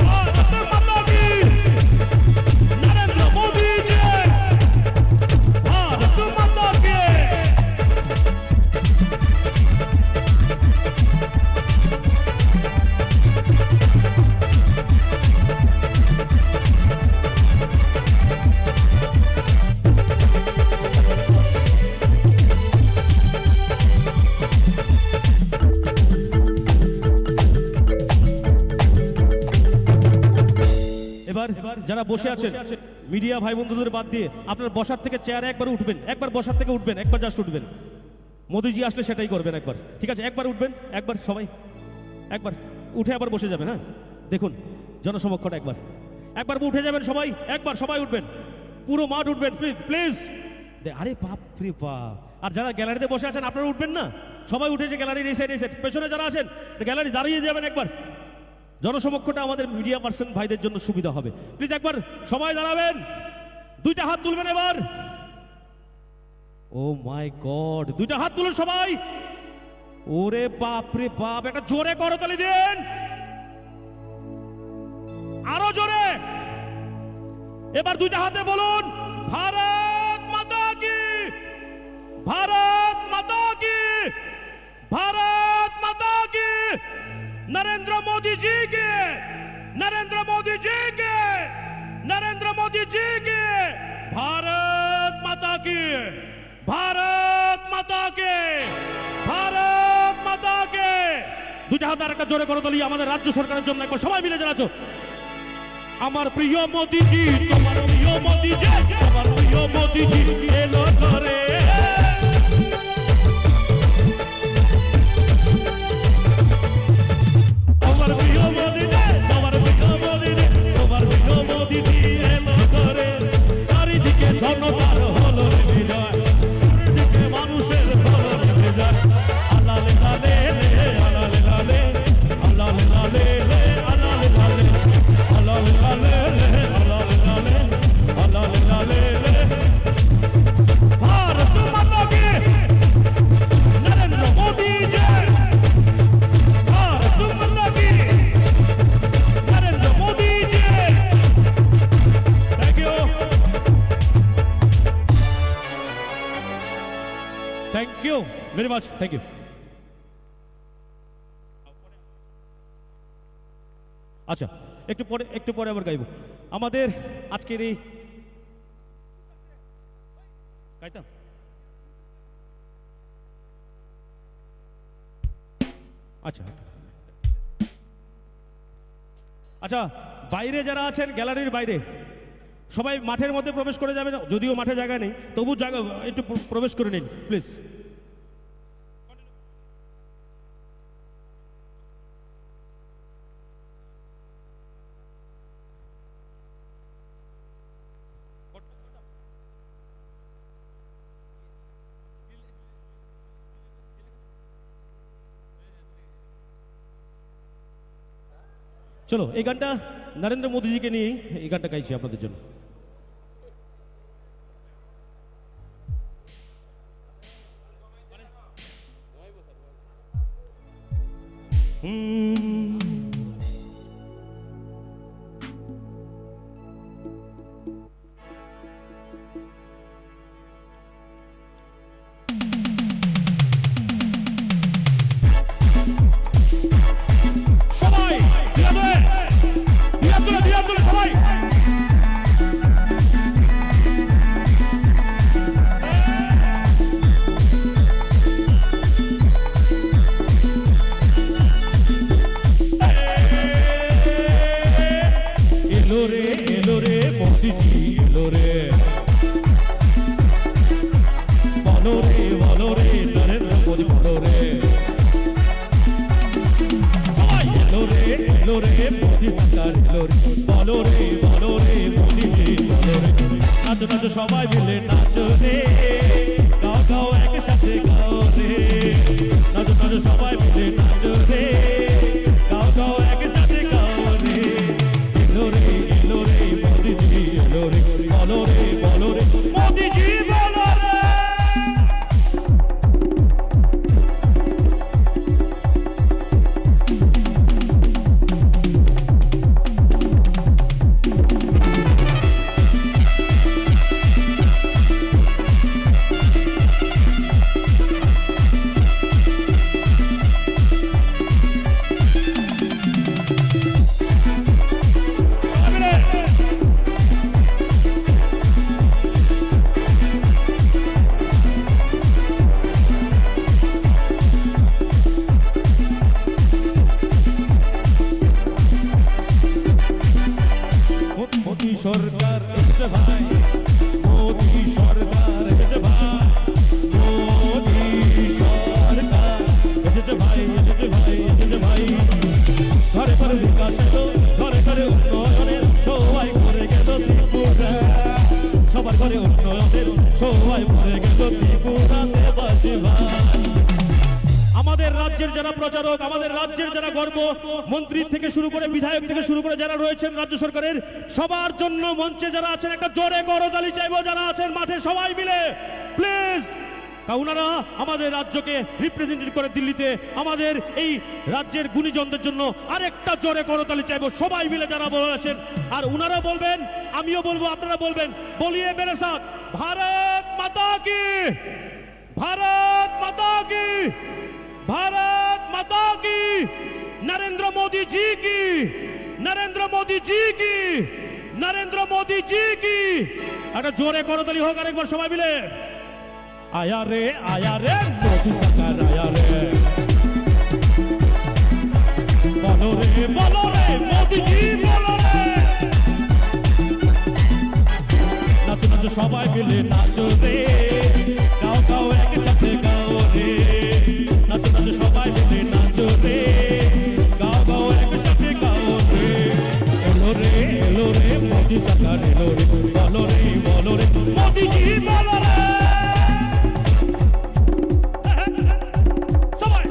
ভারত মাতা কি, নরেন্দ্র মোদি জি ভারত মাতা কে। এবার যারা বসে আছেন মিডিয়া ভাই বন্ধুদের বাদ দিয়ে আপনার বসার থেকে চেয়ারে একবার উঠবেন, একবার বসার থেকে উঠবেন, একবার জাস্ট উঠবেন। মোদিজি আসলে সেটাই করবেন একবার, ঠিক আছে? একবার উঠবেন, একবার সবাই একবার উঠে আবার বসে যাবেন। হ্যাঁ দেখুন জনসমক্ষটা একবার একবার উঠে যাবেন সবাই, একবার সবাই উঠবেন, পুরো মাঠ উঠবেন প্লিজ। আরে বাপ রে বাপ। আর যারা গ্যালারিতে বসে আছেন আপনারা উঠবেন না, সবাই উঠেছে গ্যালারির এই সাইড এই সাইড, পেছনে যারা আছেন গ্যালারি দাঁড়িয়ে যাবেন একবার। জনসমক্ষটা আমাদের মিডিয়া পার্সন ভাইদের জন্য সুবিধা হবে, প্লিজ একবার সবাই দাঁড়াবেন, দুইটা হাত তুলবেন এবার। ও মাই গড, দুইটা হাত তুলুন সবাই। ওরে বাপ রে বাপ, একটা জোরে করতালি দিন, আরো জোরে। এবার দুইটা হাতে বলুন ভারত মাতা কি, ভারত মাতা কি, ভারত মাতা কি। नरेंद्र मोदी जी के, नरेंद्र मोदी जी के, नरेंद्र मोदी जी के। भारत माता की, भारत माता के, भारत माता के। দুইটা হাত আর একটা জোরে করে তুলি আমাদের রাজ্য সরকারের জন্য একবার সবাই মিলে জানাচ্ছো। আমার প্রিয় মোদিজি, তোমার প্রিয় মোদিজি, তোমার প্রিয় মোদিজি এলো ঘরে। আমার প্রিয় মোদিজি, তোমার প্রিয় মোদিজি, তোমার প্রিয় মোদিজি এলো ঘরে। চারিদিকে জনতার হলো রে বিজয়, চারিদিকে মানুষের হলো রে বিজয়। আল্লাহ লালে লে, আল্লাহ লালে, আল্লাহ লালে লে, আল্লাহ লালে, আল্লাহ লালে লে, আল্লাহ লালে, আল্লাহ লালে লে। भारत माता की, नरेंद्र मोदी जी। भारत माता की, Narendra Modi ji. Thank you, thank you very much, thank you. আচ্ছা একটু পরে আবার গাইব আমাদের আজকের এই গাইতাম। আচ্ছা আচ্ছা, বাইরে যারা আছেন গ্যালারির বাইরে সবাই মাঠের মধ্যে প্রবেশ করে যাবেন, যদিও মাঠে জায়গা নেই তবু জায়গা একটু প্রবেশ করে নিন প্লিজ। চলো এই গানটা নরেন্দ্র মোদীজিকে নিয়ে এই গানটা গাইছি আপনাদের জন্য। মোদি সরকার এলো রে, বলো রে মোদিজি বলো রে। নাচো নাচো সবাই মিলে নাচো রে, গাও গাও একসাথে গাও রে। নাচো নাচো সবাই মিলে নাচো রে, গাও গাও একসাথে গাও রে। এলো রে মোদিজি এলো রে, বলো রে মোদিজি বলো রে। মোদি সরকার এসেছে ভাই, মোদি সরকার এসেছে ভাই, মোদি সরকার এসেছে ভাই, এসেছে ভাই, এসেছে ভাই। ঘরে ঘরে বিকাশ এলো, ঘরে ঘরে উন্নয়নের সবাই করে গেল ত্রিপুরা। সবার ঘরে উন্নয়নের সবাই করে গেল ত্রিপুরাতে বাসে ভাই। আমাদের রাজ্যের যারা প্রচারক, আমাদের রাজ্যের যারা গর্ব, মন্ত্রী থেকে শুরু করে বিধায়ক থেকে শুরু করে যারা রয়েছেন রাজ্য সরকারের, সবার জন্য মঞ্চে যারা আছেন একটা জোরে করতালি চাইবো। যারা আছেন মাঠে সবাই মিলে প্লিজ, ওনারা আমাদের রাজ্যকে রিপ্রেজেন্টেট করে দিল্লিতে, আমাদের এই রাজ্যের গুণীজনদের জন্য আরেকটা জোরে করতালি চাইবো সবাই মিলে যারা বলেছেন। আর ওনারা বলবেন, আমিও বলবো, আপনারা বলবেন, বলিয়ে মেরে সাথ ভারত মাতা কি, ভারত মাতা কি, भारत माता की, नरेंद्र मोदी जी की, नरेंद्र मोदी जी की, नरेंद्र मोदी जी की। একটা জোরে করতালি হোক আরেকবার সবাই মিলে। আয়া রে মোদি সরকার আয়া রে, বলো রে মোদি জি বলো রে। নাচো নাচো সবাই মিলে নাচো রে, গাও গাও একসাথে গাও রে। নাচো নাচো সবাই মিলে নাচো রে, গাও গাও একসাথে গাও রে। এলো রে মোদি সরকার এলো রে, বলো রে মোদিজি বলো রে। সবাই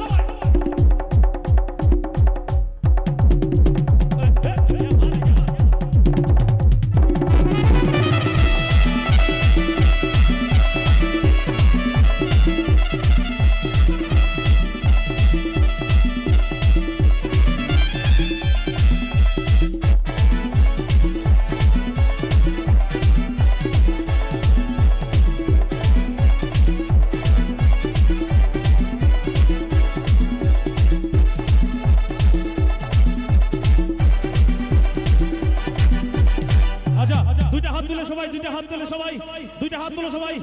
সবাই, দুইটা হাত তুলে সবাই, দুইটা হাত তুলে সবাই,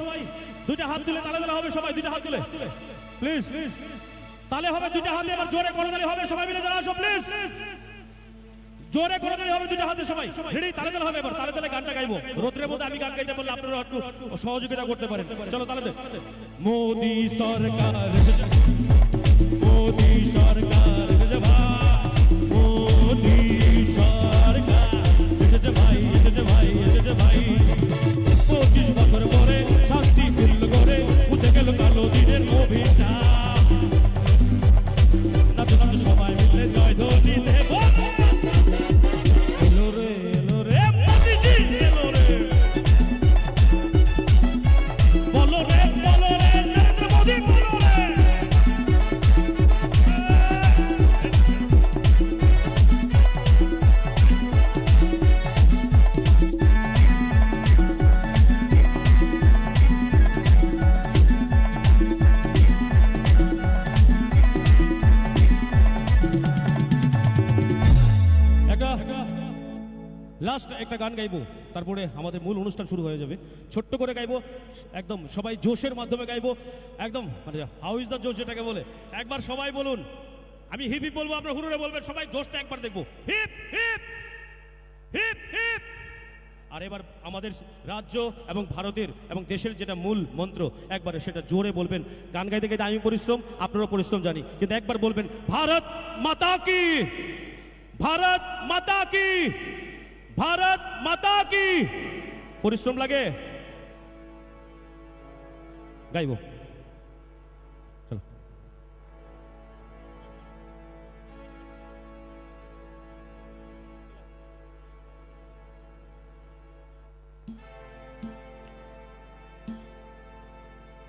দুইটা হাত তুলে তালে তালে হবে সবাই, দুইটা হাত তুলে প্লিজ, তালে হবে দুইটা হাতে। এবার জোরে করতালি হবে সবাই মিলে যারা আসো প্লিজ, জোরে করতালি হবে দুইটা হাতে সবাই। রেডি, তালে তালে হবে। এবার তালে তালে গানটা গাইবো। রোদ্রের মধ্যে আমি গান গাইতে বললে আপনারা একটু সহযোগিতা করতে পারেন। চলো তালে তালে। মোদি সরকার এসেছে, মোদি সরকার এসেছে ভাই, মোদি সরকার এসেছে ভাই, এসেছে ভাই, এসেছে ভাই। 25 বছর পরে শান্তি ফিরল করে, মুছে গেল কালো দিনের অভিশাপ। নাচো নাচো সবাই মিলে জয় ধ্বনি দেব। এলো রে মোদিজি এলো রে, বলো রে নরেন্দ্র মোদি বলো রে। লাস্ট একটা গান গাইবো, তারপরে আমাদের মূল অনুষ্ঠান শুরু হয়ে যাবে। ছোট্ট করে গাইবো, একদম সবাই জোশের মাধ্যমে গাইবো, একদম মানে হাউ ইজ দ্য জোশ এটাকে বলে। একবার সবাই বলুন, আমি হিপ হিপ বলবো, আপনারা হুরুরে বলবেন, সবাই জোশটা একবার দেখবো। Hip hip hip hip. আর এবার আমাদের রাজ্য এবং ভারতের এবং দেশের যেটা মূল মন্ত্র, একবারে সেটা জোরে বলবেন। গান গাইতে গাইতে আমি পরিশ্রম, আপনারাও পরিশ্রম জানি, কিন্তু একবার বলবেন ভারত মাতা কি, ভারত মাতা কি, ভারত মাতা কি। পরিশ্রম লাগে, গাইব। চলো।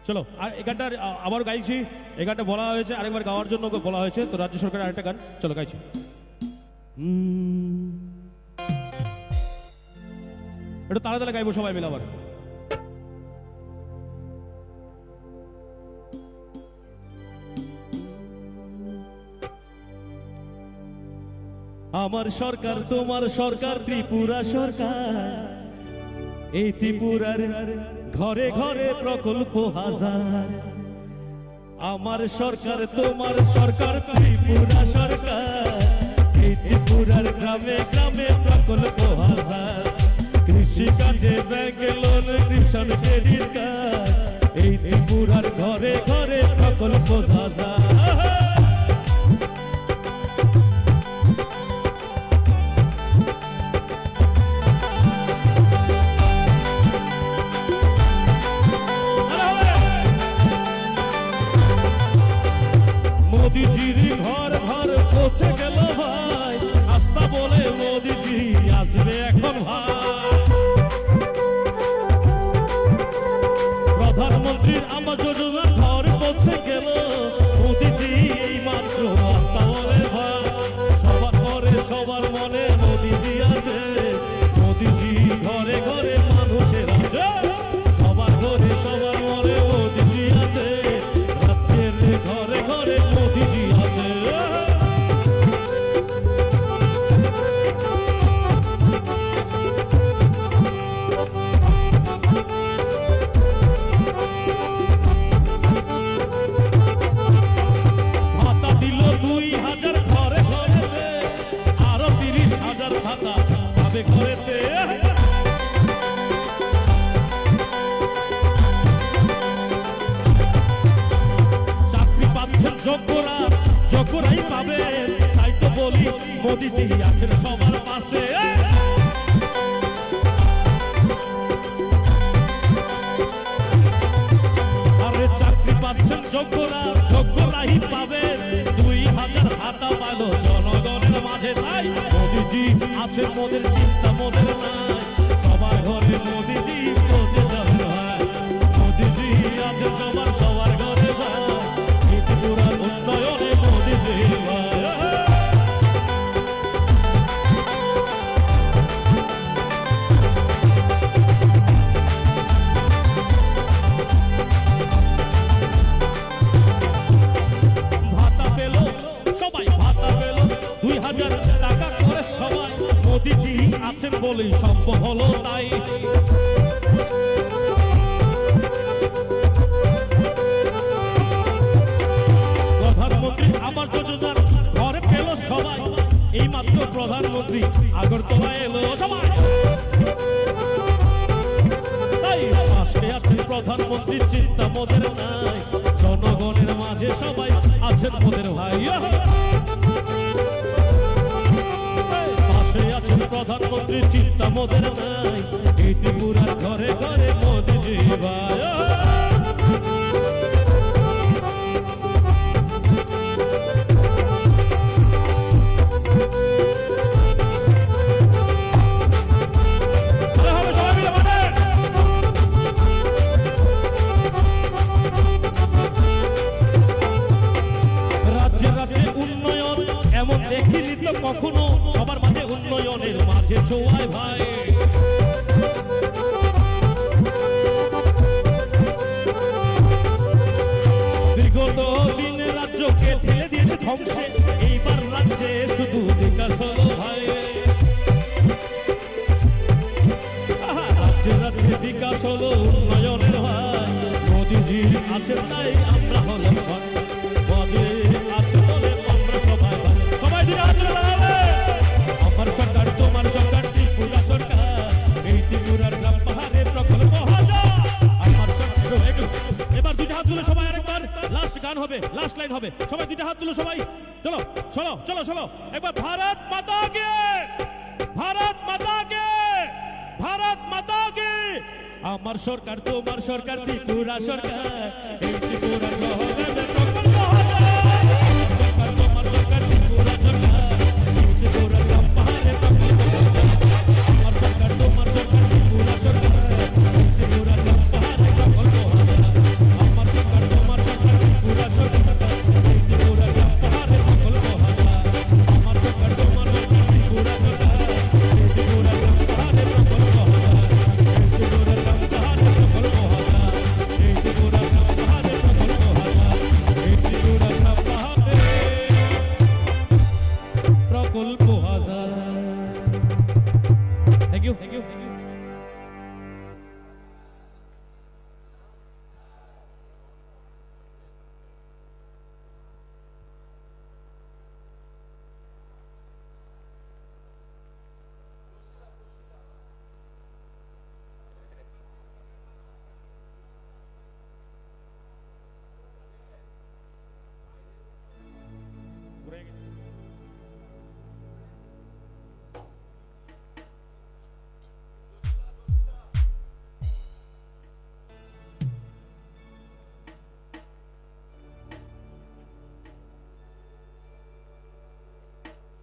চলো, আর এই গানটা আবার গাইছি। এই গানটা বলা হয়েছে আরেকবার গাওয়ার জন্য বলা হয়েছে, তো রাজ্য সরকারের আরেকটা গান চলো গাইছি। একটু তালে তালে গাইবো সবাই মিলে আবার। আমার সরকার তোমার সরকার ত্রিপুরা সরকার, এই ত্রিপুরার ঘরে ঘরে প্রকল্প হাজার। আমার সরকার তোমার সরকার ত্রিপুরা সরকার, এই ত্রিপুরার গ্রামে গ্রামে প্রকল্প হাজার। কৃষি কাজে bank loan, Krishan credit card, এই ত্রিপুরার ঘরে ঘরে প্রকল্প হাজার। মোদিজির ঘর ঘর পৌঁছে গেল ভাই, আস্থা বলে মোদিজি আসবে এখন ভাই। প্রধানমন্ত্রীর আবাস যোজনা ঘর পৌঁছে গেল, মোদিজি এই মাত্র আস্থা বলে ভাই। সবার ঘরে সবার মনে মোদিজি আছে, মোদিজি ঘরে ঘরে মানুষের আছে। সবার ঘরে সবার মনে মোদিজি আছে, রাজ্যের ঘরে ঘরে মোদিজি আছে। ভাতা দিল 2000 ঘরে ঘরেতে, আরো 30,000 ভাতা পাবে ঘরেতে। চাকরি পাচ্ছেন যোগ্যরা, যোগ্যরাই পাবে, তাই তো বলি মোদিজি আছেন সবার পাশে। আরে চাকরি পাচ্ছেন যোগ্যরা, যোগ্যরাই পাবে, 2000 ভাতা পালো জনগণের মাঝে। তাই মোদিজি আছে, মোদের চিন্তা মোদের নাই, সবার ঘরে মোদিজি পৌঁছে যাবে ভাই। মোদিজি আছে সবার সবার ঘরে ভাই, এই ত্রিপুরার উন্নয়নে মোদিজি ভাই। ভাতা পেল সবাই, ভাতা পেল 2000 টাকা করে সবাই, মোদিজি আছেন বলেই সম্ভব হলো তাই। প্রধানমন্ত্রী আবাস যোজনার ঘরে পেল সবাই, এই মাত্র প্রধানমন্ত্রী আগরতলা এলো সবাই। তাই পাশে আছেন প্রধানমন্ত্রী, চিন্তা মোদের নাই, জনগণের মাঝে সবাই আছেন মোদের ভাই। পাশে আছেন প্রধানমন্ত্রী, চিন্তা মোদের নাই, এই ত্রিপুরার ঘরে ঘরে মোদিজি ভাই। রাজ্যে রাজ্যে উন্নয়ন এমন দেখিনি তো কখনো, সবার মাঝে উন্নয়নের মাঝে ছোঁয়ায় ভাই। বিগত দিন রাজ্যকে ঠেলে দিয়েছে ধ্বংসে, এইবার রাজ্যে শুধু বিকাশ হলো ভাই। রাজ্যে রাজ্যে বিকাশ হলো উন্নয়নের ভাই, মোদিজি আছেন তাই আমরা হলাম ভাই। মোদি আছে বলে আমরা সবাই ভাই। সবাই দিকে হাত তুলে দাঁড়াবে। আমার সরকার তোমার সরকার ত্রিপুরা সরকার, এই ত্রিপুরার গ্রাম পাহাড়ে প্রকল্প হাজার। আমার সরকার এবার দুইটা হাত তুলে সবাই আরেকবার লাস্ট গান হবে, লাস্ট লাইন হবে। সবাই দুইটা হাত তুলো সবাই। চলো চলো চলো চলো একবার ভারত মাতা কে, ভারত মাতা কে, ভারত মাতা কে। আমার সরকার তোমার সরকার ত্রিপুরা সরকার, এই ত্রিপুরার গহনার প্রকল্প হাজার। সরকার তোমার সরকার ত্রিপুরা সরকার, এই ত্রিপুরার গ্রাম পাহাড়ে প্রকল্প হাজার। আমার সরকার তোমার সরকার ত্রিপুরা সরকার, এই ত্রিপুরার গ্রাম পাহাড়ে প্রকল্প হাজার। আমার সরকার তোমার সরকার ত্রিপুরা সরকার, এই ত্রিপুরার গ্রাম পাহাড়ে প্রকল্প হাজার। আমার সরকার তোমার সরকার ত্রিপুরা সরকার, এই ত্রিপুরার গ্রাম পাহাড়ে প্রকল্প হাজার। এই ত্রিপুরার গ্রাম পাহাড়ে প্রকল্প হাজার। এই ত্রিপুরার গ্রাম পাহাড়ে প্রকল্প হাজার। এই ত্রিপুরার গ্রাম পাহাড়ে প্রকল্প হাজার। Thank you, thank you, thank you.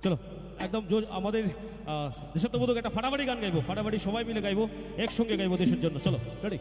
চলো একদম জোর আমাদের দেশাত্মবোধক একটা ফাটাফাটি গান গাইবো, ফাটাফাটি সবাই মিলে গাইবো, একসঙ্গে গাইবো দেশের জন্য। চলো রেডি।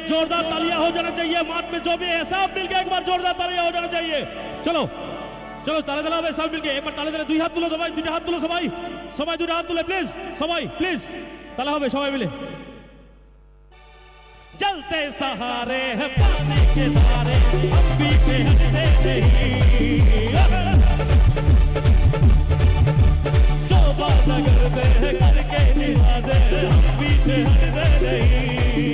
जोरदार तालियां हो जाना चाहिए। मात में जो भी है सब मिलके एक बार जोरदार तालियां हो जाना चाहिए। चलो चलो ताले ताला भाई सब मिलके एक बार ताले ताले दुई हाथ तुलो सबाई, दुइटा हाथ तुलो सबाई, सबाई दुइटा हाथ तुले प्लीज, सबाई प्लीज ताला হবে সবাই মিলে। चलते सहारे हैं पानी के धारे हम पीछे हटते नहीं, जो वादा करते हैं करके निभाते हम पीछे हटते नहीं।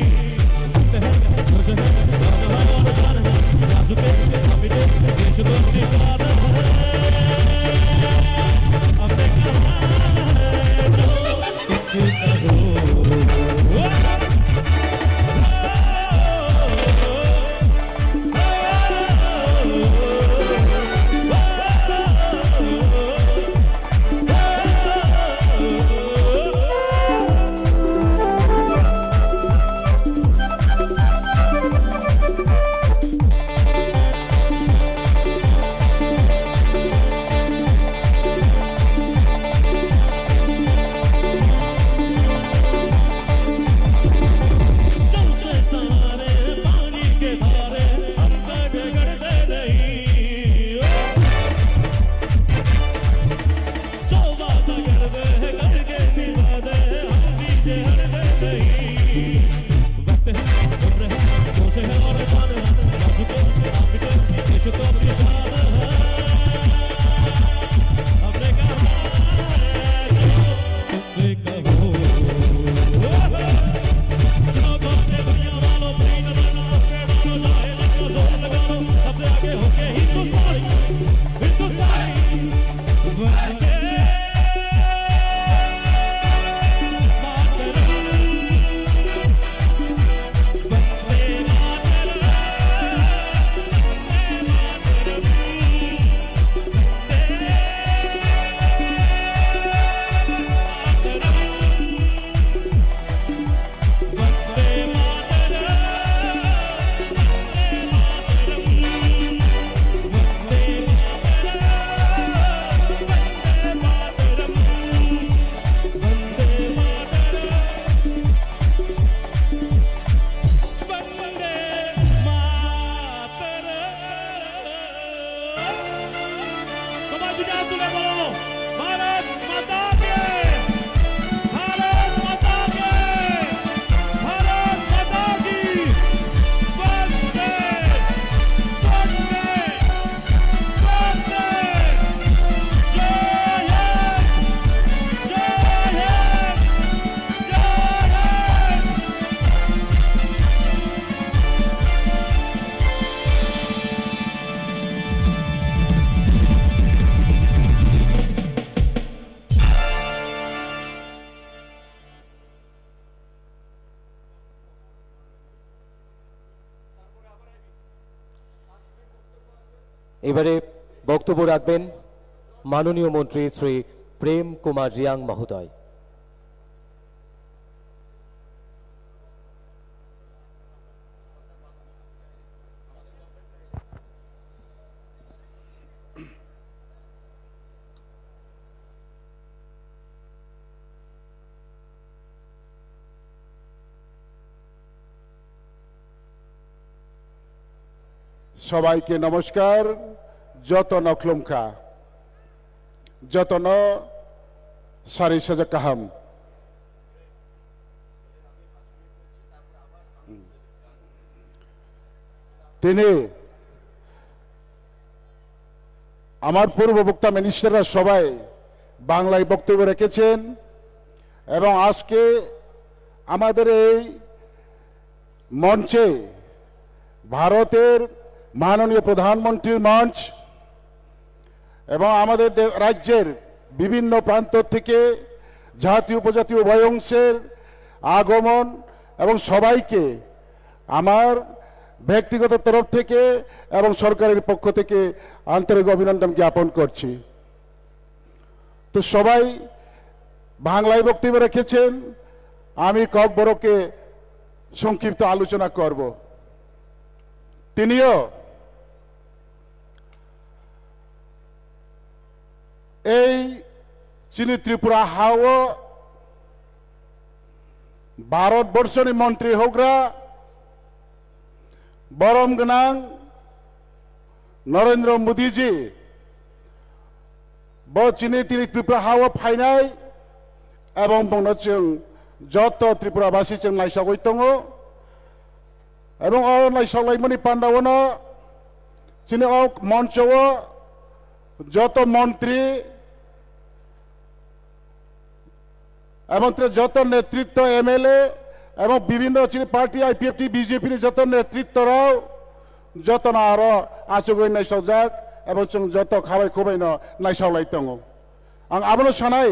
এবারে বক্তব্য রাখবেন মাননীয় মন্ত্রী শ্রী প্রেম কুমার রিয়াং মহোদয়। সবাইকে নমস্কার। যতন খুলুমখা, যতন সারি সাজা কাহাম। তিনি আমার পূর্ববক্তা মিনিস্টাররা সবাই বাংলায় বক্তব্য রেখেছেন এবং আজকে আমাদের এই মঞ্চে ভারতের মাননীয় প্রধানমন্ত্রীর মঞ্চ এবং আমাদের রাজ্যের বিভিন্ন প্রান্ত থেকে জাতীয় উপজাতীয় উভয় অংশের আগমন এবং সবাইকে আমার ব্যক্তিগত তরফ থেকে এবং সরকারের পক্ষ থেকে আন্তরিক অভিনন্দন জ্ঞাপন করছি। তো সবাই বাংলায় বক্তব্য রেখেছেন, আমি কয়েকবারকে সংক্ষিপ্ত আলোচনা করব। তিনিও এই চিনি ত্রিপুরা হাও ভারতবর্ষের মন্ত্রী হোকরা বরম গনাং নরেন্দ্র মোদীজি চিনি তিনি ত্রিপুরা হাও ফাইনাই এবং বংনচং যত ত্রিপুরাবাসী जों नायसागै दङ এবং नायसागलायमोनि पान्डावनो चिनि मঞ্চও যত মন্ত্রী এবং যত নেতৃত্ব এমএলএ এবং বিভিন্ন পার্টি আইপিএফটি বিজেপি যত নেতৃত্বরাও যত আরো आसुगै नायसावजाक এবং जों যত খাবাই খুবাইनो नायसावलाय दङ। आं आबोनो सानाय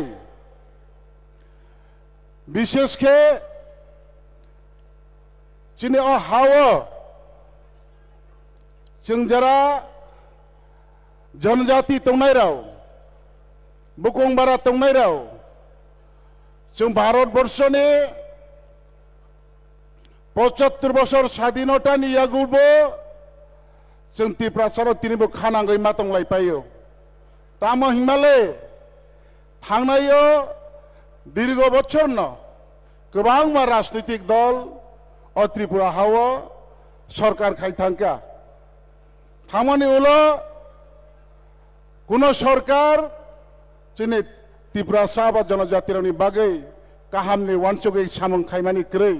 বিশেষকে चिनि हाओ जों जरा जनजाति तंनाय राव बुकुंबारा तंनाय राव जों भारतबर्षनि 75 বছর স্বাধীনতা নিয়াগুবो जों त्रिपुरासाराव तिनिबो खानांगै मातंलाय पायो तामो हिमाले थांनायो दीर्घ बছর न गोबां मा राजनैतिक दल त्रिपुरा हाओ सरकार खायथांका थामानि उलो कुनो सरकार जोंनि त्रिपुरासा बा जनजातिनि बागै काहामनि वानसुगै सामं खायमानि क्रೈ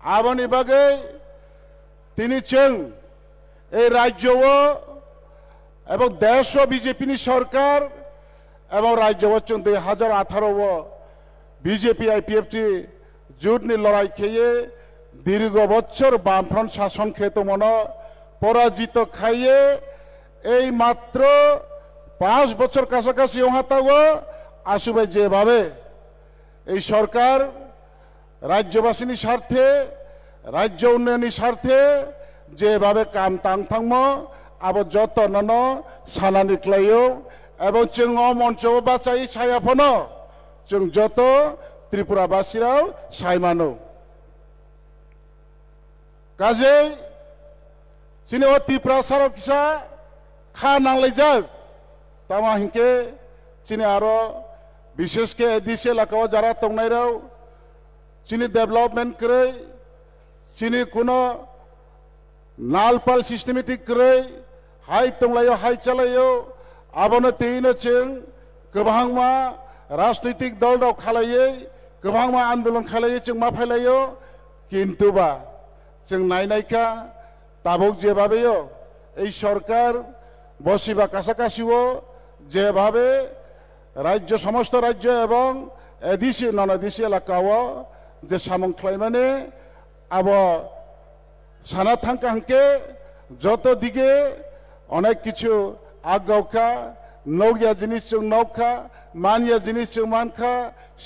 आबनि बागै तिनि जों এই রাজ্যও এবং দেশ বিজেপি সরকার এবং রাজ্যও 2018 বিজেপি আইপিএফটি জোটনি লড়াই খেয়ে দীর্ঘ বছর বামফ্রন্ট শাসন খেতে মনে পরাজিত খাইয়ে এই মাত্র 5 বছর কাছাকাছি ওহাতাও আসবে যেভাবে এই সরকার রাজ্যবাসীর স্বার্থে রাজ্য উন্নয়নের স্বার্থে যেভাবে কাম তাংথাংমো আবো যত নন সানাनिख्लायो এবং जों মঞ্চও বাঁচাই সায়াফনো जों যত ত্রিপুরাবাসীরাও সাইমানো কাজে চিনি ত্রিপুরা সারা কিসা খা নাংলাইজাক তামা হিংকে চিনি আরো বিশেষকে এদিসে এলাকাও যারা তংনাইরাও চিনি ডেভেলপমেন্ট করে চিনি কোনো नालपाल सिस्टेमेटिक क्रೈ हाई तंलायो हाई चलायो आबनो तेइनो जों गोबांमा राजनैतिक दल दाव खालायै गोबांमा आंदोलन खालायै जों मा फायलायो किन्तुबा जों नायनायखा ताबुक जेभाबेयो এই সরকার বসিবা কাছাকাছিও যেভাবে রাজ্য সমস্ত রাজ্য এবং এদিসি নন এদিসি এলাকাও যে সামংখ্লাইমানে আব সানা থাঙ্কা হাঙ্কে যত দিকে অনেক কিছু আগাওখা নৌগিয়া জিনিস जों নৌখা মানিয়া জিনিস जों মানখা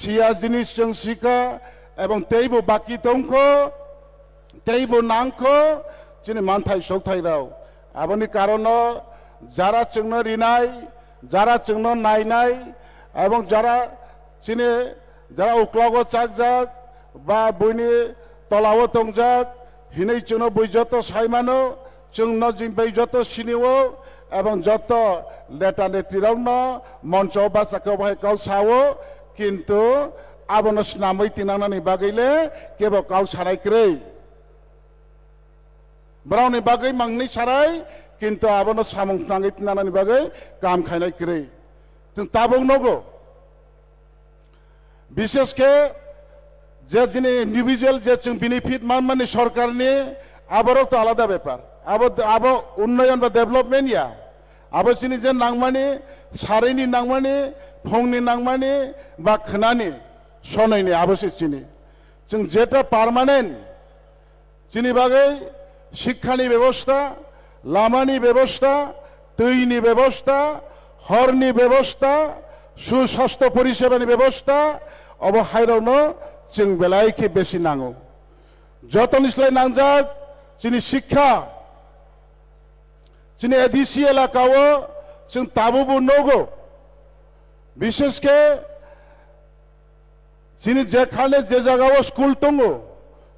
সিয়া জিনিস जों সিখা এবং তেইবো বাকি দংখ তেইবো নাংখ যিনি মানথাই সৌথাই রাও আবনি কারণ যারা চিংন রিনাই যারা চিংন নাইনাই এবং যারা চিনে যারা উক্লাগ চাকজাক বা বইনি তলাও তংজাক হিनै চিংন বৈযত সাইমানো চিংন জিং বৈযত সিনিও এবং যত নেতা নেত্রীরাও মঞ্চ বা চাকে বাহাই কাউ সাও কিন্তু আবনো স্নাमै তিনানানি বাগैले केबो काउ सारायक्रै ब्राउनि बागै मांनै साराय किन्तु आबनो सामं स्नाङै तिनानानि बागै काम खायनायक्रै जों ताबुं नगो विशेष के जे जिनि इन्डिविजुअल जे जों बेनिफिट माने सरकारनि आबारो तो आलादा ব্যাপার आबो उन्नयन बा डेभलपमेन्ट या आबो जिनि जे नांमानि सारैनि नांमानि फंनि नांमानि बा खोनानि सनैनि आबोसिस जिनि जों जेटा पार्मानेंट जिनि बागै शिक्षानि व्यवस्था लामानि व्यवस्था दैनि व्यवस्था हरनि व्यवस्था सुस्वास्थ्य परिसेबानि व्यवस्था अबहायरावनो जों बेलायखे बेसि नांगौ जतनिस्लाय नांजाक जिनि शिक्षा जिनि एडिसि एलाकाओ जों ताबुबो नगौ विशेष के जिनि जेखाने जे जायगाओ स्कुल दङ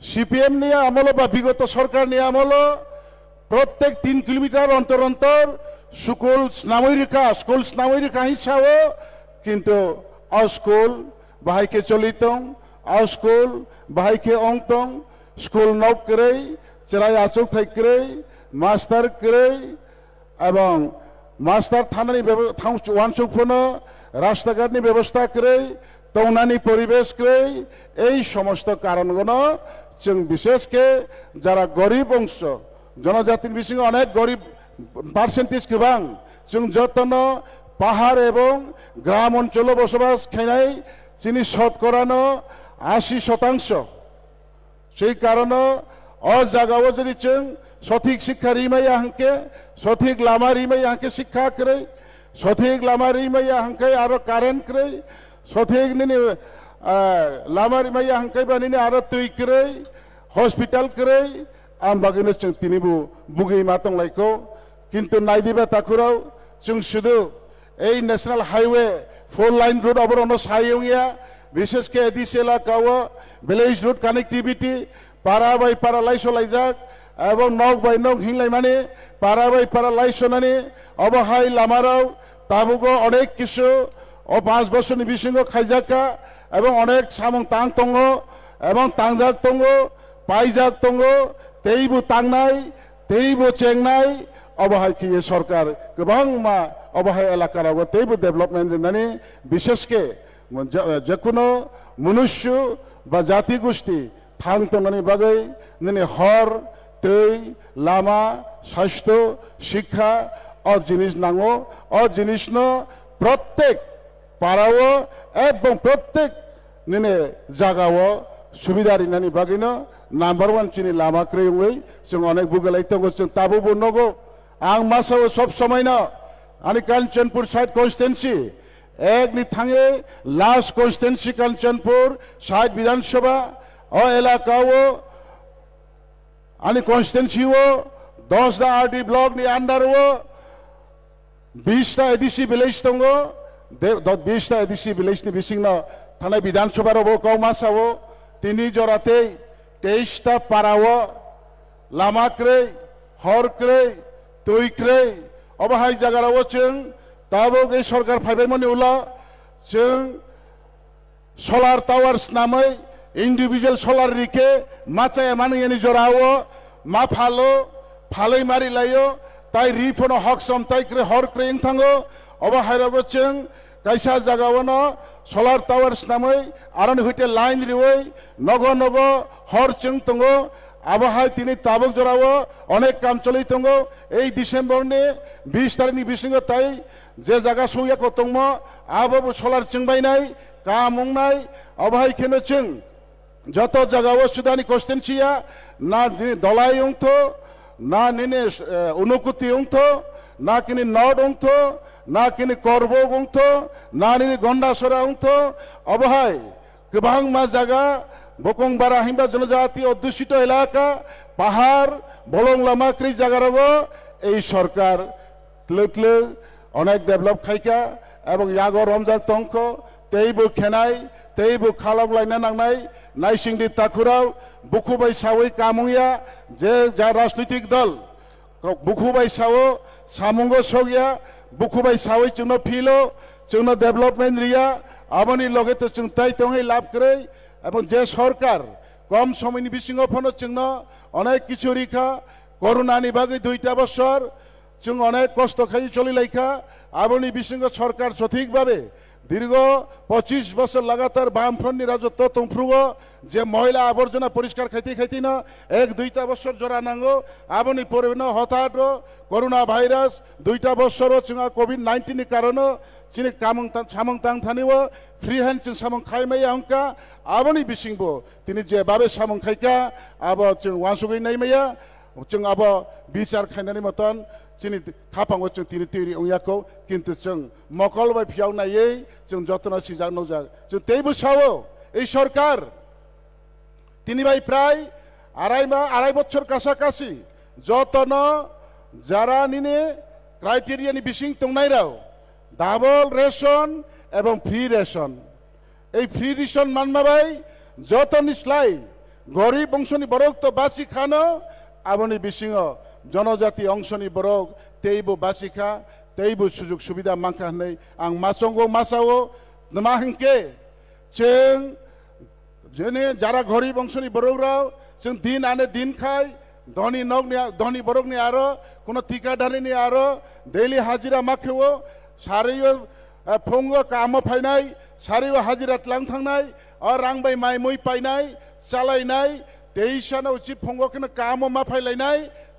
सीपीएम नि আমল বা বিগত সরকারनि আমল प्रत्येक 3 किलोमीटर अंतर अंतर स्कुल स्नामैरिका हिसाबै किन्तु स्कुल बाहायके चलितों स्कुल बाहायके अंतों स्कुल नौकरै जेराय आचौ थाइक्रै मास्टार क्रै এবং मास्टार थानानि वानसुकफोरनो रास्ताघाटनि व्यवस्था क्रै तौनानि परिवेश क्रै এই সমস্ত কারণগুলো जों विशेष के যারা গরিব অংশ জনজাতির বিষয়ে অনেক গরিব পার্সেন্টেজ গোबां जों যতন পাহাড় এবং গ্রাম অঞ্চলে বসবাস খাইনাই যিনি শতকরানো 80% সেই কারণে অ জায়গাও যদি जों সঠিক শিক্ষা রিমাইয়া হাঙ্কে সঠিক লামা রিমাইয়া হাঙ্কে শিক্ষা করে সঠিক লামা রিমাইয়া হাঙ্কে আরো কারেন্ট করে সঠিক নিনি लामा रिमाइया हांकाय बानिनि आरो तै क्रै हस्पिटाल क्रै आं बागैनो जों तिनिबो बुगै मा दंलायखौ किन्तु नायदिबा ताकुराव जों सुदु এই ন্যাশনাল हाईवे 4 लाइन रोड अबरनो सायंगिया विशेष के एडिसेला काओ विलेज रोड कानेक्टिविटी पारा बाय पारा लाइसलाइजाक এবং नग बाय नग हिंलाय माने पारा बाय पारा लाइसनानि अबहाय लामाराव ताबुगो अनेक किसु ও 5 বছরनि बिसिङाव खायजाका এবং অনেক সামং তাং দङ এবং তাংজাক দङ পাইজাক দङ তেইबो तांनाय तेइबो चेंनाय अबहाय कि सरकार गोबां मा अबहाय एलाकाराव तेइबो डेभलपमेन्ट होननानै बिशेषके जेकुनु मनुष्य बा जाति गोष्ठी थां दंनानै बागै ननि हर दै लामा स्वास्थ्य शिक्षा और जिनिस नांगौ और जिनिसनो प्रत्येक पाराओ एवं प्रत्येक निने जागाओ सुविधा रिनानि बागैनो नाम्बार 1 चिनि लामा क्रेंगै जों अनेक बुगलायतंगो जों ताबुबो नगौ आं मासाव सब समयनो आनि कांचनपुर साइड कन्स्टिट्युएन्सी एकनि थाङे लास्ट कन्स्टिट्युएन्सी कांचनपुर साइड विधानसभा अ एलाकाओ आनि कन्स्टिट्युएन्सीओ 10 दा आरडी ब्लॉक नि अंडारओ 20 ता एडिसि विलेज दंगो 20 ता एडिसि विलेज नि बिसिङनो थानाय विधानसभारावबो गाव मासावो तिनि जराते 23 ता पाराओ लामा क्रै हर क्रै तै क्रै अबहाय जागारावो जों दाबो गै सरकार फायबायमोन उला जों सोलार टावार्स नामै इन्डिविजुअल सोलार रिके माचाया मानैनि जरावो मा फालो फालै मारि लायो ताइ रिफोनो हक समताइ क्रै हर क्रै थाङो अबहायरावो जों कायसा जागावनो सोलार टावार्स नामै आरन हइते लाइन रिवै नगो नगो हर जों दङो आबहाय तिनि ताबुक जरावो अनेक काम चलै दङो এই डिसेम्बरनि 20 तारिखनि बिसिङो ताइ जे जागा सौयाको दंमो आबो सोलार चिंबायनाय कामंनाय अबहाय केनो जों যত জায়গাও সুদানি কনস্টিটুয়েন্সিয়া না দলাই অংথ না নিনে অনুকুতি অংথ না কিনি নড অংথ না কিনি করব অংথ না নিনি গন্ডাসরা অংথ অবহায় গোবাং মা জায়গা বকংবারা হিমবা জনজাতি অধ্যুষিত এলাকা পাহাড় বলং লামাক্রি জায়গারাও এই সরকার ত্লে অনেক ডেভেলপ খাইকা এবং ইয়াগো রমজান তংক তেইবো খেনাই তেইবো খালক লাইনা নাंनाय নাইসিংদি তাকুরাও বুকুবাই সাওই কামুয়া যে যা রাজনৈতিক দল বুকুবাই সাও সামুঙ্গ সগিয়া বুকুবাই সাওই চুনো ফিলো চুনো ডেভেলপমেন্ট রিয়া আবনি লগে তো চুং তাই তংই লাভ করে এবং যে সরকার কম সময়নি বিসিঙ্গ ফোন চুং অনেক কিছু রিখা করোনানি বাগै 2টা বছর চুং অনেক কষ্ট খাই চলি লাইখা আবনি বিসিঙ্গ সরকার সঠিকভাবে দীর্ঘ 25 বছর লাগাতার বামফ্রন্টনি রাজত্ব তংফ্রুগ যে ময়লা আবর্জনা পরিষ্কার খাইতে খাইতে না 1-2টা বছর জোড়া নাঙ্গো আবনি পরিবেন হঠাৎ করোনা ভাইরাস 2টা বছর চুঙা কোভিড-19 नि কারণে চিনি কামং সামং তাং থানিও ফ্রি হ্যান্ড চিং সামং খাইমাই অঙ্কা আবনি বিসিংবো তিনি যে বাবে সামং খাইকা আব চিং ওয়ানসুগৈ নাইমাইয়া जों अब बिचार खायनानै मतन जोंनि खापाङाव जों तिनि तिरि उयाखौ किन्तु जों मकल बाय फियाव नायै जों जतना सिजाक नजाक जों तेइबो सावो এই সরকার তিনি ভাই প্রায় আড়াই বছর কাছাকাছি যতন যারা নিনে ক্রাইটেরিয়ানি বিসিং তংনাইরাও ডাবল রেশন এবং ফ্রি রেশন এই ফ্রি রেশন মানমাবাই যত নিসলাই গরিব অংশনি বরক তো বাসি খানো আবনি বিসিং জনজাতি অংশনি বরক তেইবো বাসিখা তেইবো সুযোগ সুবিধা মাংখা হनै आं मासंगो मासावो नमाहिंके जों जेने जारा गरीब অংশনি বরকরাও जों दिन आने दिन खाय धनी बरकनि आरो कोनो ठिकादारिनि आरो डेली हाजिरा माखेवो सारियो फंगो काम फायनाय सारियो हाजिरा लां थांनाय और रांबाय माय मै पायनाय चालायनाय तेइसानो उचित फंगोखौनो काम मा फायलायनाय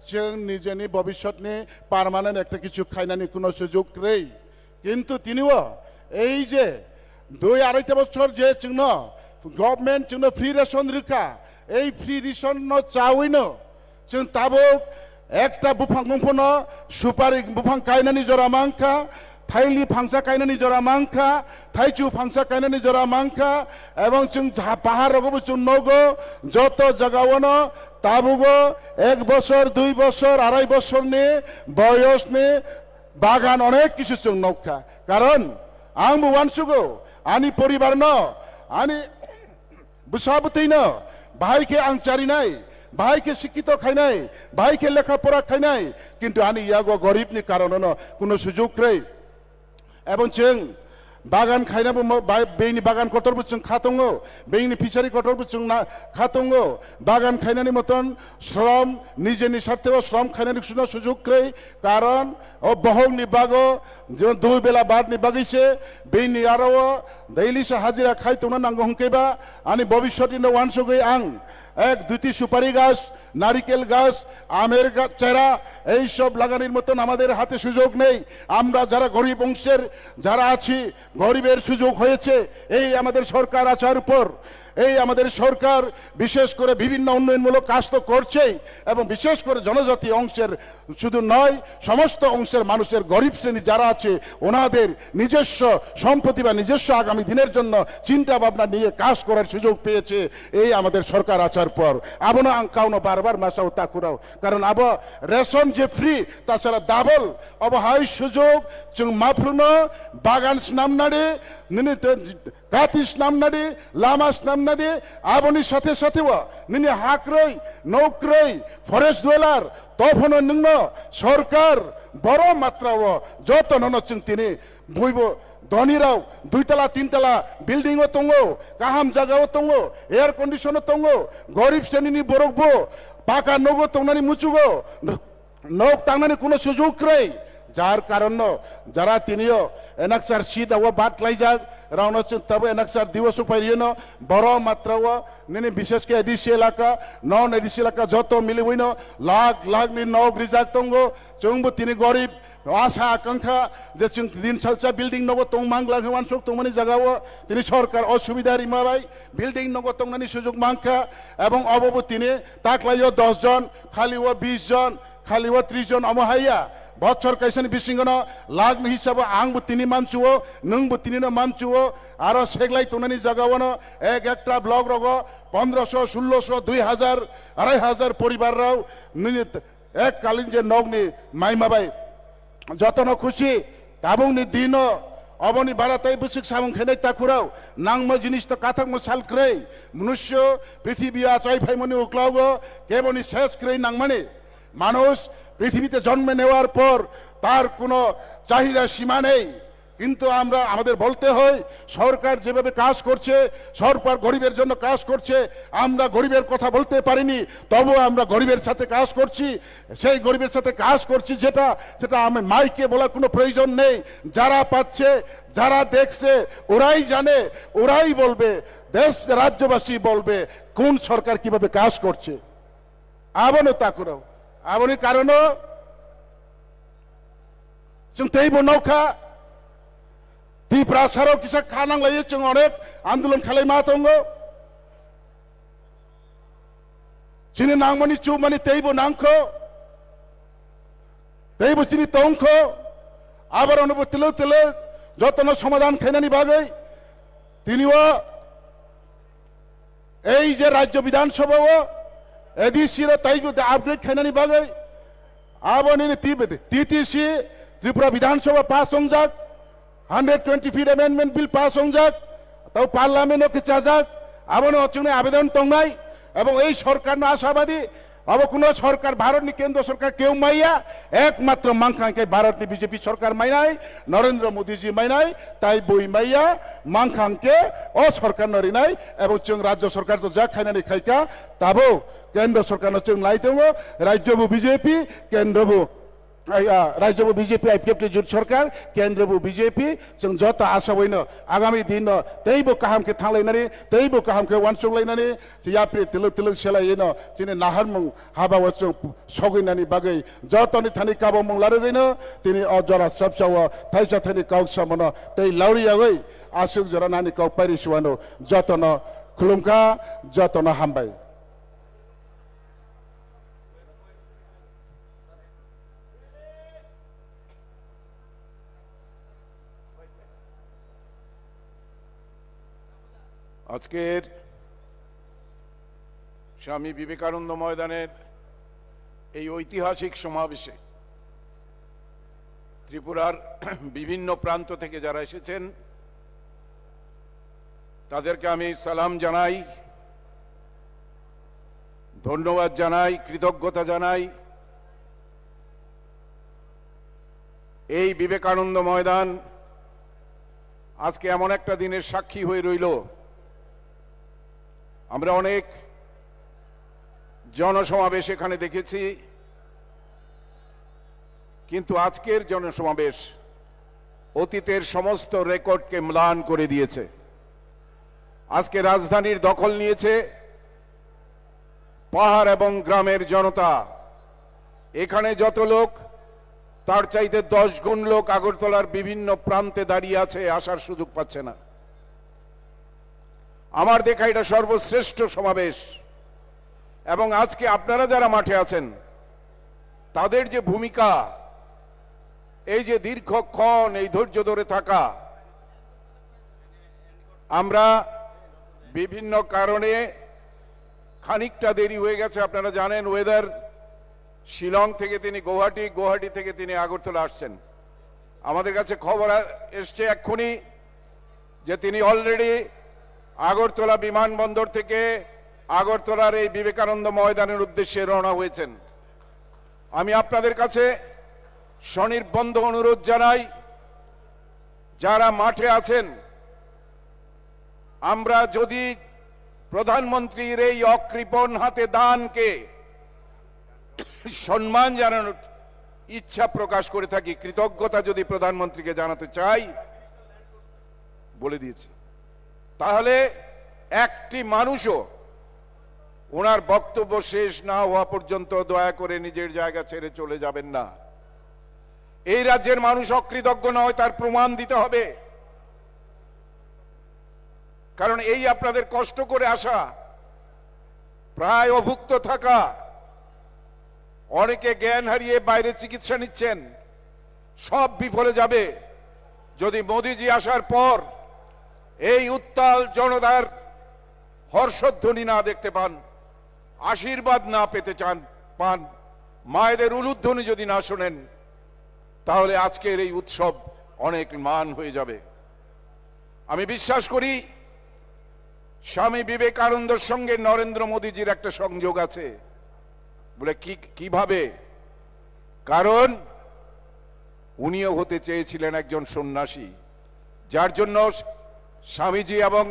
जों निजेनि भबिष्यतनि पार्मानेंट একটা কিছু খাইনাनि কোনো সুযোগ নেই কিন্তু তিনিও এই যে 2-2.5 বছর যে চিহ্ন গভর্নমেন্ট চিহ্ন ফ্রি রেশন রিকা এই ফ্রি রেশন চাওইনো जों ताबुक একটা बुफां गंफनो सुपारि बुफां गायनानै जरा मांखा थाइलि फांसा गायनानै जरा मांखा थाइचु फांसा गायनानै जरा मांखा एवं जों पाहाड़ावबो जों नगो যত জায়গাवनो ताबुगो 1 বছর 2 বছর 2.5 বছরनि বয়সनि বাগান অনেক কিছু जों नखा कारण आंबो वानसुगो आंनि परिबारनो आंनि बुसाबतैनो भाइके आं चारिनाय भाई के शिक्षित खाई भाई के लेखा पढ़ा खाई किन्तु आनी यागो गरीबनि कारण कोनो सुजुग रै एवं जों बागान खाइनाबो बेनि बागान कटरबो जों खातंगो बेनि फिसारि कटरबो जों खातंगो बागान खाइनानि मतन श्रम निजेनि स्वार्थेव श्रम खाइनानि सुना सुजुग रै कारण ओ बहंनि बागो जो 2 बेला बादनि बागैसे बेनि आरो दैलि हाजिरा खाइतोना नांगो हंकेबा आनी भबिष्यतनि वानसुगै आं एक 2টি সুপারি গাছ নারিকেল গাছ আমের গাছ চারা এই সব লাগানোর মতন আমাদের হাতে সুযোগ নেই আমরা যারা গরিব অংশের যারা আছি গরিবের সুযোগ হয়েছে এই আমাদের সরকার আসার পর এই আমাদের সরকার বিশেষ করে বিভিন্ন উন্নয়নমূলক কাজ তো করছেই এবং বিশেষ করে জনজাতি অংশের শুধু নয় সমস্ত অংশের মানুষের গরিব শ্রেণী যারা আছে ওনাদের নিজস্ব সম্পত্তি বা নিজস্ব আগামী দিনের জন্য চিন্তা ভাবনা নিয়ে কাজ করার সুযোগ পেয়েছে এই আমাদের সরকার আসার পর আবনা আঙ্কাউনো বারবার মাসাও তাকুরাও কারণ আব রেশন যে ফ্রি তাছাড়া ডাবল অবহাই সুযোগ जों माफ्रुनो बागान स्नामनाडे निनि गाति स्नामनाडे लामा स्नामनाडे आबनि साथे साथेवा निनि हाक्रै नौक्रै फरेस्ट डुवेलार तफनो नोंनो सरकार बड़ मात्राव जतननो जों तिनि बयबो धनीराव 2 तला 3 तला बिल्डिंगो दङो गाहाम जागायाव दङो एयार कन्डिशनो दङो गरीब श्रेणीनि बरकबो पाका नगो दंनानै मुचुगो नक तांनानै कोनो सुजुग रै যার কারণ যারা তিনিও এনাকসার সিট আও বাট লাইজাক রাউন তবে এনাকসার দিবস পাইরিনো বড় মাত্রাও নিনি বিশেষ কে এডিসি এলাকা নন এডিসি এলাকা যত মিলিবইনো লাখ লাখ নি নগ রিজাক তঙ্গো जोंबो तिनी गरीब आशा आकांक्षा जे जों दिन सालसा बिल्डिं नगो तंग मांगला हवान सक तंगमानि जागाव तिनी सरकार असुविधा रिमाबाय बिल्डिं नगो तंगनानि सुजुग मांखा एवं अबबो तिनी ताकलायो 10 जन खालिओ 20 जन खालिओ 30 जन अमहाया बच्चर कैसन बिसिंगनो लागनि हिसाब आंबो तिनी मानचुओ नोंबो तिनिनो मानचुओ आरो सेगलाय तंगनानि जागावनो एक एकटा ब्लक रगो 1500 1600 2000 2500 परिवार राव एक कालीन जे नगनि माइमाबाय যতন খুশি কাবুংনি দিনো অবনি বারাতাই বসিক সামুং খেনে তাকুরাও নাংমা জিনিস তো কাথাক মশাল ক্রেই মনুষ্য পৃথিবী আচাই ভাইমনি উকলাও কেবনি শেষ ক্রেই নাংমানি মানুষ পৃথিবীতে জন্ম নেওয়ার পর তার কোনো চাহিদা সীমা নেই, কিন্তু আমরা আমাদের বলতে হয় সরকার যেভাবে কাজ করছে, সরকার গরিবের জন্য কাজ করছে, আমরা গরিবের কথা বলতে পারিনি, তবু আমরা গরিবের সাথে কাজ করছি। সেই গরিবের সাথে কাজ করছি সেটা আমি মাইকে বলার কোনো প্রয়োজন নেই। যারা পাচ্ছে, যারা দেখছে, ওরাই জানে, ওরাই বলবে, দেশ রাজ্যবাসী বলবে কোন সরকার কিভাবে কাজ করছে। আবনো তা করো আবনি কারণও जों तैबो नौखा त्रिपुरा साराव किसा खानांलायो जों अनेक आन्दोलन खालायमा दंगो जोंनि नांमानि चुमानि तैबो नांखो तैबो जोंनि तंखो आबार अनुभव तिलो तिलो যতন সমাধান খাইনানি বাগै তিনিও এই যে রাজ্য বিধানসভাও এডিসির তাইবো আপগ্রেড খাইনানি বাগै আবনি টিটিসি त्रिपुरा विधानसभा पास होंजाक 120 फीट अमेंडमेंट बिल पास होंजाक ताও पार्लामेंटও কিচাজাক আবনো অচুনে আবেদন তংনাই এবং এই সরকার না আশাবাদী अब কোনো সরকার ভারতনি কেন্দ্র সরকার কেউ মাইয়া একমাত্র মাংখাংকে ভারতনি বিজেপি সরকার মাইনাই নরেন্দ্র মোদীজি মাইনাই তাই বই মাইয়া মাংখাংকে ও সরকার নরিনাই এবং जों রাজ্য সরকার তো যা খাইনানি খাইকা তাবো কেন্দ্র সরকার जों লাইতেও রাজ্যবু বিজেপি কেন্দ্রবু राज्य बीजेपी आईपीएफटी जुट सरकार केंद्र बीजेपी जों जत आशा बयनो आगामी दिन तैबो काहाम के थांलायनानै तैबो काहाम के वानसंलायनानै याप्रि तिलक तिलक सेलायनो जिने नाहारमं हाबाव जों सगैनानि बागै जतनि थानि काबो मंलारगैनो तिनि अजरा सबसाव थाइसा थानि काउसामनो तै लाउरियागै आसुक जरानानि काउ पारिसुवानो जतन खुलुमका जतन हामबाय। আজকের স্বামী বিবেকানন্দ ময়দানের এই ঐতিহাসিক সমাবেশে ত্রিপুরার বিভিন্ন প্রান্ত থেকে যারা এসেছেন তাদেরকে আমি সালাম জানাই, ধন্যবাদ জানাই, কৃতজ্ঞতা জানাই। এই বিবেকানন্দ ময়দান আজকে এমন একটা দিনের সাক্ষী হয়ে রইল। আমরা অনেক জনসমাবেশ এখানে দেখেছি, কিন্তু আজকের জনসমাবেশ অতীতের সমস্ত রেকর্ডকে ম্লান করে দিয়েছে। আজকে রাজধানীর দখল নিয়েছে পাহাড় এবং গ্রামের জনতা। এখানে যত লোক তার চাইতে 10 গুণ লোক আগরতলার বিভিন্ন প্রান্তে দাঁড়িয়ে আছে, আসার সুযোগ পাচ্ছে না। আমার দেখা এটা সর্বশ্রেষ্ঠ সমাবেশ। এবং আজকে আপনারা যারা মাঠে আছেন তাদের যে ভূমিকা, এই যে দীর্ঘক্ষণ এই ধৈর্য ধরে থাকা, আমরা বিভিন্ন কারণে খানিকটা দেরি হয়ে গেছে। আপনারা জানেন ওয়েদার, শিলং থেকে তিনি গুয়াহাটি, গুয়াহাটি থেকে তিনি আগরতলা আসছেন। আমাদের কাছে খবর এসছে এক্ষুনি যে তিনি অলরেডি আগরতলা বিমানবন্দর থেকে আগরতলার এই বিবেকানন্দ ময়দানের উদ্দেশ্যে রওনা হয়েছেন। আমি আপনাদের কাছে স্বনির্বন্ধ অনুরোধ জানাই, যারা মাঠে আছেন, আমরা যদি প্রধানমন্ত্রীর এই অকৃপণ হাতে দানকে সম্মান জানানোর ইচ্ছা প্রকাশ করে থাকি, কৃতজ্ঞতা যদি প্রধানমন্ত্রীকে জানাতে চাই, বলে দিয়েছি, তাহলে একটি মানুষও ওনার বক্তব্য শেষ না হওয়া পর্যন্ত দয়া করে নিজের জায়গা ছেড়ে চলে যাবেন না। এই রাজ্যের মানুষ অকৃতজ্ঞ নয়, তার প্রমাণ দিতে হবে। কারণ এই আপনাদের কষ্ট করে আসা, প্রায় অভুক্ত থাকা, অনেকে জ্ঞান হারিয়ে বাইরে চিকিৎসা নিচ্ছেন, সব বিফলে যাবে যদি মোদিজি আসার পর এই উত্তাল জনতার হর্ষধ্বনি না দেখতে পান, আশীর্বাদ না পেতে পান, মায়েদের উলুধ্বনি যদি না শোনেন, তাহলে আজকের এই উৎসব অনেক মান হয়ে যাবে। আমি বিশ্বাস করি স্বামী বিবেকানন্দের সঙ্গে নরেন্দ্র মোদীজির একটা সংযোগ আছে। বলে কিভাবে? কারণ উনিও হতে চেয়েছিলেন একজন সন্ন্যাসী, যার জন্য স্বামীজি এবং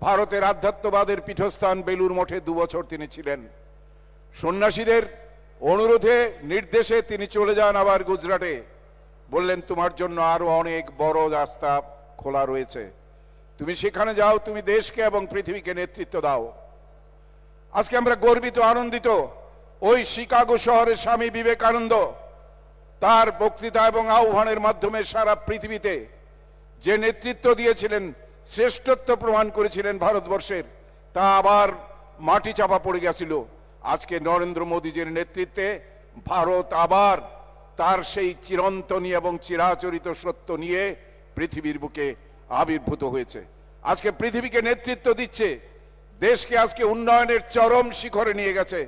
ভারতের আধ্যাত্মবাদের পীঠস্থান বেলুর মঠে 2 বছর তিনি ছিলেন। সন্ন্যাসীদের অনুরোধে নির্দেশে তিনি চলে যান আবার গুজরাটে। বললেন, তোমার জন্য আরো অনেক বড় রাস্তা খোলা রয়েছে, তুমি সেখানে যাও, তুমি দেশকে এবং পৃথিবীকে নেতৃত্ব দাও। আজকে আমরা গর্বিত, আনন্দিত। ওই শিকাগো শহরের স্বামী বিবেকানন্দ তার বক্তৃতা এবং আহ্বানের মাধ্যমে সারা পৃথিবীতে যে নেতৃত্ব দিয়েছিলেন, শ্রেষ্ঠত্ব প্রমাণ করেছিলেন ভারতবর্ষের, তা আবার মাটি চাপা পড়ে গেছিল। আজকে নরেন্দ্র মোদীজির নেতৃত্বে ভারত আবার তার সেই চিরন্তনী এবং চিরাচরিত সত্য নিয়ে পৃথিবীর বুকে আবির্ভূত হয়েছে। আজকে পৃথিবীকে নেতৃত্ব দিচ্ছে, দেশকে আজকে উন্নয়নের চরম শিখরে নিয়ে গেছে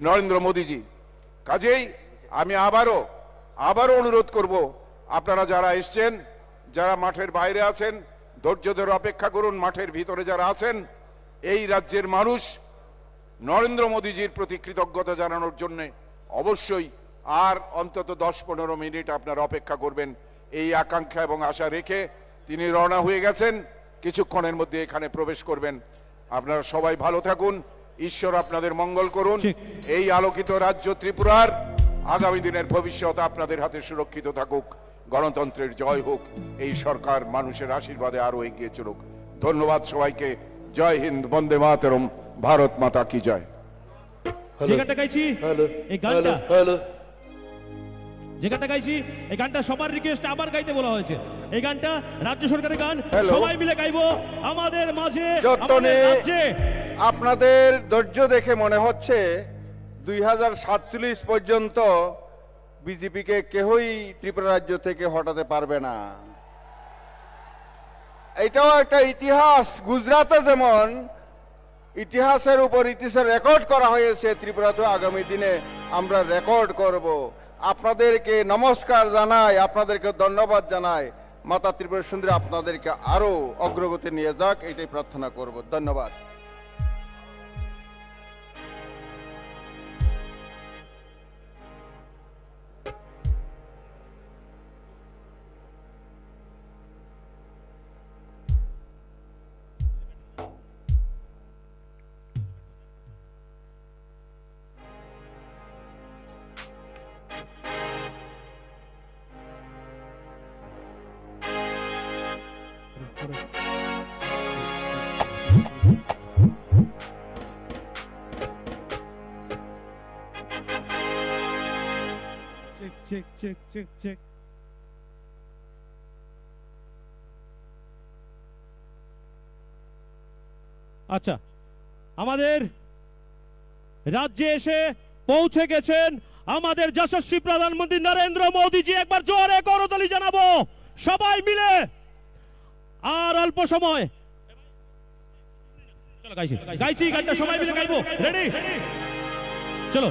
নরেন্দ্র মোদীজি। কাজেই আমি আবারও অনুরোধ করব, আপনারা যারা এসছেন, যারা মাঠের বাইরে আছেন, ধৈর্য ধরে অপেক্ষা করুন। মাঠের ভিতরে যারা আছেন, এই রাজ্যের মানুষ নরেন্দ্র মোদীজির প্রতি কৃতজ্ঞতা জানানোর জন্য অবশ্যই আর অন্তত 10-15 মিনিট আপনারা অপেক্ষা করবেন। এই আকাঙ্ক্ষা এবং আশা রেখে তিনি রওনা হয়ে গেছেন, কিছুক্ষণের মধ্যে এখানে প্রবেশ করবেন। আপনারা সবাই ভালো থাকুন, ঈশ্বর আপনাদের মঙ্গল করুন। এই আলোকিত রাজ্য ত্রিপুরার আগামী দিনের ভবিষ্যৎ আপনাদের হাতে সুরক্ষিত থাকুক। গণতন্ত্রের জয় হোক। এই সরকার মানুষের আশীর্বাদে আরো এগিয়ে চলুক। ধন্যবাদ সবাইকে। জয় হিন্দ, বন্দে মাতরম, ভারত মাতা কি জয়। যে গানটা গাইছি এই গানটা এই গানটা সবার রিকোয়েস্টে আবার গাইতে বলা হয়েছে। এই গানটা রাজ্য সরকারের গান, সবাই মিলে গাইবো আমাদের মাঝে আমাদের রাজ্যে। আপনাদের ধৈর্য দেখে মনে হচ্ছে 2047 পর্যন্ত বিজেপিকে কেউই ত্রিপুরা রাজ্য থেকে হটাতে পারবে না। এটাও একটা ইতিহাস। গুজরাটে যেমন ইতিহাসের উপর ইতিহাসের রেকর্ড করা হয়েছে, ত্রিপুরাতে আগামী দিনে আমরা রেকর্ড করব। আপনাদেরকে নমস্কার জানাই, আপনাদেরকে ধন্যবাদ জানাই। মাতা ত্রিপুরা সুন্দরী আপনাদেরকে আরো অগ্রগতি নিয়ে যাক, এটাই প্রার্থনা করব। ধন্যবাদ। চেক। আচ্ছা, আমাদের রাজ্যে এসে পৌঁছে গেছেন আমাদের যশস্বী প্রধানমন্ত্রী নরেন্দ্র মোদীজি। একবার জোরে করতালি জানাবো সবাই মিলে। আর অল্প সময় চলো গাইছি গানটা সবাই মিলে গাইবো। রেডি? চলো।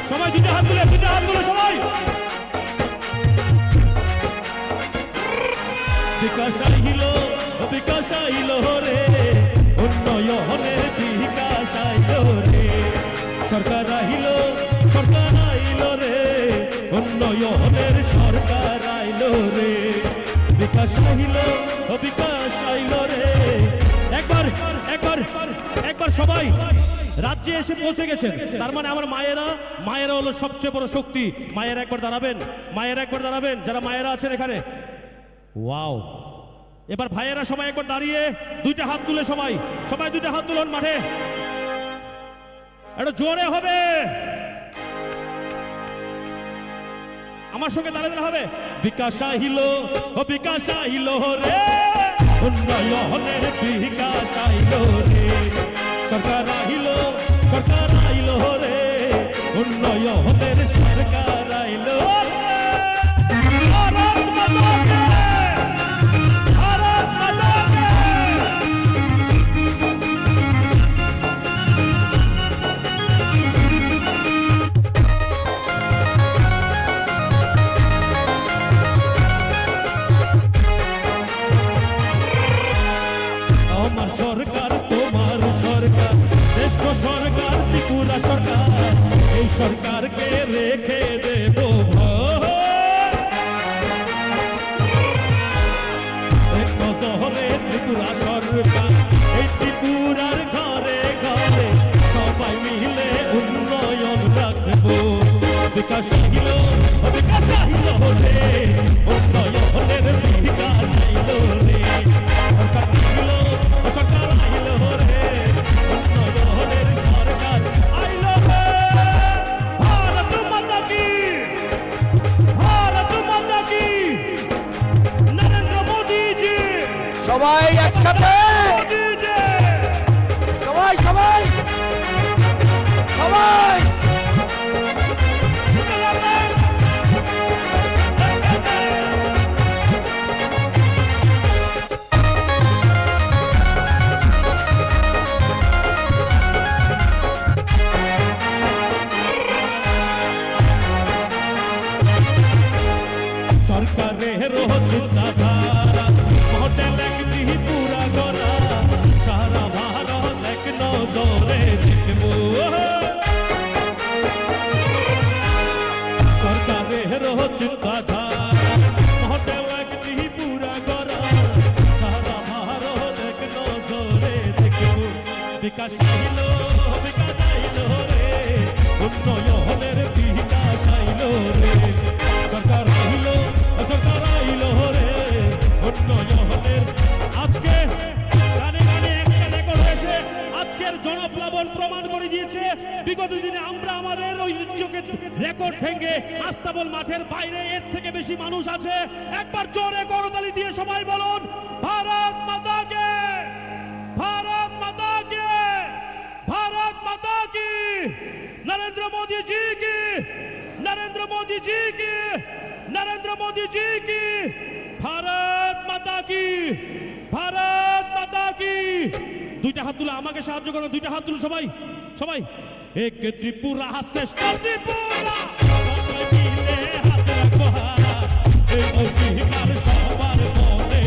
সবাই দুটো হাত তুলে সবাই। বিকাশ আইলো রে, উন্নয়নের বিকাশ আইলো রে। সরকার আইলো রে, উন্নয়নের সরকার আইলো রে। বিকাশ আইলো রে। একবার সবাই রাজ্যে এসে পৌঁছে গেছেন, তার মানে আমার মায়েরা হলো সবচেয়ে বড় শক্তি। মায়েরা একবার দাঁড়াবেন, যারা মায়েরা আছেন এখানে। ওয়াও, এবার ভাইয়েরা সবাই একবার দাঁড়িয়ে দুইটা হাত তুলে সবাই দুইটা হাত তুলুন মাঠে। এটা জোরে হবে, আমার সঙ্গে দাঁড়াতে হবে। বিকাশ আইলো রে, উন্নয়নের বিকাশ আইলো রে সরকার আইলো রে উন্নয়নের সরকার আইলো রে ভারত মাতা কে ভারত মাতা কে আমার সরকার তোমার সরকার শ্রেষ্ঠ সরকার ত্রিপুরা সরকার এই সরকারকে রেখে দেব শহরে ত্রিপুরা সরকার এই ত্রিপুরার ঘরে ঘরে সবাই মিলে উন্নয়ন রাখবো বিকাশ আহিল রে উন্নয়নের বিকাশ আইল রে সরকার আইল রে উন্নয়নের সরকার আইল রে ভারত মাতা কি নরেন্দ্র মোদী জি সবাই একসাথে মোদী জি সবাই সবাই সবাই সরকারের চিন্তাধারা হোটেল একটি পুরা গড়া সারা ভারত এক নজরে দেখবো সরকারের চিন্তাধারা হোটেল একটি পুরা গড়া সারা ভারত এক নজরে দেখবো বিকাশ আইল রে উন্নয়নের বিকাশ আইল রে সরকার আইল রে উন্নয়নের আজকে গানে গানে একটা রেকর্ড হয়েছে আজকের জনপ্লাবন প্রমাণ করে দিয়েছে বিগত দিনে আমরা আমাদের ঐতিহ্যকে রেকর্ড ভেঙে আস্তাবল মাঠের বাইরে এর থেকে বেশি মানুষ আছে একবার জোরে করতালি দিয়ে সবাই বলুন ভারত মাতা কে ভারত মাতা কে ভারত মাতা কি নরেন্দ্র মোদী জি কি नरेंद्र मोदी जी की नरेंद्र मोदी जी की भारत माता की भारत माता की দুইটা হাত তুলে আমাকে সাহায্য করো দুইটা হাত তুলে সবাই সবাই এক ত্রিপুরা শ্রেষ্ঠ ত্রিপুরা সবাই মিলে হাত রাখো এই অধিকার সবার মনে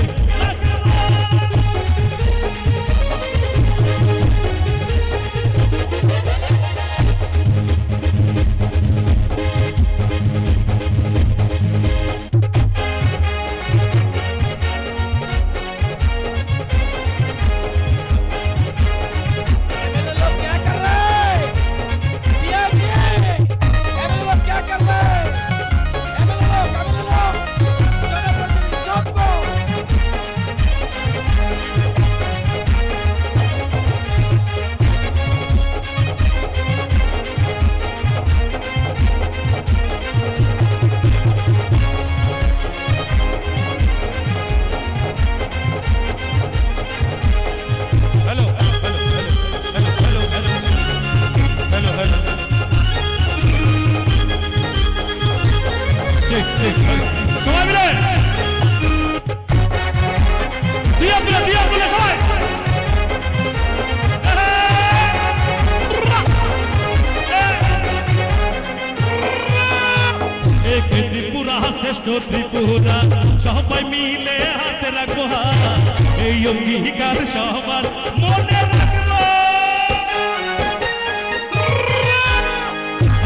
সবাই মিলে দিয়া সবাই এক ত্রিপুরা শ্রেষ্ঠ ত্রিপুরা সবাই মিলে হাতে রাখবো এই অঙ্গীকার সবার মনে রাখবো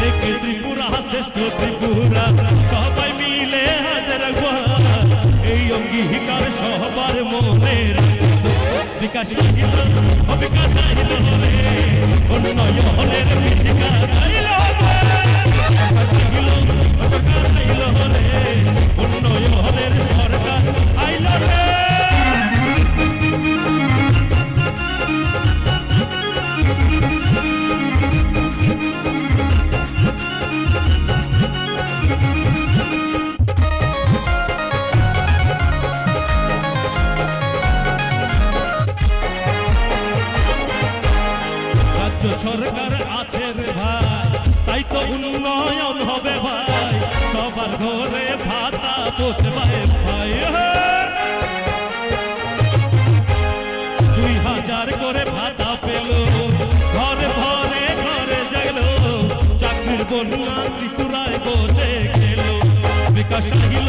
এক ত্রিপুরা শ্রেষ্ঠ ত্রিপুরা সবাই মিলে হাতে রাখবো এই অঙ্গীকার সবার মনে রাখবো বিকাশ আইল রে উন্নয়নের বিকাশ আইল উন্নয়নের সরকার আইল রে বোঝে ভাই ভাই 2000 করে ভাতা পেল ঘরে ঘরে ঘরে গেল চাকরির বন্যা ত্রিপুরায় বসে গেল বিকাশ আহিল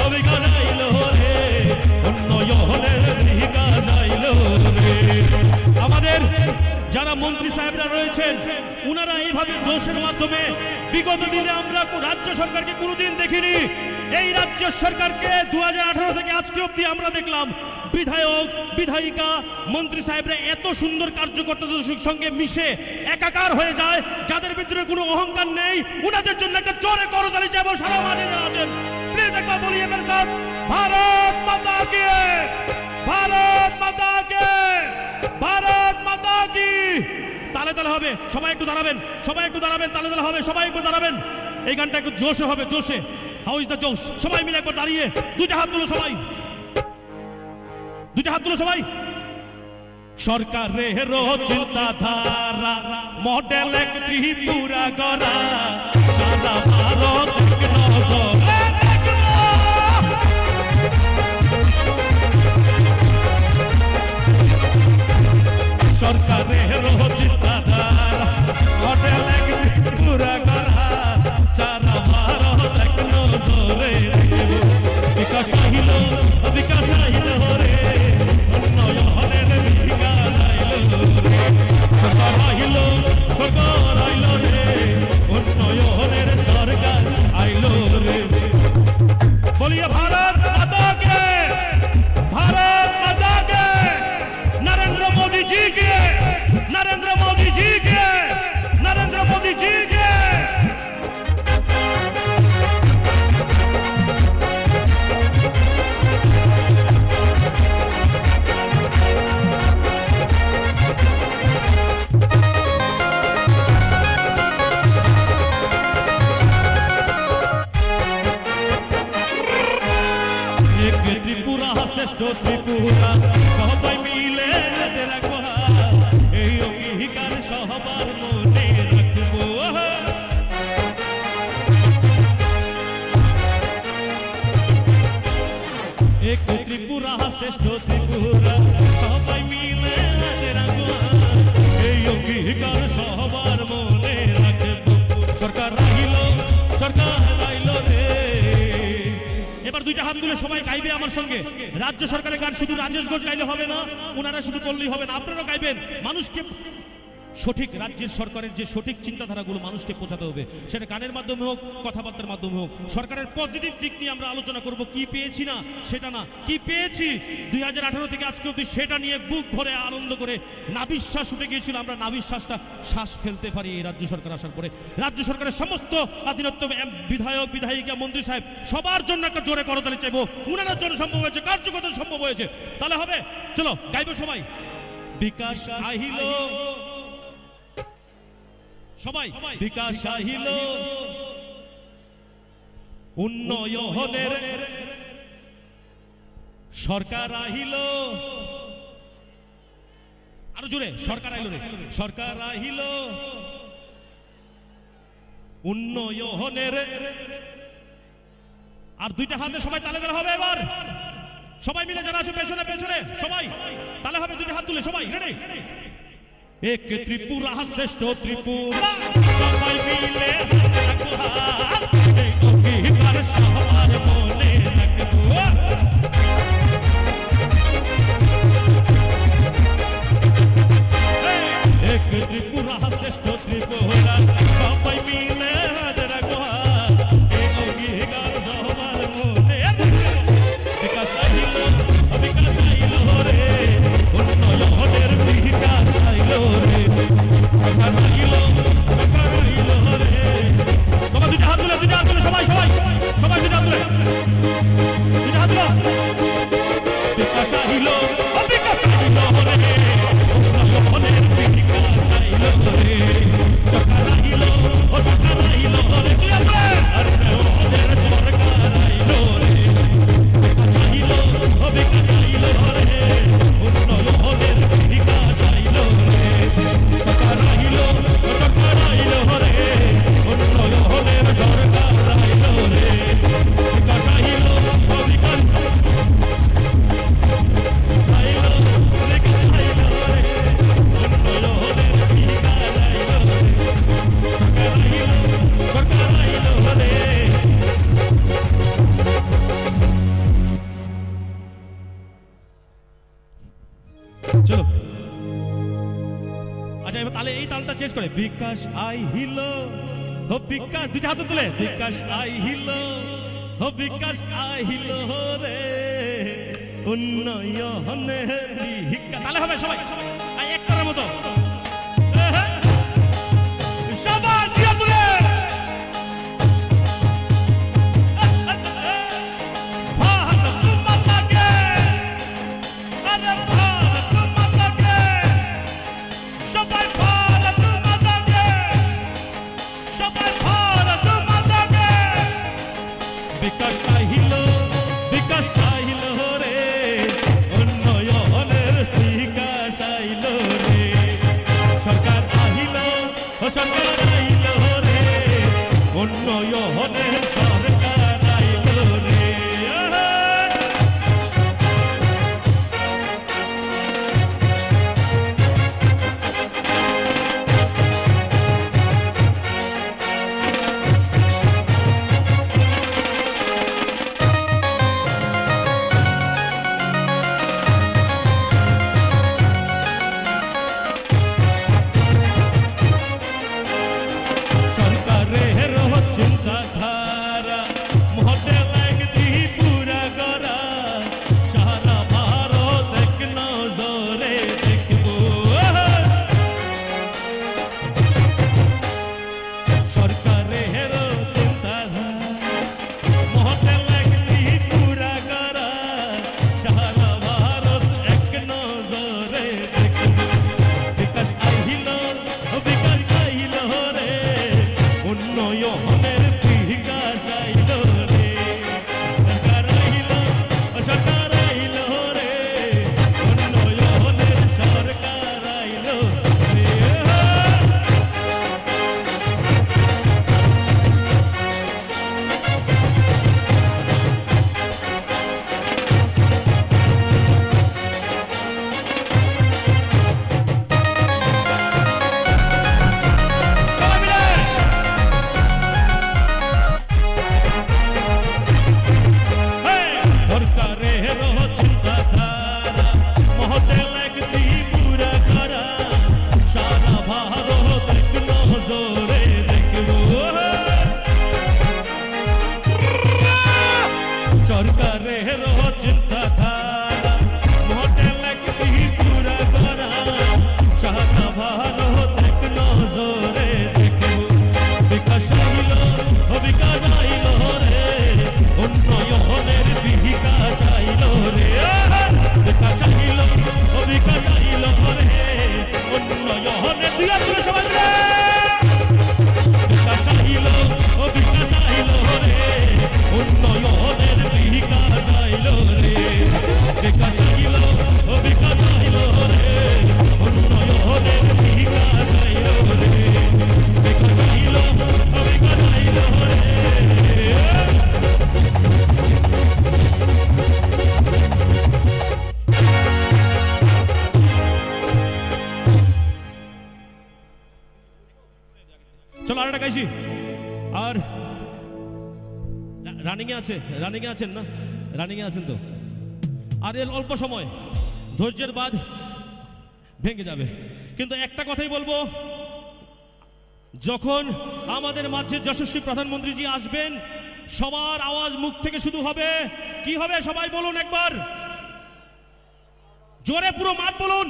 অবিকাশ আইল রে উন্নয়নের বিকাশ আইল রে আমাদের যারা মন্ত্রী সাহেবরা রয়েছেন উনারা এইভাবে জোশের মাধ্যমে বিগত দিনে আমরা রাজ্য সরকারকে কোনোদিন দেখিনি এই রাজ্য সরকারকে 2018 থেকে আজকে অবধি আমরা দেখলাম বিধায়ক বিধায়িকা মন্ত্রী সাহেবরা এত সুন্দর কার্যকর্তাদের সঙ্গে মিশে একাকার হয়ে যায় যাদের ভিতরে কোনো অহংকার নেই উনাদের জন্য একটা জোরে করতালি চাইবো সারা মাঠে যারা আছেন প্লিজ একবার বলিয়ে মেরে সাথ ভারত মাতা কি ভারত মাতা কি ভারত মাতা কি তালে তালে হবে সবাই একটু দাঁড়াবেন তালে তালে হবে সবাই একটু দাঁড়াবেন এই গানটা একটু জোশে হবে জোশে হাউ ইজ দ্য জোশ সবাই মিলে একবার দাঁড়িয়ে দুইটা হাত তুলো সবাই সরকারের চিন্তাধারা মডেল এক ত্রিপুরা গড়া সারা ভারত এক নজর সরকারের চিন্তাধারা মডেল এক ত্রিপুরা গড়া সারা ভারত এক নজরে বিকাশ আহিল রে উন্নয়নের বিকাশ আইল রে সরকার আইল রে উন্নয়নের সরকার আইল রে বলিয়ে ভারত মাতা কে নরেন্দ্র মোदी जी के नरेंद्र मोदी जी के नरेंद्र मोदी जी के ত্রিপুরা শ্রেষ্ঠ ত্রিপুরা সবাই মিলে রাখবো এই অঙ্গীকার সবার মনে রাখবো এক ত্রিপুরা শ্রেষ্ঠ ত্রিপুরা সবাই মিলে রাখবো এই অঙ্গীকার সবার মনে রাখবো সরকার আইল রে এবার দুইটা হাত তুলে সবাই গাইবে আমার সঙ্গে রাজ্য সরকারের গান শুধু রাজেশ ঘোষ গাইলে হবে না ওনারা শুধু বললেই হবে না আপনারা গাইবেন মানুষকে সঠিক রাজ্যের সরকারের যে সঠিক চিন্তাধারাগুলো মানুষকে পৌঁছাতে হবে সেটা গানের মাধ্যমে হোক কথাবার্তার মাধ্যমে হোক সরকারের পজিটিভ দিক নিয়ে আমরা আলোচনা করব কি পেয়েছি না সেটা না কি পেয়েছি 2018 থেকে আজকে অবধি সেটা নিয়ে বুক ভরে আনন্দ করে নাবিশ্বাস উঠে গিয়েছিল আমরা নাবিশ্বাসটা শ্বাস ফেলতে পারি এই রাজ্য সরকার আসার পরে রাজ্য সরকারের সমস্ত আধীনত্ব বিধায়ক বিধায়িকা মন্ত্রী সাহেব সবার জন্য একটা জোরে করতালি চাইবো উনার জন্য সম্ভব হয়েছে কার্যকর্তা সম্ভব হয়েছে তাহলে হবে চলো গাইবো সবাই বিকাশ আহিল সবাই বিকাশ আহিল উন্নয়নের সরকার আহিল আরো জোরে সরকার আইল রে সরকার আহিল উন্নয়নের আর দুইটা হাতে সবাই তালে তালে হবে এবার সবাই মিলে যারা আছে পেছনে পেছনে সবাই তালে হবে দুইটা হাত তুলে সবাই রেডি এক ত্রিপুরা শ্রেষ্ঠ ত্রিপুরা সবাই মিলে রাখবো এই অঙ্গীকার সবার মনে রাখবো এক ত্রিপুরা শ্রেষ্ঠ ত্রিপুরা সবাই মিলে রাখবো এই অঙ্গীকার সবার মনে বিকাশ আইল রে উন্নয়নের বিকাশ আইল রে সবাই দুইটা হাত তুলে সবাই দুইটা হাত তুলে চলো আচ্ছা এবার তাহলে এই তালটা চেঞ্জ করে বিকাশ আই হিলো ও বিকাশ দুইটা হাত তুলে বিকাশ আই হিলো ও বিকাশ আই হিলো রে উন্নয়নে তাহলে হবে সবাই একটার মতো সবার দিয়া তুলে ভারত মাতাকে আরে ভারত মাতাকে সবাই ভারত মাতাকে সবাই ভারত মাতাকে বিকাশ চাহিলো রে উন্নয়নের বিকাশ আইলো রে সরকার আহিলো সরকার আইলো রে উন্নয়নের সরকার আইলো রে সরকারের চিন্তাধারা মডেল একদি পুরা গড়া সারা ভারত এক নজরে দেখবো সরকারের চিন্তাধারা মডেল একদি পুরা গড়া সারা ভারত এক নজরে দেখবো বিকাশ আইলো রে উন্নয়নের বিকাশ আইলো রে সরকার আইলো রে উন্নয়নের সরকার আইলো রে সরকারের চিন্তাধারা মডেল একদি পুরা করা সারা ভারত এক নজরে দেখবো সরকারের চিন্তাধারা মডেল একদি পুরা করা সারা ভারত এক নজরে দেখবো বিকাশ আইলো রে উন্নয়নের বিকাশ আইলো রে বিকাশ আইলো রে উন্নয়নের দিয়া তুলে সবাই রে বিকাশ আইলো রে উন্নয়নের বিকাশ আইলো রে বিকাশ আইলো রে উন্নয়নের বিকাশ আইলো রে বিকাশ আইলো রে চলো আরেকটা গাইছি আর রানিং এ আছেন না রানিং এ আছেন তো আর এর অল্প সময় ধৈর্যের বাঁধ ভেঙে যাবে কিন্তু একটা কথাই বলবো যখন আমাদের মাঝে যশস্বী প্রধানমন্ত্রীজি আসবেন সবার আওয়াজ মুখ থেকে শুধু হবে কি হবে সবাই বলুন একবার জোরে পুরো মাঠ বলুন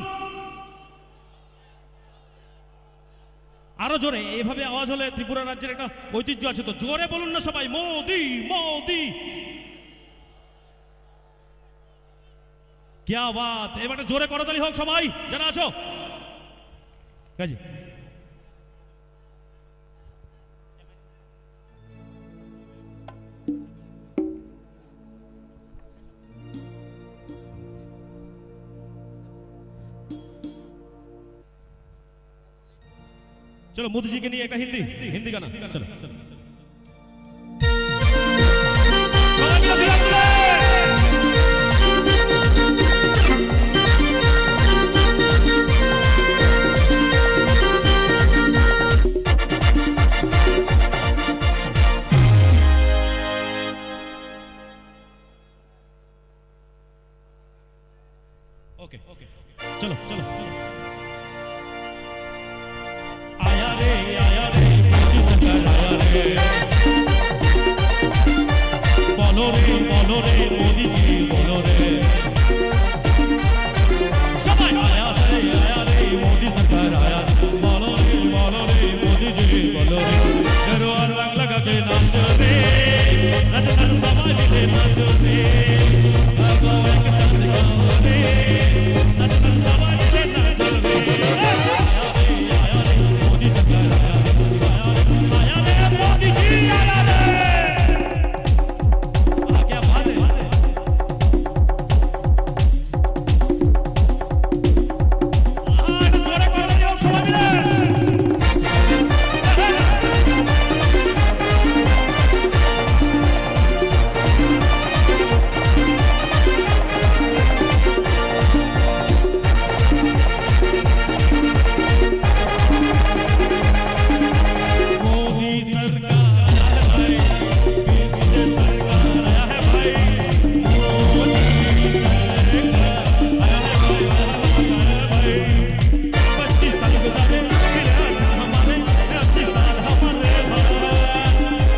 আরো জোরে এভাবে আওয়াজ হলে ত্রিপুরা রাজ্যের একটা ঐতিহ্য আছে তো জোরে বলুন না সবাই মোদি মোদি क्या बात এবারে জোরে করতালি হোক সবাই যারা আছো কাজী चलो मोदी जी के लिए एक हिंदी गाना चलो ओके चलो चलो आया रे मोदी सरकार आया रे बोलो रे मोदी जी बोलो रे सबाई आया रे मोदी सरकार आया बोलो रे मोदी जी बोलो रे करो और रंग लगा के नाचो रे राजस्थान सबाई के नाचो रे अब एक साथ गाओ रे राजस्थान सबाई के नाचो रे आया रे मोदी सरकार आया रे मोदी जी आया रे क्या बात है जोरे করে দিও সবাই মিলে मोदी सरकार आया है भाई सरकार आया है भाई मोदी सरकार आया है भाई 25 साल गुजारे फिर हमारे 25 साल हमारे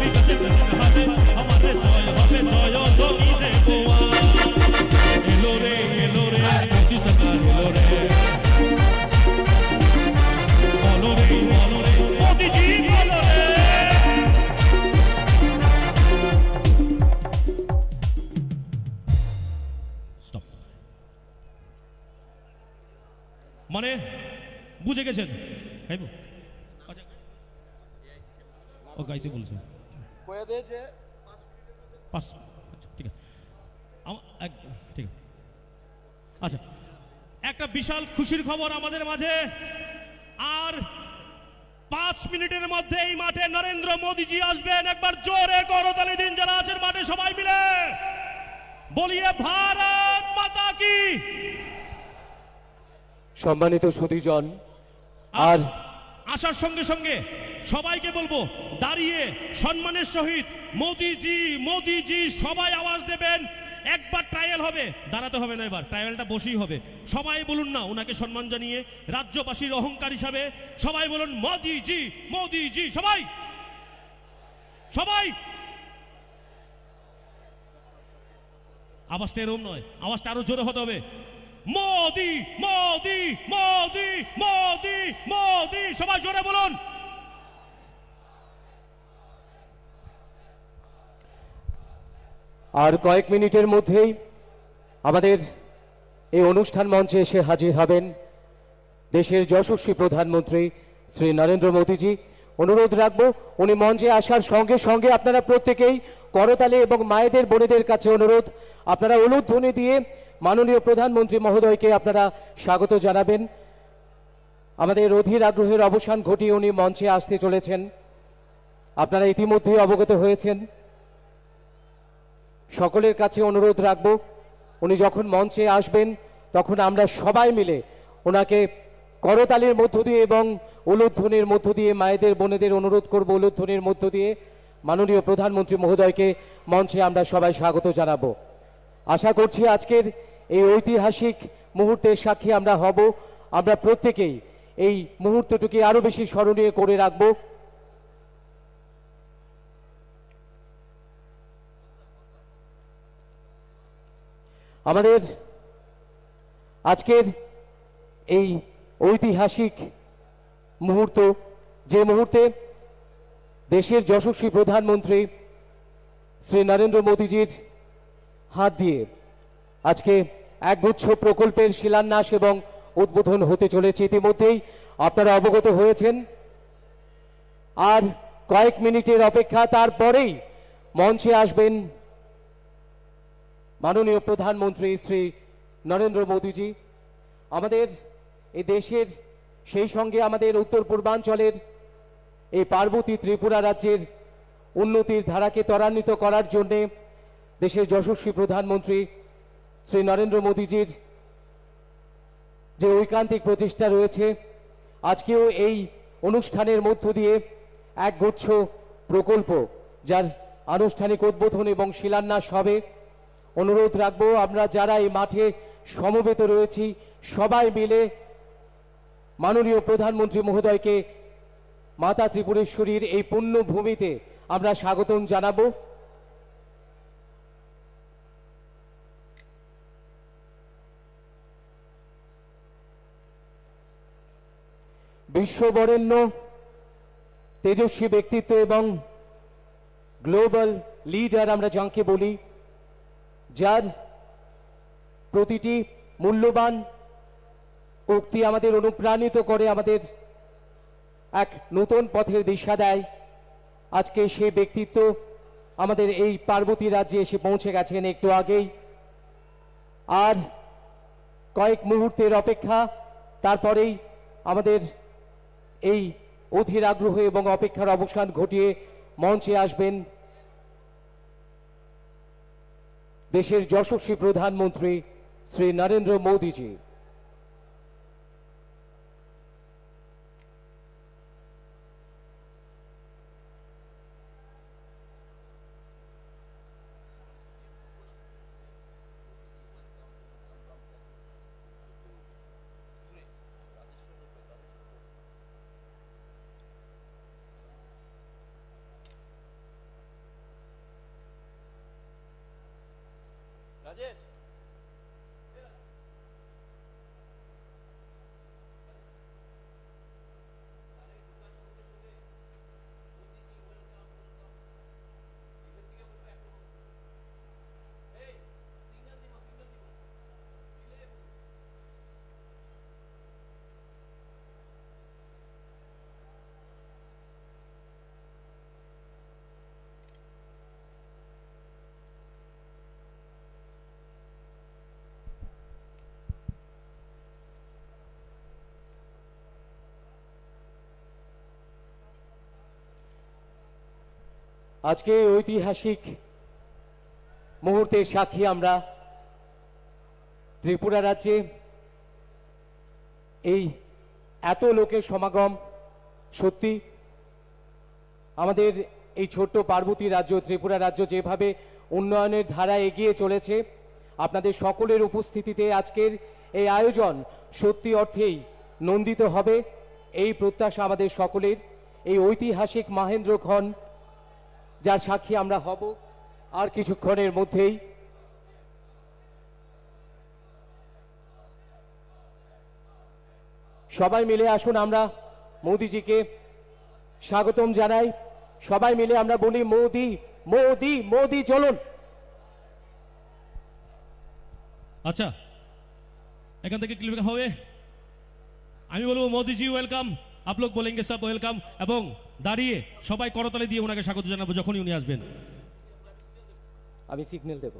विकसित হবে हमारे জয় হবে জয় যোগী দেবুয়া এলো রে মোদি सरकार এলো রে बोलो रे मोदी जी बोलो रे স্টপ মানে বুঝে গেছেন খাইবো আচ্ছা ও গাইতে বলছো কয়ে দিয়েছে পাঁচ আচ্ছা ঠিক আছে ঠিক আছে আচ্ছা একটা বিশাল খুশির খবর আমাদের মাঝে আর 5 মিনিটের মধ্যে এই মাঠে নরেন্দ্র মোদীজি আসবেন একবার জোরে করতালি দিন যারা আছেন মাঠে সবাই মিলে বলিয়ে ভারত মাতা কি সম্মানিত সুধীজন আর আসার সঙ্গে সঙ্গে সবাইকে বলবো দাঁড়িয়ে সম্মানের সহিত মোদীজি সবাই আওয়াজ দেবেন একবার ট্রায়াল হবে দাঁড়াতে হবে না এবার ট্রায়ালটা বসেই হবে সবাই বলুন না ওনাকে সম্মান জানিয়ে রাজ্যবাসীর অহংকার হিসাবে সবাই বলুন মোদীজি সবাই আওয়াজটা এরকম নয় আওয়াজটা আরো জোরে হতে হবে মোদি সবাই জোরে বলুন আর কয়েক মিনিটের মধ্যেই আমাদের এই অনুষ্ঠান মঞ্চে এসে হাজির হবেন দেশের যশস্বী প্রধানমন্ত্রী শ্রী নরেন্দ্র মোদীজি অনুরোধ রাখবো উনি মঞ্চে আসার সঙ্গে সঙ্গে আপনারা প্রত্যেকেই করতালি এবং মায়েদের বোনেদের কাছে অনুরোধ আপনারা উলুধ্বনি দিয়ে মাননীয় প্রধানমন্ত্রী মহোদয়কে আপনারা স্বাগত জানাবেন আমাদের অধীর আগ্রহের অবসান ঘটিয়ে উনি মঞ্চে আসতে চলেছেন আপনারা ইতিমধ্যেই অবগত হয়েছেন সকলের কাছে অনুরোধ রাখব উনি যখন মঞ্চে আসবেন তখন আমরা সবাই মিলে ওনাকে করতালির মধ্য দিয়ে এবং উলুধ্বনির মধ্য দিয়ে মায়েদের বোনেদের অনুরোধ করব উলুধ্বনির মধ্য দিয়ে মাননীয় প্রধানমন্ত্রী মহোদয়কে মঞ্চে আমরা সবাই স্বাগত জানাবো আশা করছি আজকের এই ঐতিহাসিক মুহূর্তের সাক্ষী আমরা হব আমরা প্রত্যেকেই এই মুহূর্তটিকে আরো বেশি স্মরণীয় করে রাখব আমাদের আজকের এই ঐতিহাসিক মুহূর্ত যে মুহূর্তে দেশের যশস্বী প্রধানমন্ত্রী শ্রী নরেন্দ্র মোদীজির হাত দিয়ে আজকে একগুচ্ছ প্রকল্পের শিলান্যাস এবং উদ্বোধন হতে চলেছে ইতিমধ্যেই আপনারা অবগত হয়েছেন আর কয়েক মিনিটের অপেক্ষা তারপরেই মঞ্চে আসবেন মাননীয় প্রধানমন্ত্রী শ্রী নরেন্দ্র মোদীজি আমাদের এই দেশের সেই সঙ্গে আমাদের উত্তর পূর্বাঞ্চলের এই পার্বতী ত্রিপুরা রাজ্যের উন্নতির ধারাকে ত্বরান্বিত করার জন্য দেশের যশস্বী প্রধানমন্ত্রী শ্রী নরেন্দ্র মোদীজির যে ঐকান্তিক প্রচেষ্টা রয়েছে আজকেও এই অনুষ্ঠানের মধ্য দিয়ে একগুচ্ছ প্রকল্প যার আনুষ্ঠানিক উদ্বোধন এবং শিলান্যাস হবে অনুরোধ রাখবো আমরা যারা এই মাঠে সমবেত রয়েছি সবাই মিলে মাননীয় প্রধানমন্ত্রী মহোদয়কে মাতা ত্রিপুরেশ্বরীর এই পুণ্যভূমিতে আমরা স্বাগতম জানাবো। বিশ্ববরেণ্য তেজস্বী ব্যক্তিত্ব এবং গ্লোবাল লিডার আমরা যাকে বলি, যার প্রতিটি মূল্যবান উক্তি আমাদের অনুপ্রাণিত করে, আমাদের এক নতুন পথের দিশা দেয়। আজকে সেই ব্যক্তিত্ব আমাদের এই পার্বতী রাজ্যে এসে পৌঁছে গেছেন একটু আগেই। আর কয়েক মুহূর্তের অপেক্ষা, তারপরেই আমাদের এই অধীর আগ্রহ এবং অপেক্ষার অবসান ঘটিয়ে মঞ্চে আসবেন দেশের যশস্বী প্রধানমন্ত্রী শ্রী নরেন্দ্র মোদীজি। রাজেশ, আজকে ঐতিহাসিক মুহূর্তের সাক্ষী আমরা। ত্রিপুরা রাজ্যে এই এত লোকের সমাগম, সত্যি আমাদের এই ছোট্ট পার্বতী রাজ্য ত্রিপুরা রাজ্য যেভাবে উন্নয়নের ধারায় এগিয়ে চলেছে, আপনাদের সকলের উপস্থিতিতে আজকের এই আয়োজন সত্যি অর্থেই নন্দিত হবে এই প্রত্যাশা আমাদের সকলের। এই ঐতিহাসিক মহেন্দ্রক্ষণ যার সাক্ষী আমরা হব আর কিছুক্ষণের মধ্যেই। সবাই মিলে আসুন আমরা মোদিজিকে স্বাগতম জানাই। সবাই মিলে আমরা বলি মোদি মোদি মোদি, চলুন। আচ্ছা, এখান থেকে ক্লিক হবে। আমি বলবো মোদিজি ওয়েলকাম, आप लोग बोलेंगे सब ওয়েলকাম, এবং দাঁড়িয়ে সবাই করতালি দিয়ে ওনাকে স্বাগত জানাবো যখনই উনি আসবেন। আমি সিগন্যাল দেব।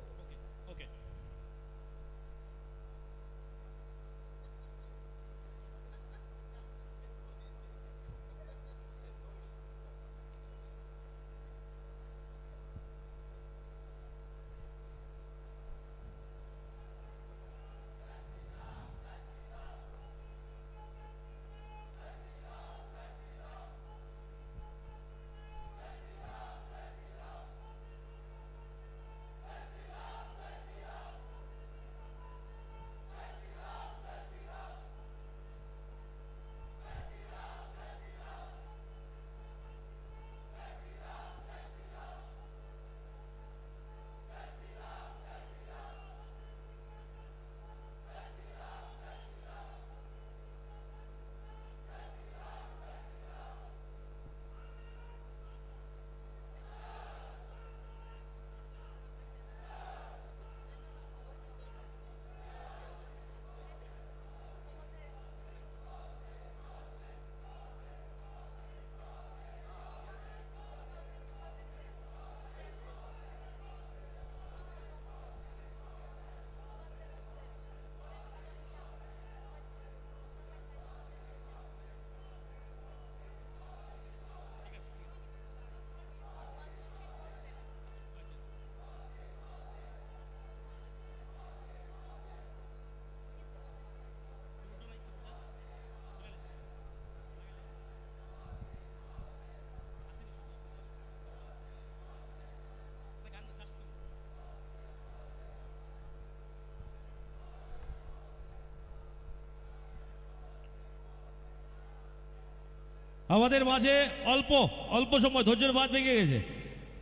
আমাদের মাঝে অল্প অল্প সময় ধৈর্যের বাঁধ ভেঙে গেছে,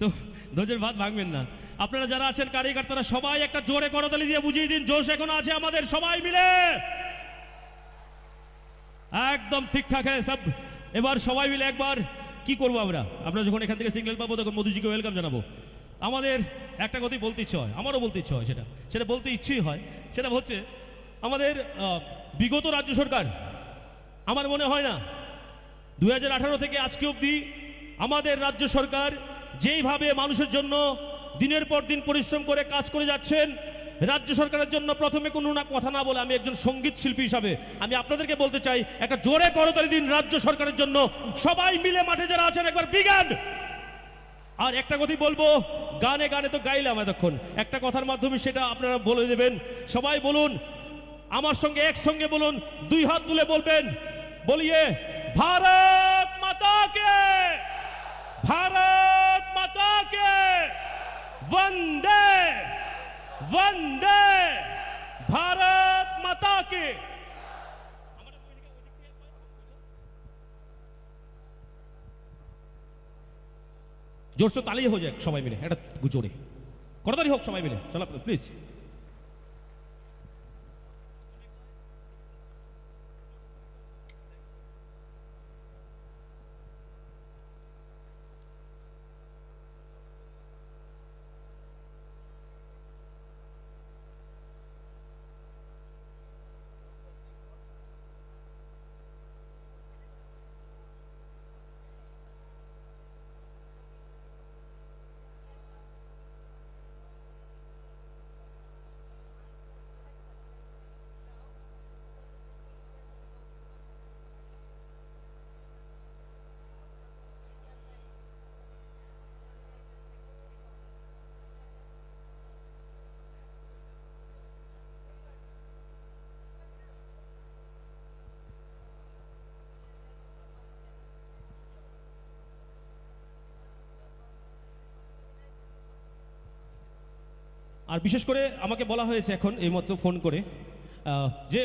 তো ধৈর্যের বাঁধ ভাঙবেন না। আপনারা যারা আছেন কারিগররা সবাই একটা জোরে করতালি দিয়ে বুঝিয়ে দিন, জোশ এখন আছে আমাদের সবাই মিলে একদম ঠিকঠাক হ্যাঁ সব। এবার সবাই মিলে একবার কি করব আমরা যখন এখান থেকে সিগন্যাল পাবো তখন মোদিজিকে ওয়েলকাম জানাবো। আমাদের একটা কথাই বলতে ইচ্ছে হয়, আমারও বলতে ইচ্ছে হয়, সেটা বলতে ইচ্ছেই হয়। সেটা হচ্ছে আমাদের বিগত রাজ্য সরকার, আমার মনে হয় না 2018 থেকে আজকে অবধি আমাদের রাজ্য সরকার যেইভাবে মানুষের জন্য দিনের পর দিন পরিশ্রম করে কাজ করে যাচ্ছেন, রাজ্য সরকারের জন্য প্রথমে কোনো না কথা না বলে আমি একজন সঙ্গীত শিল্পী হিসাবে আমি আপনাদেরকে বলতে চাই, একটা জোরে করতালি দিন রাজ্য সরকারের জন্য। সবাই মিলে মাঠে যারা আছেন একবার বিজ্ঞান। আর একটা কথাই বলবো, গানে গানে তো গাইলাম এতক্ষণ, একটা কথার মাধ্যমে সেটা আপনারা বলে দেবেন। সবাই বলুন আমার সঙ্গে, একসঙ্গে বলুন, 2 হাত তুলে বলবেন, বলিয়ে भारत माता के, भारत माता के, वंदे वंदे भारत माता के। जोर से ताली हो जाए सबाई मिले, एक जोरे करताली होक सबाई मिले, चलो प्लिज। আর বিশেষ করে আমাকে বলা হয়েছে এখন এইমাত্র ফোন করে যে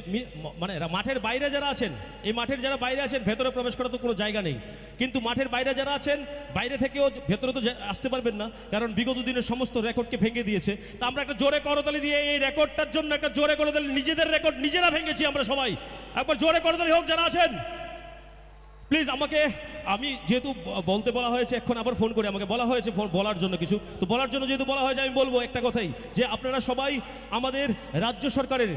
মানে মাঠের বাইরে যারা আছেন, এই মাঠের যারা বাইরে আছেন ভেতরে প্রবেশ করার তো কোনো জায়গা নেই, কিন্তু মাঠের বাইরে যারা আছেন বাইরে থেকেও ভেতরে তো আসতে পারবেন না, কারণ বিগত দিনের সমস্ত রেকর্ডকে ভেঙে দিয়েছে। তা আমরা একটা জোরে করতালি দিয়ে এই রেকর্ডটার জন্য একটা জোরে করতালি, নিজেদের রেকর্ড নিজেরা ভেঙেছি আমরা সবাই, একবার জোরে করতালি হোক যারা আছেন প্লিজ। আমাকে আমি যেহেতু বলতে বলা হয়েছে, এখন আবার ফোন করে আমাকে বলা হয়েছে বলার জন্য কিছু, তো বলার জন্য যেহেতু বলা হয়েছে আমি বলবো একটা কথাই, যে আপনারা সবাই আমাদের রাজ্য সরকারের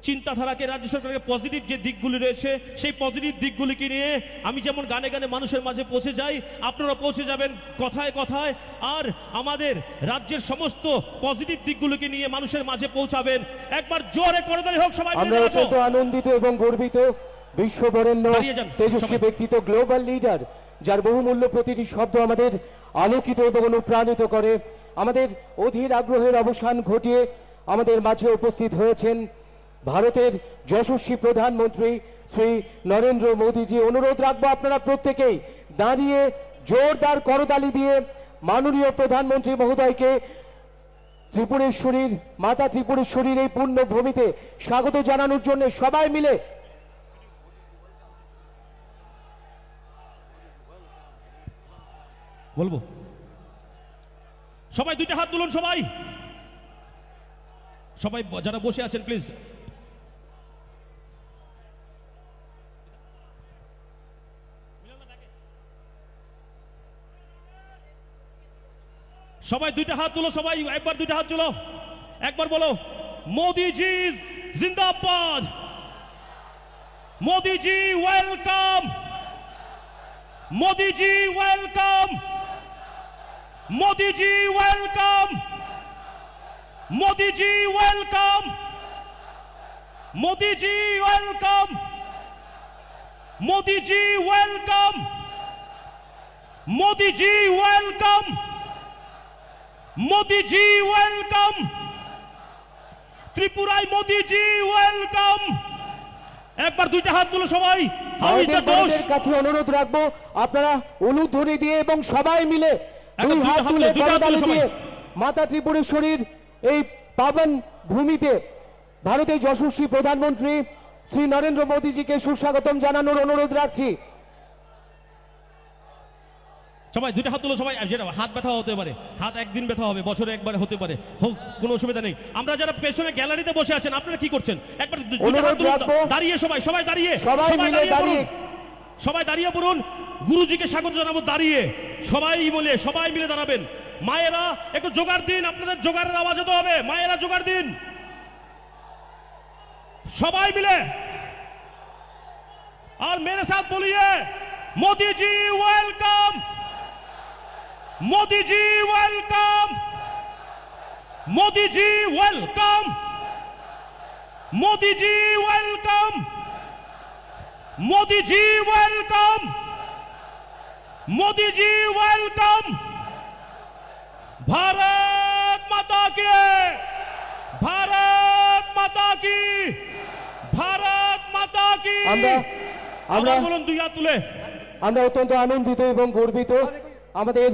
চিন্তাধারাকে, রাজ্য সরকারের পজিটিভ যে দিকগুলি রয়েছে সেই পজিটিভ দিকগুলিকে নিয়ে আমি যেমন গানে গানে মানুষের মাঝে পৌঁছে যাই, আপনারা পৌঁছে যাবেন কথায় কথায়, আর আমাদের রাজ্যের সমস্ত পজিটিভ দিকগুলিকে নিয়ে মানুষের মাঝে পৌঁছাবেন। একবার জোরে করে দেয় হোক সবাই। আমরা অত্যন্ত আনন্দিত এবং গর্বিত, বিশ্ববরেণ্য তেজস্বী ব্যক্তিত্ব, গ্লোবাল লিডার, যার বহুমূল্য প্রতিটি শব্দ আমাদের আলোকিত এবং অনুপ্রাণিত করে। আমাদের অধীর আগ্রহের অবসান ঘটিয়ে আমাদের মাঝে উপস্থিত হয়েছেন ভারতের যশস্বী প্রধানমন্ত্রী শ্রী নরেন্দ্র মোদীজি। অনুরোধ রাখবো আপনারা প্রত্যেকেই দাঁড়িয়ে জোরদার করতালি দিয়ে মাননীয় প্রধানমন্ত্রী মহোদয়কে ত্রিপুরেশ্বরীর মাতা ত্রিপুরেশ্বরীর এই পূর্ণ ভূমিতে স্বাগত জানানোর জন্য সবাই মিলে বলবো। সবাই দুইটা হাত তুলুন, সবাই সবাই যারা বসে আছেন প্লিজ সবাই দুইটা হাত তুলো, সবাই একবার দুইটা হাত তুলো, একবার বলো মোদিজি জিন্দাবাদ, মোদিজি ওয়েলকাম, মোদিজি ওয়েলকাম, মোদিজি ওয়েলকাম, মোদিজি ওয়েলকাম, মোদিজি ওয়েলকাম, মোদিজি ওয়েলকাম, মোদিজি ওয়েলকাম, মোদিজি ওয়েলকাম, ত্রিপুরায় মোদিজি ওয়েলকাম। একবার দুইটা হাত তুলো সবাই। আমাদের কাছে অনুরোধ রাখবো আপনারা উলুধ্বনি দিয়ে এবং সবাই মিলে দুই হাত তুলে করতালি দিয়ে মাতা ত্রিপুরেশ্বরীর এই পাবন ভূমিতে ভারতের যশস্বী প্রধানমন্ত্রী শ্রী নরেন্দ্র মোদীজিকে সুস্বাগতম জানানোর অনুরোধ রাখছি। সবাই দুটো হাত তুলো, সবাই যেটা হাত ব্যথা হতে পারে, হাত একদিন ব্যথা হবে, বছরে একবার হতে পারে, হোক, কোনো অসুবিধা নেই। আমরা যারা পেছনে গ্যালারিতে বসে আছেন, আপনারা কি করছেন? একবার দুটো হাত তুলুন, দাঁড়িয়ে সবাই, সবাই দাঁড়িয়ে, সবাই দাঁড়িয়ে পড়ুন, সবাই দাঁড়িয়ে পড়ুন, গুরুজিকে স্বাগত জানাবো দাঁড়িয়ে, সবাই মিলে দাঁড়াবেন। মায়েরা একটু জোগাড় দিন, আপনাদের জোগাড়ের আওয়াজ হতে হবে, মায়েরা জোগাড় দিন, সবাই মিলে। और मेरे साथ बोलिए, Modi ji welcome, Modi ji welcome, Modi ji welcome, Modi ji welcome, Modi ji welcome, Modi ji welcome. Bharat Mata की, भारत माता की, भारत माता की। আমরা বলুন দুই হাত তুলে। আমরা অত্যন্ত আনন্দিত এবং গর্বিত আমাদের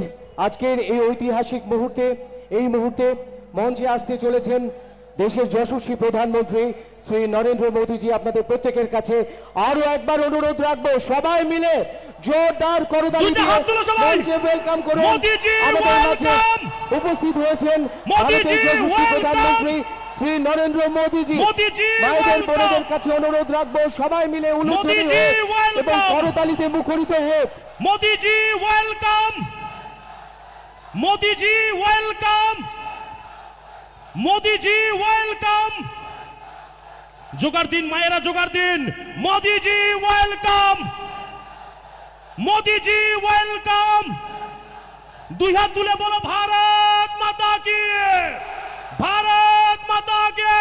আজকের এই ঐতিহাসিক মুহূর্তে। এই মুহূর্তে মঞ্চে আসতে চলেছেন দেশের যশস্বী প্রধানমন্ত্রী শ্রী নরেন্দ্র মোদীজি। আপনাদের প্রত্যেকের কাছে আরো একবার অনুরোধ রাখবো, সবাই মিলে জোরদার করতালি দিয়ে মঞ্চে ওয়েলকাম করুন। আমাদের মাঝে উপস্থিত হয়েছেন ভারতের যশস্বী প্রধানমন্ত্রী শ্রী নরেন্দ্র মোদীজি। মায়েদের বোনেদের কাছে অনুরোধ রাখবো, সবাই মিলে উলুধ্বনি হোক এবং করতালিতে মুখরিত হোক। মোদীজি ওয়েলকাম, মোদীজি ওয়েলকাম, মোদীজি ওয়েলকাম। জোগাড় দিন মায়েরা, জোগাড় দিন। মোদীজি ওয়েলকাম, মোদীজি ওয়েলকাম। দুই হাত তুলে বলো ভারত মাতা কি, भारत माता के,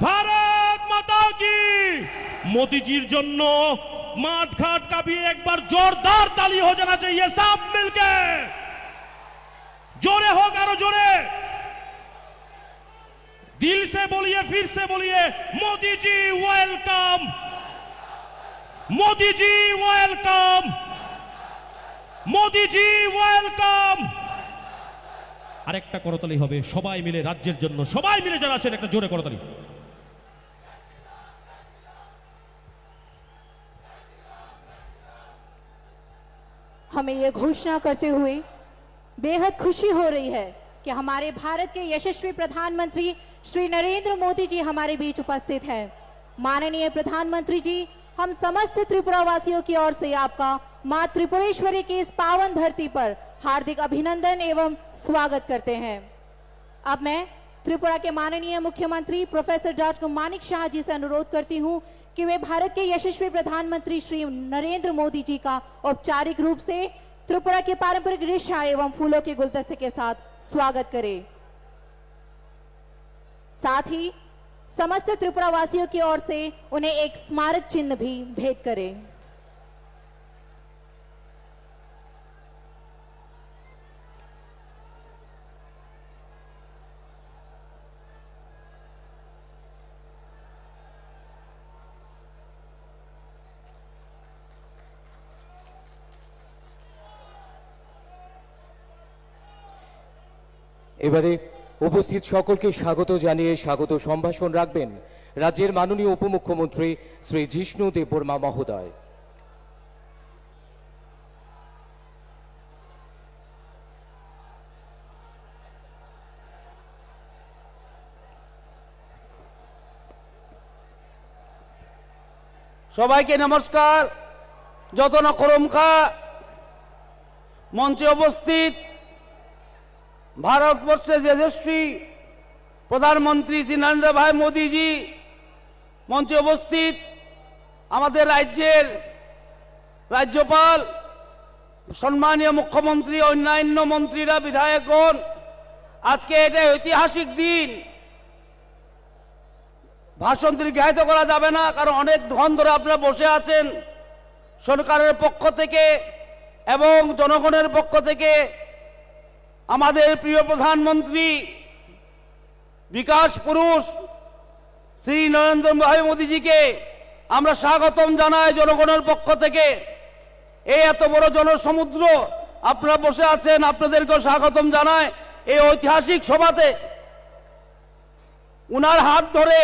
भारत माता की। मोदीजीर জন্য माठ घाट का भी एक बार जोरदार ताली हो जाना चाहिए, सब मिलके जोरे हो, करो जोरे, दिल से बोलिए, फिर से बोलिए, Modi ji welcome, Modi ji welcome, Modi ji welcome. আরেকটা করতালি হবে সবাই মিলে রাজ্যের জন্য, সবাই মিলে যারা আছেন একটা জোরে করতালি। हमें ये घोषणा करते हुए बेहद खुशी हो रही है कि हमारे भारत के यशस्वी प्रधानमंत्री श्री नरेंद्र मोदी जी हमारे बीच उपस्थित हैं। माननीय प्रधानमंत्री जी, हम समस्त त्रिपुरा वासियों की ओर से आपका मां त्रिपुरेश्वरी की इस पावन धरती पर हार्दिक अभिनंदन एवं स्वागत करते हैं। अब मैं त्रिपुरा के माननीय मुख्यमंत्री प्रोफेसर डॉक्टर मानिक शाह जी से अनुरोध करती हूं कि वे भारत के यशस्वी प्रधानमंत्री श्री नरेंद्र मोदी जी का औपचारिक रूप से त्रिपुरा के पारंपरिक रिक्शा एवं फूलों के गुलदस्ते के साथ स्वागत करें। साथ ही समस्त त्रिपुरा वासियों की ओर से उन्हें एक स्मारक चिन्ह भी भेंट करें। এবারে উপস্থিত সকলকে স্বাগত জানিয়ে স্বাগত সম্ভাষণ রাখবেন রাজ্যের মাননীয় উপমুখ্যমন্ত্রী শ্রী জিষ্ণু দেববর্মা মহোদয়। সবাইকে নমস্কার। যতন করমখা মঞ্চে উপস্থিত ভারতবর্ষের যশস্বী প্রধানমন্ত্রী শ্রী নরেন্দ্র ভাই মোদীজি, মঞ্চে উপস্থিত আমাদের রাজ্যের রাজ্যপাল, সম্মানীয় মুখ্যমন্ত্রী, অন্যান্য মন্ত্রীরা, বিধায়কগণ, আজকে এটা ঐতিহাসিক দিন। ভাষণ দীর্ঘায়িত করা যাবে না, কারণ অনেক ধন ধরে আপনারা বসে আছেন। সরকারের পক্ষ থেকে এবং জনগণের পক্ষ থেকে আমাদের প্রিয় প্রধানমন্ত্রী বিকাশ পুরুষ শ্রী নরেন্দ্র ভাই মোদীজিকে আমরা স্বাগতম জানাই জনগণের পক্ষ থেকে। এই এত বড় জনসমুদ্র আপনারা বসে আছেন, আপনাদেরকেও স্বাগতম জানাই এই ঐতিহাসিক সভাতে। উনার হাত ধরে,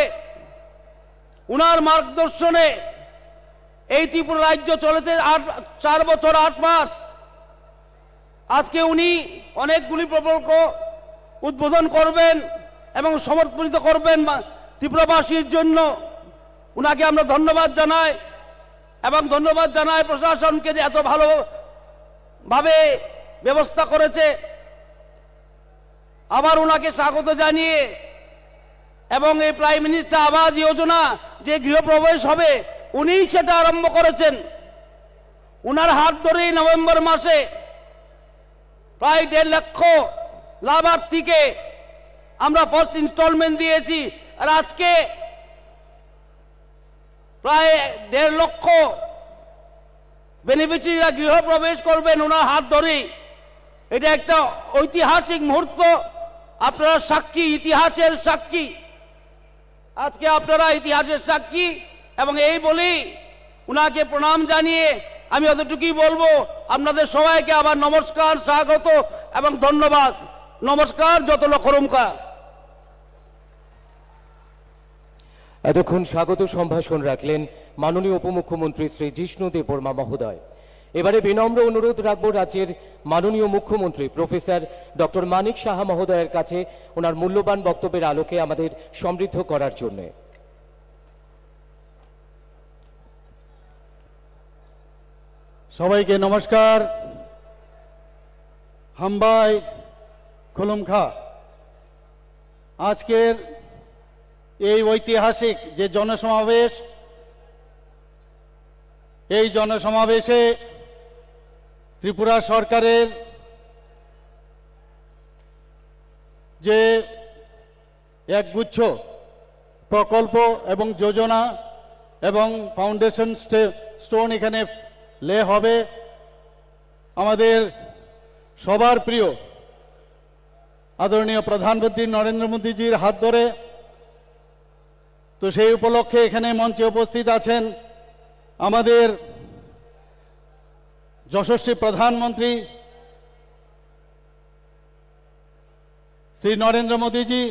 উনার মার্গদর্শনে এই ত্রিপুরা রাজ্য চলেছে 4 বছর 8 মাস। আজকে উনি অনেকগুলি প্রকল্প উদ্বোধন করবেন এবং সমর্পিত করবেন ত্রিপুরাবাসীর জন্য। উনাকে আমরা ধন্যবাদ জানাই এবং ধন্যবাদ জানাই প্রশাসনকে যে এত ভালোভাবে ব্যবস্থা করেছে। আবার ওনাকে স্বাগত জানিয়ে এবং এই প্রাইম মিনিস্টার আবাস যোজনা যে গৃহপ্রবেশ হবে উনিই সেটা আরম্ভ করেছেন। উনার হাত ধরেই নভেম্বর মাসে প্রায় 1.5 লক্ষ লাভার্থীকে আমরা ফার্স্ট ইনস্টলমেন্ট দিয়েছি। আর আজকে প্রায় 1.5 লক্ষ বেনিফিশিয়ারিরা গৃহপ্রবেশ করবেন ওনার হাত ধরেই। এটা একটা ঐতিহাসিক মুহূর্ত। আপনারা সাক্ষী, ইতিহাসের সাক্ষী। আজকে আপনারা ইতিহাসের সাক্ষী এবং এই বলেই উনাকে প্রণাম জানিয়ে আমি অতটুকুই বলবো, আপনাদের সবাইকে আবার নমস্কার, স্বাগত এবং ধন্যবাদ। নমস্কার, যত লক্ষরমকা। এতক্ষণ স্বাগত সম্ভাষণ রাখলেন মাননীয় উপমুখ্যমন্ত্রী শ্রী জিষ্ণু দেববর্মা মহোদয়। এবারে বিনম্র অনুরোধ রাখবো রাজ্যের মাননীয় মুখ্যমন্ত্রী প্রফেসর ডক্টর মানিক সাহা মহোদয়ের কাছে ওনার মূল্যবান বক্তব্যের আলোকে আমাদের সমৃদ্ধ করার জন্য। সবাইকে নমস্কার। হামবাই খুলুমখা। আজকের এই ঐতিহাসিক যে জনসমাবেশ, এই জনসমাবেশে ত্রিপুরা সরকারের যে একগুচ্ছ প্রকল্প এবং যোজনা এবং ফাউন্ডেশন স্টোন এখানে লে হবে আমাদের সবার প্রিয় আদরণীয় প্রধানমন্ত্রী নরেন্দ্র মোদীজির হাত ধরে। তো সেই উপলক্ষে এখানে মঞ্চে উপস্থিত আছেন আমাদের যশস্বী প্রধানমন্ত্রী শ্রী নরেন্দ্র মোদীজি।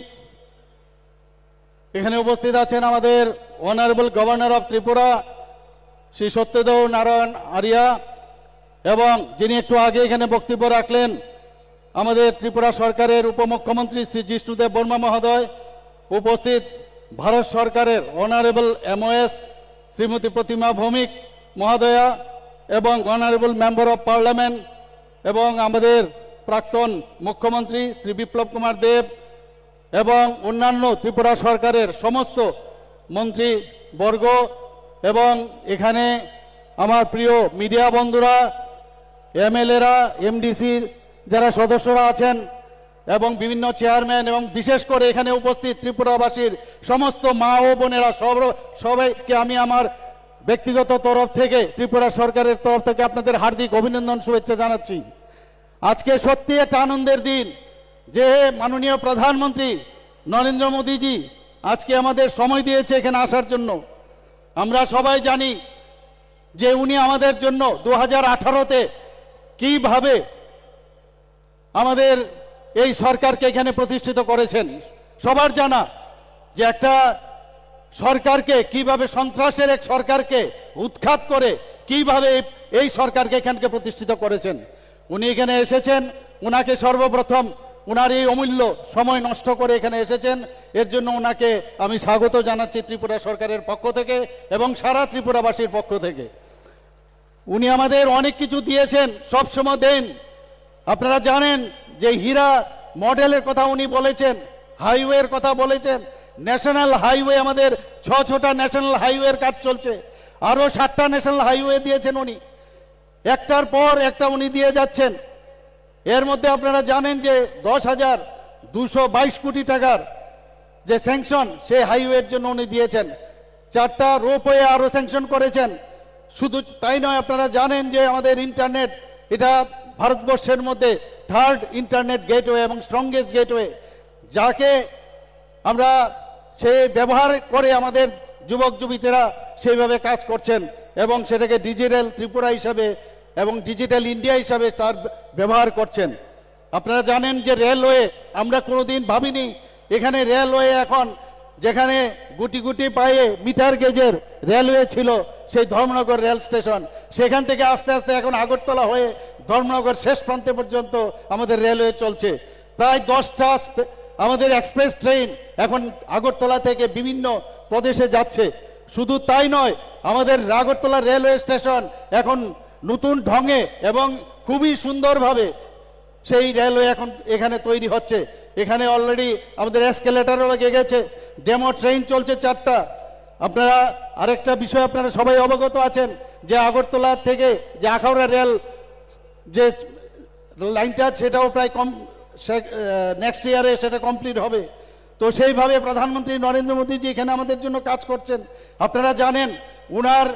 এখানে উপস্থিত আছেন আমাদের honourable governor of Tripura Shri Satyadeo Narayan Arya, এবং যিনি একটু আগে এখানে বক্তব্য রাখলেন আমাদের ত্রিপুরা সরকারের উপমুখ্যমন্ত্রী শ্রী জিষ্ণু দেববর্মা মহোদয়। উপস্থিত ভারত সরকারের অনারেবল MOS শ্রীমতী প্রতিমা ভৌমিক মহোদয়া এবং অনারেবল মেম্বার অফ পার্লামেন্ট এবং আমাদের প্রাক্তন মুখ্যমন্ত্রী শ্রী বিপ্লব কুমার দেব এবং অন্যান্য ত্রিপুরা সরকারের সমস্ত মন্ত্রীবর্গ এবং এখানে আমার প্রিয় মিডিয়া বন্ধুরা, MLA-রা, MDC-র যারা সদস্যরা আছেন এবং বিভিন্ন চেয়ারম্যান এবং বিশেষ করে এখানে উপস্থিত ত্রিপুরাবাসীর সমস্ত মা ও বোনেরা সবাইকে আমি আমার ব্যক্তিগত তরফ থেকে, ত্রিপুরা সরকারের তরফ থেকে আপনাদের হার্দিক অভিনন্দন, শুভেচ্ছা জানাচ্ছি। আজকে সত্যি একটা আনন্দের দিন যে মাননীয় প্রধানমন্ত্রী নরেন্দ্র মোদীজি আজকে আমাদের সময় দিয়েছে এখানে আসার জন্য। আমরা সবাই জানি যে উনি আমাদের জন্য 2018-তে কিভাবে আমাদের এই সরকারকে এখানে প্রতিষ্ঠিত করেছেন। সবার জানা যে একটা সরকারকে কিভাবে, সন্ত্রাসের এক সরকারকে উৎখাত করে কিভাবে এই সরকারকে এখানকে প্রতিষ্ঠিত করেছেন। উনি এখানে এসেছেন, উনাকে সর্বপ্রথম উনার এই অমূল্য সময় নষ্ট করে এখানে এসেছেন, এর জন্য ওনাকে আমি স্বাগত জানাচ্ছি ত্রিপুরা সরকারের পক্ষ থেকে এবং সারা ত্রিপুরাবাসীর পক্ষ থেকে। উনি আমাদের অনেক কিছু দিয়েছেন, সবসময় দেন। আপনারা জানেন যে হীরা মডেলের কথা উনি বলেছেন, হাইওয়ের কথা বলেছেন, ন্যাশনাল হাইওয়ে, আমাদের 6টা ন্যাশনাল হাইওয়ের কাজ চলছে, আরও 7টা ন্যাশনাল হাইওয়ে দিয়েছেন উনি, একটার পর একটা উনি দিয়ে যাচ্ছেন। এর মধ্যে আপনারা জানেন যে 10,222 কোটি টাকার যে স্যাংশন সেই হাইওয়ের জন্য উনি দিয়েছেন। 4টা রোপওয়ে আরও স্যাংশন করেছেন। শুধু তাই নয়, আপনারা জানেন যে আমাদের ইন্টারনেট, এটা ভারতবর্ষের মধ্যে 3rd ইন্টারনেট গেটওয়ে এবং স্ট্রংগেস্ট গেটওয়ে, যাকে আমরা সে ব্যবহার করে আমাদের যুবক যুবতীরা সেইভাবে কাজ করছেন এবং সেটাকে ডিজিটাল ত্রিপুরা হিসাবে এবং ডিজিটাল ইন্ডিয়া হিসাবে তার ব্যবহার করছেন। আপনারা জানেন যে রেলওয়ে, আমরা কোনোদিন ভাবিনি এখানে রেলওয়ে এখন যেখানে গুটি গুটি পায়ে মিটার গেজের রেলওয়ে ছিল, সেই ধর্মনগর রেল স্টেশন, সেখান থেকে আস্তে আস্তে এখন আগরতলা হয়ে ধর্মনগর শেষ প্রান্তে পর্যন্ত আমাদের রেলওয়ে চলছে। প্রায় 10টা আমাদের এক্সপ্রেস ট্রেন এখন আগরতলা থেকে বিভিন্ন প্রদেশে যাচ্ছে। শুধু তাই নয়, আমাদের আগরতলা রেলওয়ে স্টেশন এখন নতুন ঢঙে এবং খুবই সুন্দরভাবে সেই রেলওয়ে এখন এখানে তৈরি হচ্ছে। এখানে অলরেডি আমাদের এসকেলেটারও লেগে গেছে, ডেমো ট্রেন চলছে 4টা। আপনারা আরেকটা বিষয় আপনারা সবাই অবগত আছেন যে আগরতলা থেকে যে আখাউড়া রেল যে লাইনটা সেটাও প্রায় নেক্সট ইয়ারে সেটা কমপ্লিট হবে। তো সেইভাবে প্রধানমন্ত্রী নরেন্দ্র মোদীজি এখানে আমাদের জন্য কাজ করছেন। আপনারা জানেন উনার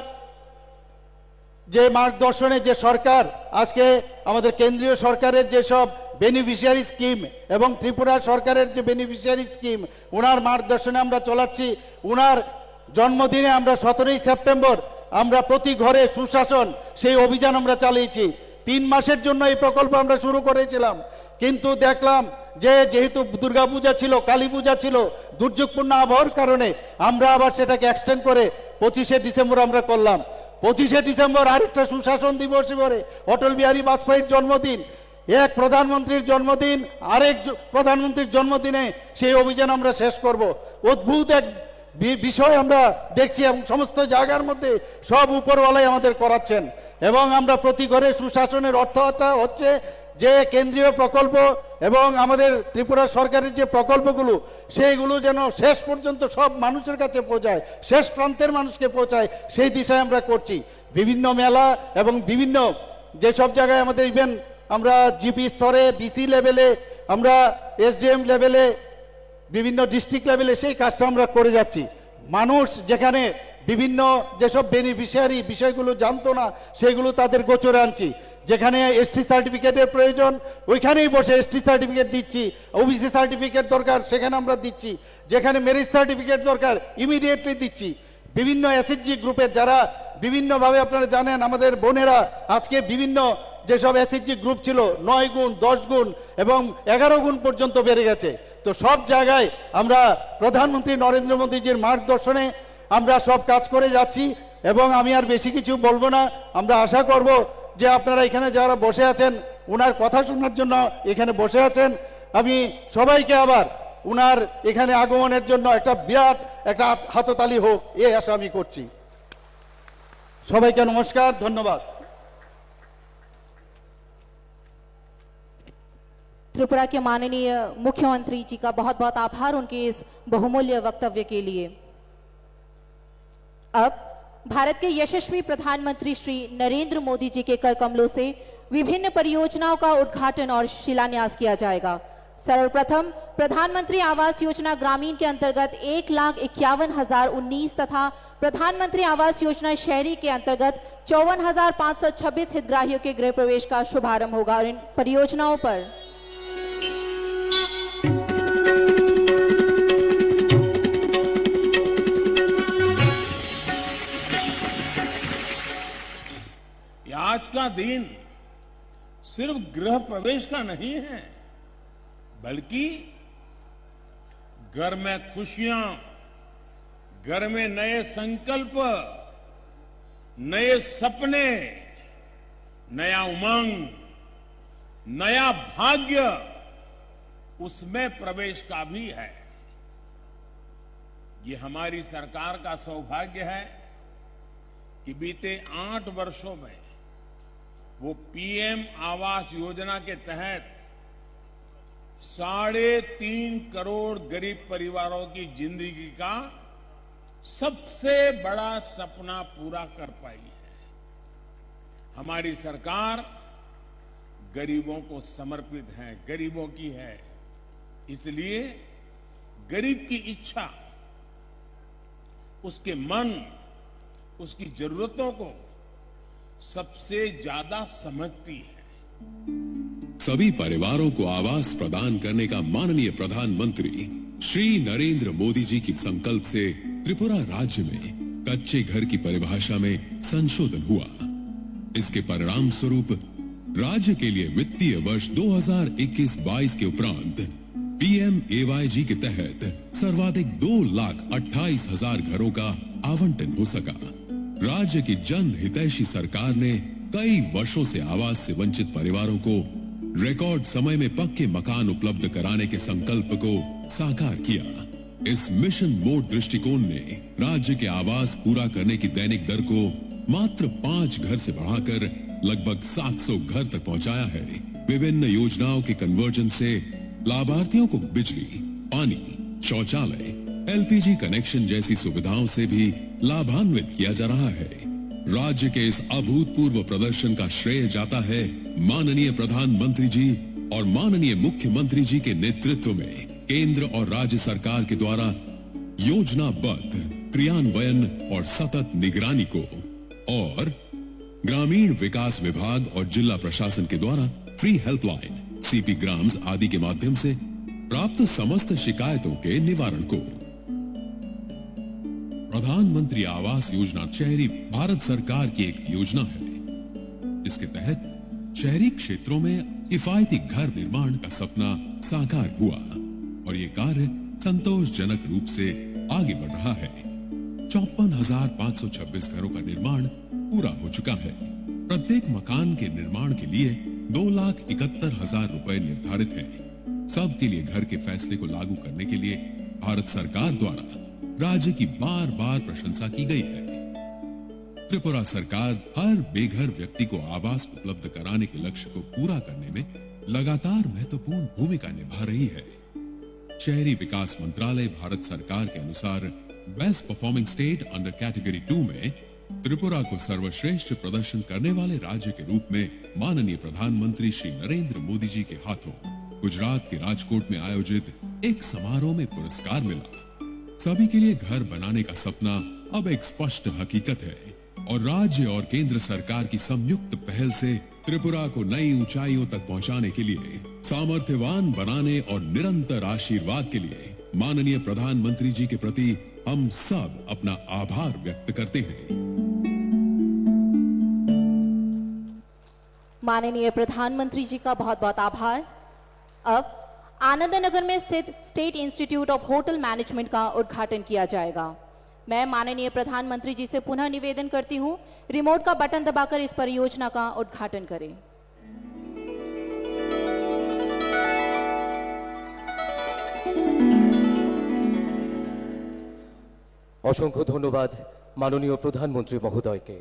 যে মার্গদর্শনে যে সরকার আজকে আমাদের কেন্দ্রীয় সরকারের যেসব বেনিফিশিয়ারি স্কিম এবং ত্রিপুরা সরকারের যে বেনিফিশিয়ারি স্কিম ওনার মার্গদর্শনে আমরা চলাচ্ছি। ওনার জন্মদিনে আমরা 17ই সেপ্টেম্বর আমরা প্রতি ঘরে সুশাসন সেই অভিযান আমরা চালিয়েছি। 3 মাসের জন্য এই প্রকল্প আমরা শুরু করেছিলাম, কিন্তু দেখলাম যে যেহেতু দুর্গাপূজা ছিল, কালী পূজা ছিল, দুর্যোগপূর্ণ আবহাওয়ার কারণে আমরা আবার সেটাকে এক্সটেন্ড করে 25শে ডিসেম্বর আমরা করলাম। 25শে ডিসেম্বর আরেকটা সুশাসন দিবস করে অটল বিহারী বাজপেয়ীর জন্মদিন, এক প্রধানমন্ত্রীর জন্মদিন, আরেক প্রধানমন্ত্রীর জন্মদিনে সেই অভিযান আমরা শেষ করব। অদ্ভুত এক বিষয় আমরা দেখছি এবং সমস্ত জায়গার মধ্যে সব উপরওয়ালাই আমাদের করাচ্ছেন। এবং আমরা প্রতি ঘরে সুশাসনের অর্থটা হচ্ছে যে কেন্দ্রীয় প্রকল্প এবং আমাদের ত্রিপুরা সরকারের যে প্রকল্পগুলো সেইগুলো যেন শেষ পর্যন্ত সব মানুষের কাছে পৌঁছায়, শেষ প্রান্তের মানুষকে পৌঁছায়, সেই দিশায় আমরা করছি। বিভিন্ন মেলা এবং বিভিন্ন যেসব জায়গায় আমাদের ইভেন আমরা জিপি স্তরে, বিসি লেভেলে, আমরা এসডিএম লেভেলে, বিভিন্ন ডিস্ট্রিক্ট লেভেলে সেই কাজটা আমরা করে যাচ্ছি। মানুষ যেখানে বিভিন্ন যেসব বেনিফিশিয়ারি বিষয়গুলো জানতো না সেগুলো তাদের গোচরে আনছি। যেখানে এসটি সার্টিফিকেটের প্রয়োজন ওইখানেই বসে এসটি সার্টিফিকেট দিচ্ছি, ওবিসি সার্টিফিকেট দরকার সেখানে আমরা দিচ্ছি, যেখানে মেরিট সার্টিফিকেট দরকার ইমিডিয়েটলি দিচ্ছি। বিভিন্ন এসএইচজি গ্রুপের যারা বিভিন্নভাবে আপনারা জানেন আমাদের বোনেরা আজকে বিভিন্ন যেসব এসএইচজি গ্রুপ ছিল 9 গুণ, 10 গুণ এবং 11 গুণ পর্যন্ত বেড়ে গেছে। তো সব জায়গায় আমরা প্রধানমন্ত্রী নরেন্দ্র মোদীজির মার্গদর্শনে আমরা সব কাজ করে যাচ্ছি এবং আমি আর বেশি কিছু বলবো না। আমরা আশা করব যে আপনারা এখানে যারা বসে আছেন ওনার কথা শোনার জন্য এখানে বসে আছেন, আমি সবাইকে আবার ওনার এখানে আগমনের জন্য একটা বিরাট একটা হাততালি হোক এই আশা আমি করছি। সবাইকে নমস্কার, ধন্যবাদ। त्रिपुरा के माननीय मुख्यमंत्री जी का बहुत बहुत आभार उनके इस बहुमूल्य वक्तव्य के लिए। अब भारत के यशस्वी प्रधानमंत्री श्री नरेंद्र मोदी जी के कर कमलों से विभिन्न परियोजनाओं का उद्घाटन और शिलान्यास किया जाएगा। सर्वप्रथम प्रधानमंत्री आवास योजना ग्रामीण के अंतर्गत 1,51,019 तथा प्रधानमंत्री आवास योजना शहरी के अंतर्गत 54,526 हितग्राहियों के गृह प्रवेश का शुभारंभ होगा। और इन परियोजनाओं पर आज का दिन सिर्फ गृह प्रवेश का नहीं है, बल्कि घर में खुशियां, घर में नए संकल्प, नए सपने, नया उमंग, नया भाग्य उसमें प्रवेश का भी है। ये हमारी सरकार का सौभाग्य है कि बीते 8 वर्षों में वो पीएम आवास योजना के तहत 3.5 करोड़ गरीब परिवारों की जिंदगी का सबसे बड़ा सपना पूरा कर पाई है। हमारी सरकार गरीबों को समर्पित है, गरीबों की है, इसलिए गरीब की इच्छा, उसके मन, उसकी जरूरतों को सबसे ज्यादा समझती है। सभी परिवारों को आवास प्रदान करने का माननीय प्रधानमंत्री श्री नरेंद्र मोदी जी की संकल्प से त्रिपुरा राज्य में कच्चे घर की परिभाषा में संशोधन हुआ। इसके परिणाम स्वरूप राज्य के लिए वित्तीय वर्ष 2021-22 के उपरांत PMAYG के तहत सर्वाधिक 2,28,000 घरों का आवंटन हो सका। राज्य की जन हितैषी सरकार ने कई वर्षों से आवास से वंचित परिवारों को रिकॉर्ड समय में पक्के मकान उपलब्ध कराने के संकल्प को साकार किया। इस मिशन मोड दृष्टिकोण ने राज्य के आवास पूरा करने की दैनिक दर को मात्र 5 घर से बढ़ाकर लगभग 700 घर तक पहुंचाया है। विभिन्न योजनाओं के कन्वर्जन से लाभार्थियों को बिजली, पानी, शौचालय, LPG कनेक्शन जैसी सुविधाओं से भी लाभान्वित किया जा रहा है। राज्य के इस अभूतपूर्व प्रदर्शन का श्रेय जाता है माननीय प्रधानमंत्री जी और माननीय मुख्यमंत्री जी के नेतृत्व में केंद्र और राज्य सरकार के द्वारा योजनाबद्ध क्रियान्वयन और सतत निगरानी को, और ग्रामीण विकास विभाग और जिला प्रशासन के द्वारा फ्री हेल्पलाइन, CP ग्राम्स आदि के माध्यम से प्राप्त समस्त शिकायतों के निवारण को। प्रधानमंत्री आवास योजना शहरी भारत सरकार की एक योजना है, जिसके तहत शहरी क्षेत्रों में किफायती घर निर्माण का सपना साकार हुआ और ये कार्य संतोषजनक रूप से आगे बढ़ रहा है। 54,526 घरों का निर्माण पूरा हो चुका है। प्रत्येक मकान के निर्माण के लिए 2,71,000 रुपए निर्धारित है। सबके लिए घर के फैसले को लागू करने के लिए भारत सरकार द्वारा राज्य की बार बार प्रशंसा की गई है। त्रिपुरा सरकार हर बेघर व्यक्ति को आवास उपलब्ध कराने के लक्ष्य को पूरा करने में लगातार महत्वपूर्ण भूमिका निभा रही है। शहरी विकास मंत्रालय भारत सरकार के अनुसार best performing state under category 2 में त्रिपुरा को सर्वश्रेष्ठ प्रदर्शन करने वाले राज्य के रूप में माननीय प्रधानमंत्री श्री नरेंद्र मोदी जी के हाथों गुजरात के राजकोट में आयोजित एक समारोह में पुरस्कार मिला। सभी के लिए घर बनाने का सपना अब एक स्पष्ट हकीकत है और राज्य और केंद्र सरकार की संयुक्त पहल से त्रिपुरा को नई ऊंचाइयों तक पहुंचाने के लिए, सामर्थ्यवान बनाने और निरंतर आशीर्वाद के लिए माननीय प्रधानमंत्री जी के प्रति हम सब अपना आभार व्यक्त करते हैं। माननीय प्रधानमंत्री जी का बहुत बहुत आभार। अब आनंद नगर में स्थित state institute of hotel management का उद्घाटन किया जाएगा। मैं माननीय प्रधानमंत्री जी से पुनः निवेदन करती हूं, रिमोट का बटन दबाकर इस परियोजना का उद्घाटन करें। অসংখ্য ধন্যবাদ মাননীয় প্রধানমন্ত্রী মহোদয়কে।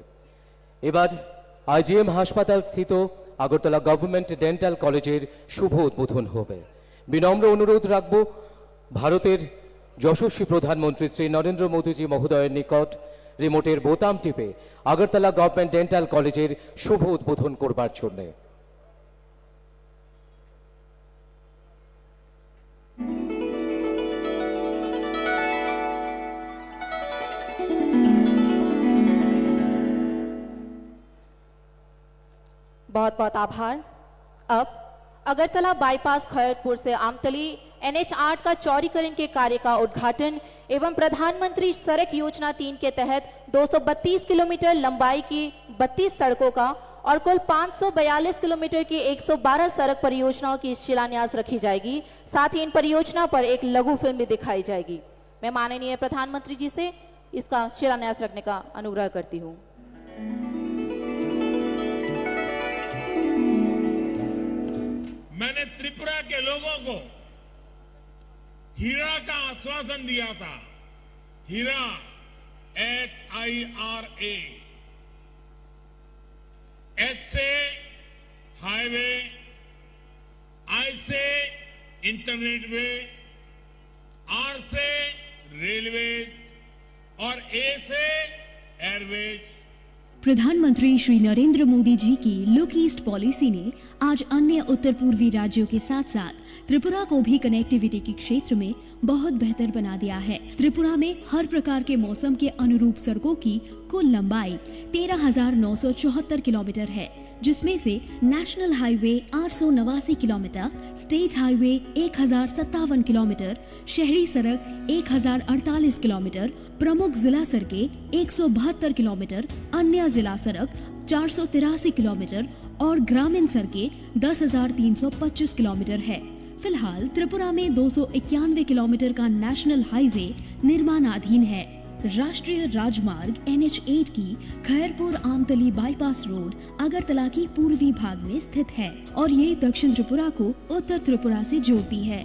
এবার IGM হাসপাতাল স্থিত আগরতলা গভর্নমেন্ট ডেন্টাল কলেজের শুভ উদ্বোধন হবে। বিনম্র অনুরোধ রাখব ভারতের যশস্বী প্রধানমন্ত্রী শ্রী নরেন্দ্র মোদীজি মহোদয়ের নিকট রিমোটের বোতাম টিপে আগরতলা গভর্নমেন্ট ডেন্টাল কলেজের শুভ উদ্বোধন করবার জন্য। बहुत बहुत आभार। अब अगरतला बाईपास खैरपुर से आमतली NH8 का चौड़ीकरण के कार्य का उद्घाटन एवं प्रधानमंत्री सड़क योजना 3 के तहत 232 किलोमीटर लंबाई की 32 सड़कों का और कुल 542 किलोमीटर की 112 सड़क परियोजनाओं की शिलान्यास रखी जाएगी। साथ ही इन परियोजना पर एक लघु फिल्म भी दिखाई जाएगी। मैं माननीय प्रधानमंत्री जी से इसका शिलान्यास रखने का अनुग्रह करती हूँ। मैंने त्रिपुरा के लोगों को हीरा का आश्वासन दिया था। हीरा HIRA, H से हाईवे, I से इंटरनेट वे, R से रेलवे और A से एयरवेज। प्रधानमंत्री श्री नरेंद्र मोदी जी की लुक ईस्ट पॉलिसी ने आज अन्य उत्तर पूर्वी राज्यों के साथ साथ त्रिपुरा को भी कनेक्टिविटी के क्षेत्र में बहुत बेहतर बना दिया है। त्रिपुरा में हर प्रकार के मौसम के अनुरूप सड़कों की कुल लंबाई 13,974 किलोमीटर है, जिसमें से national highway 889 kilometre, state highway 1,057 kilometre, शहरी सड़क 1,048 किलोमीटर, प्रमुख जिला सड़कें 172 किलोमीटर, अन्य जिला सड़क 483 किलोमीटर और ग्रामीण सड़कें 10,325 किलोमीटर है। फिलहाल त्रिपुरा में 291 किलोमीटर का नेशनल हाईवे निर्माणाधीन है। राष्ट्रीय राजमार्ग NH8 की खैरपुर आमतली बाईपास रोड अगरतला की पूर्वी भाग में स्थित है और ये दक्षिण त्रिपुरा को उत्तर त्रिपुरा से जोड़ती है।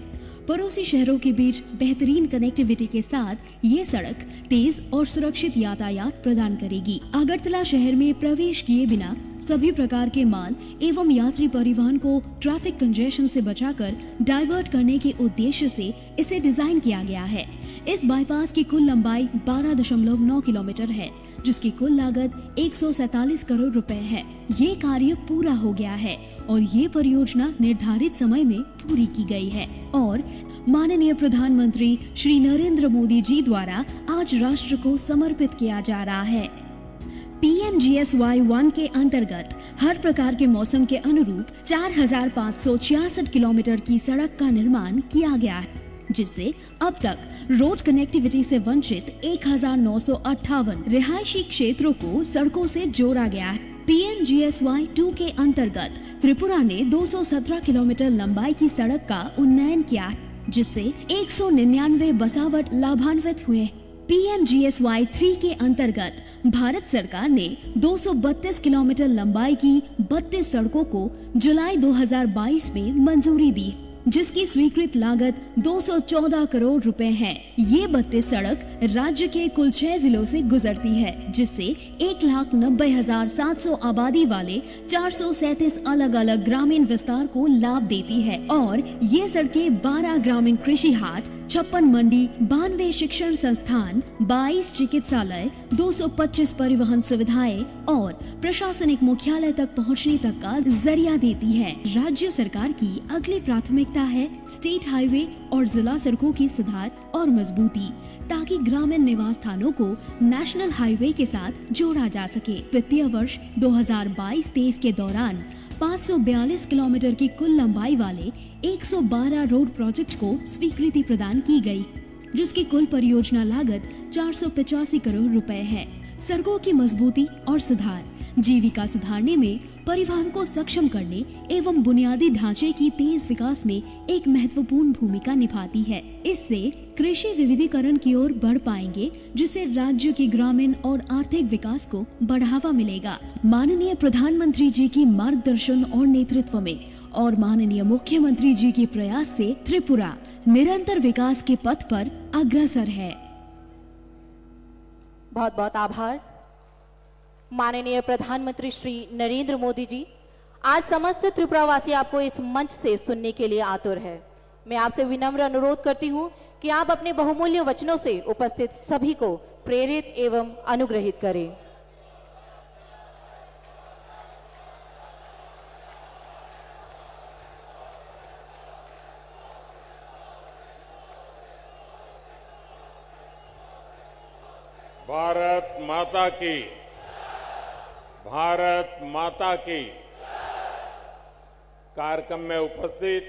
पड़ोसी शहरों के बीच बेहतरीन कनेक्टिविटी के साथ ये सड़क तेज और सुरक्षित यातायात प्रदान करेगी। अगरतला शहर में प्रवेश किए बिना सभी प्रकार के माल एवं यात्री परिवहन को ट्रैफिक कंजेशन से बचाकर डाइवर्ट करने के उद्देश्य से इसे डिजाइन किया गया है। इस बाईपास की कुल लंबाई 12.9 किलोमीटर है, जिसकी कुल लागत 147 करोड़ रुपए है। ये कार्य पूरा हो गया है और ये परियोजना निर्धारित समय में पूरी की गई है और माननीय प्रधानमंत्री श्री नरेंद्र मोदी जी द्वारा आज राष्ट्र को समर्पित किया जा रहा है। PMGSY 1 के अंतर्गत हर प्रकार के मौसम के अनुरूप 4,566 किलोमीटर की सड़क का निर्माण किया गया है, जिससे अब तक रोड कनेक्टिविटी से वंचित 1,958 रिहायशी क्षेत्रों को सड़कों से जोड़ा गया है। PMGSY 2 के अंतर्गत त्रिपुरा ने 217 किलोमीटर लंबाई की सड़क का उन्नयन किया है, जिससे 199 बसावट लाभान्वित हुए। PMGSY 3 के अंतर्गत भारत सरकार ने 232 किलोमीटर लंबाई की 32 सड़कों को जुलाई 2022 में मंजूरी दी, जिसकी स्वीकृत लागत 214 करोड़ रुपए है। ये 32 सड़क राज्य के कुल 6 जिलों से गुजरती है, जिससे 1,90,700 आबादी वाले 437 अलग अलग ग्रामीण विस्तार को लाभ देती है और ये सड़कें 12 ग्रामीण कृषि हाट, 56 मंडी, 92 शिक्षण संस्थान, 22 चिकित्सालय, 225 परिवहन सुविधाएं और प्रशासनिक मुख्यालय तक पहुंचने तक का जरिया देती है। राज्य सरकार की अगली प्राथमिकता है स्टेट हाईवे और जिला सड़कों की सुधार और मजबूती, ताकि ग्रामीण निवास स्थानों को नेशनल हाईवे के साथ जोड़ा जा सके। वित्तीय वर्ष 2022-23 के दौरान 542 किलोमीटर की कुल लंबाई वाले 112 रोड प्रोजेक्ट को स्वीकृति प्रदान की गई, जिसकी कुल परियोजना लागत 485 करोड़ रुपए है। सड़कों की मजबूती और सुधार जीविका सुधारने में, परिवहन को सक्षम करने एवं बुनियादी ढांचे की तेज विकास में एक महत्वपूर्ण भूमिका निभाती है। इससे कृषि विविधीकरण की ओर बढ़ पाएंगे, जिससे राज्य की ग्रामीण और आर्थिक विकास को बढ़ावा मिलेगा। माननीय प्रधानमंत्री जी की मार्गदर्शन और नेतृत्व में और माननीय मुख्यमंत्री जी के प्रयास से त्रिपुरा निरंतर विकास के पथ पर अग्रसर है। बहुत बहुत आभार। माननीय प्रधानमंत्री श्री नरेंद्र मोदी जी, आज समस्त त्रिपुरावासी आपको इस मंच से सुनने के लिए आतुर है। मैं आपसे विनम्र अनुरोध करती हूं कि आप अपने बहुमूल्य वचनों से उपस्थित सभी को प्रेरित एवं अनुग्रहित करें। भारत माता की, भारत माता की। कार्यक्रम में उपस्थित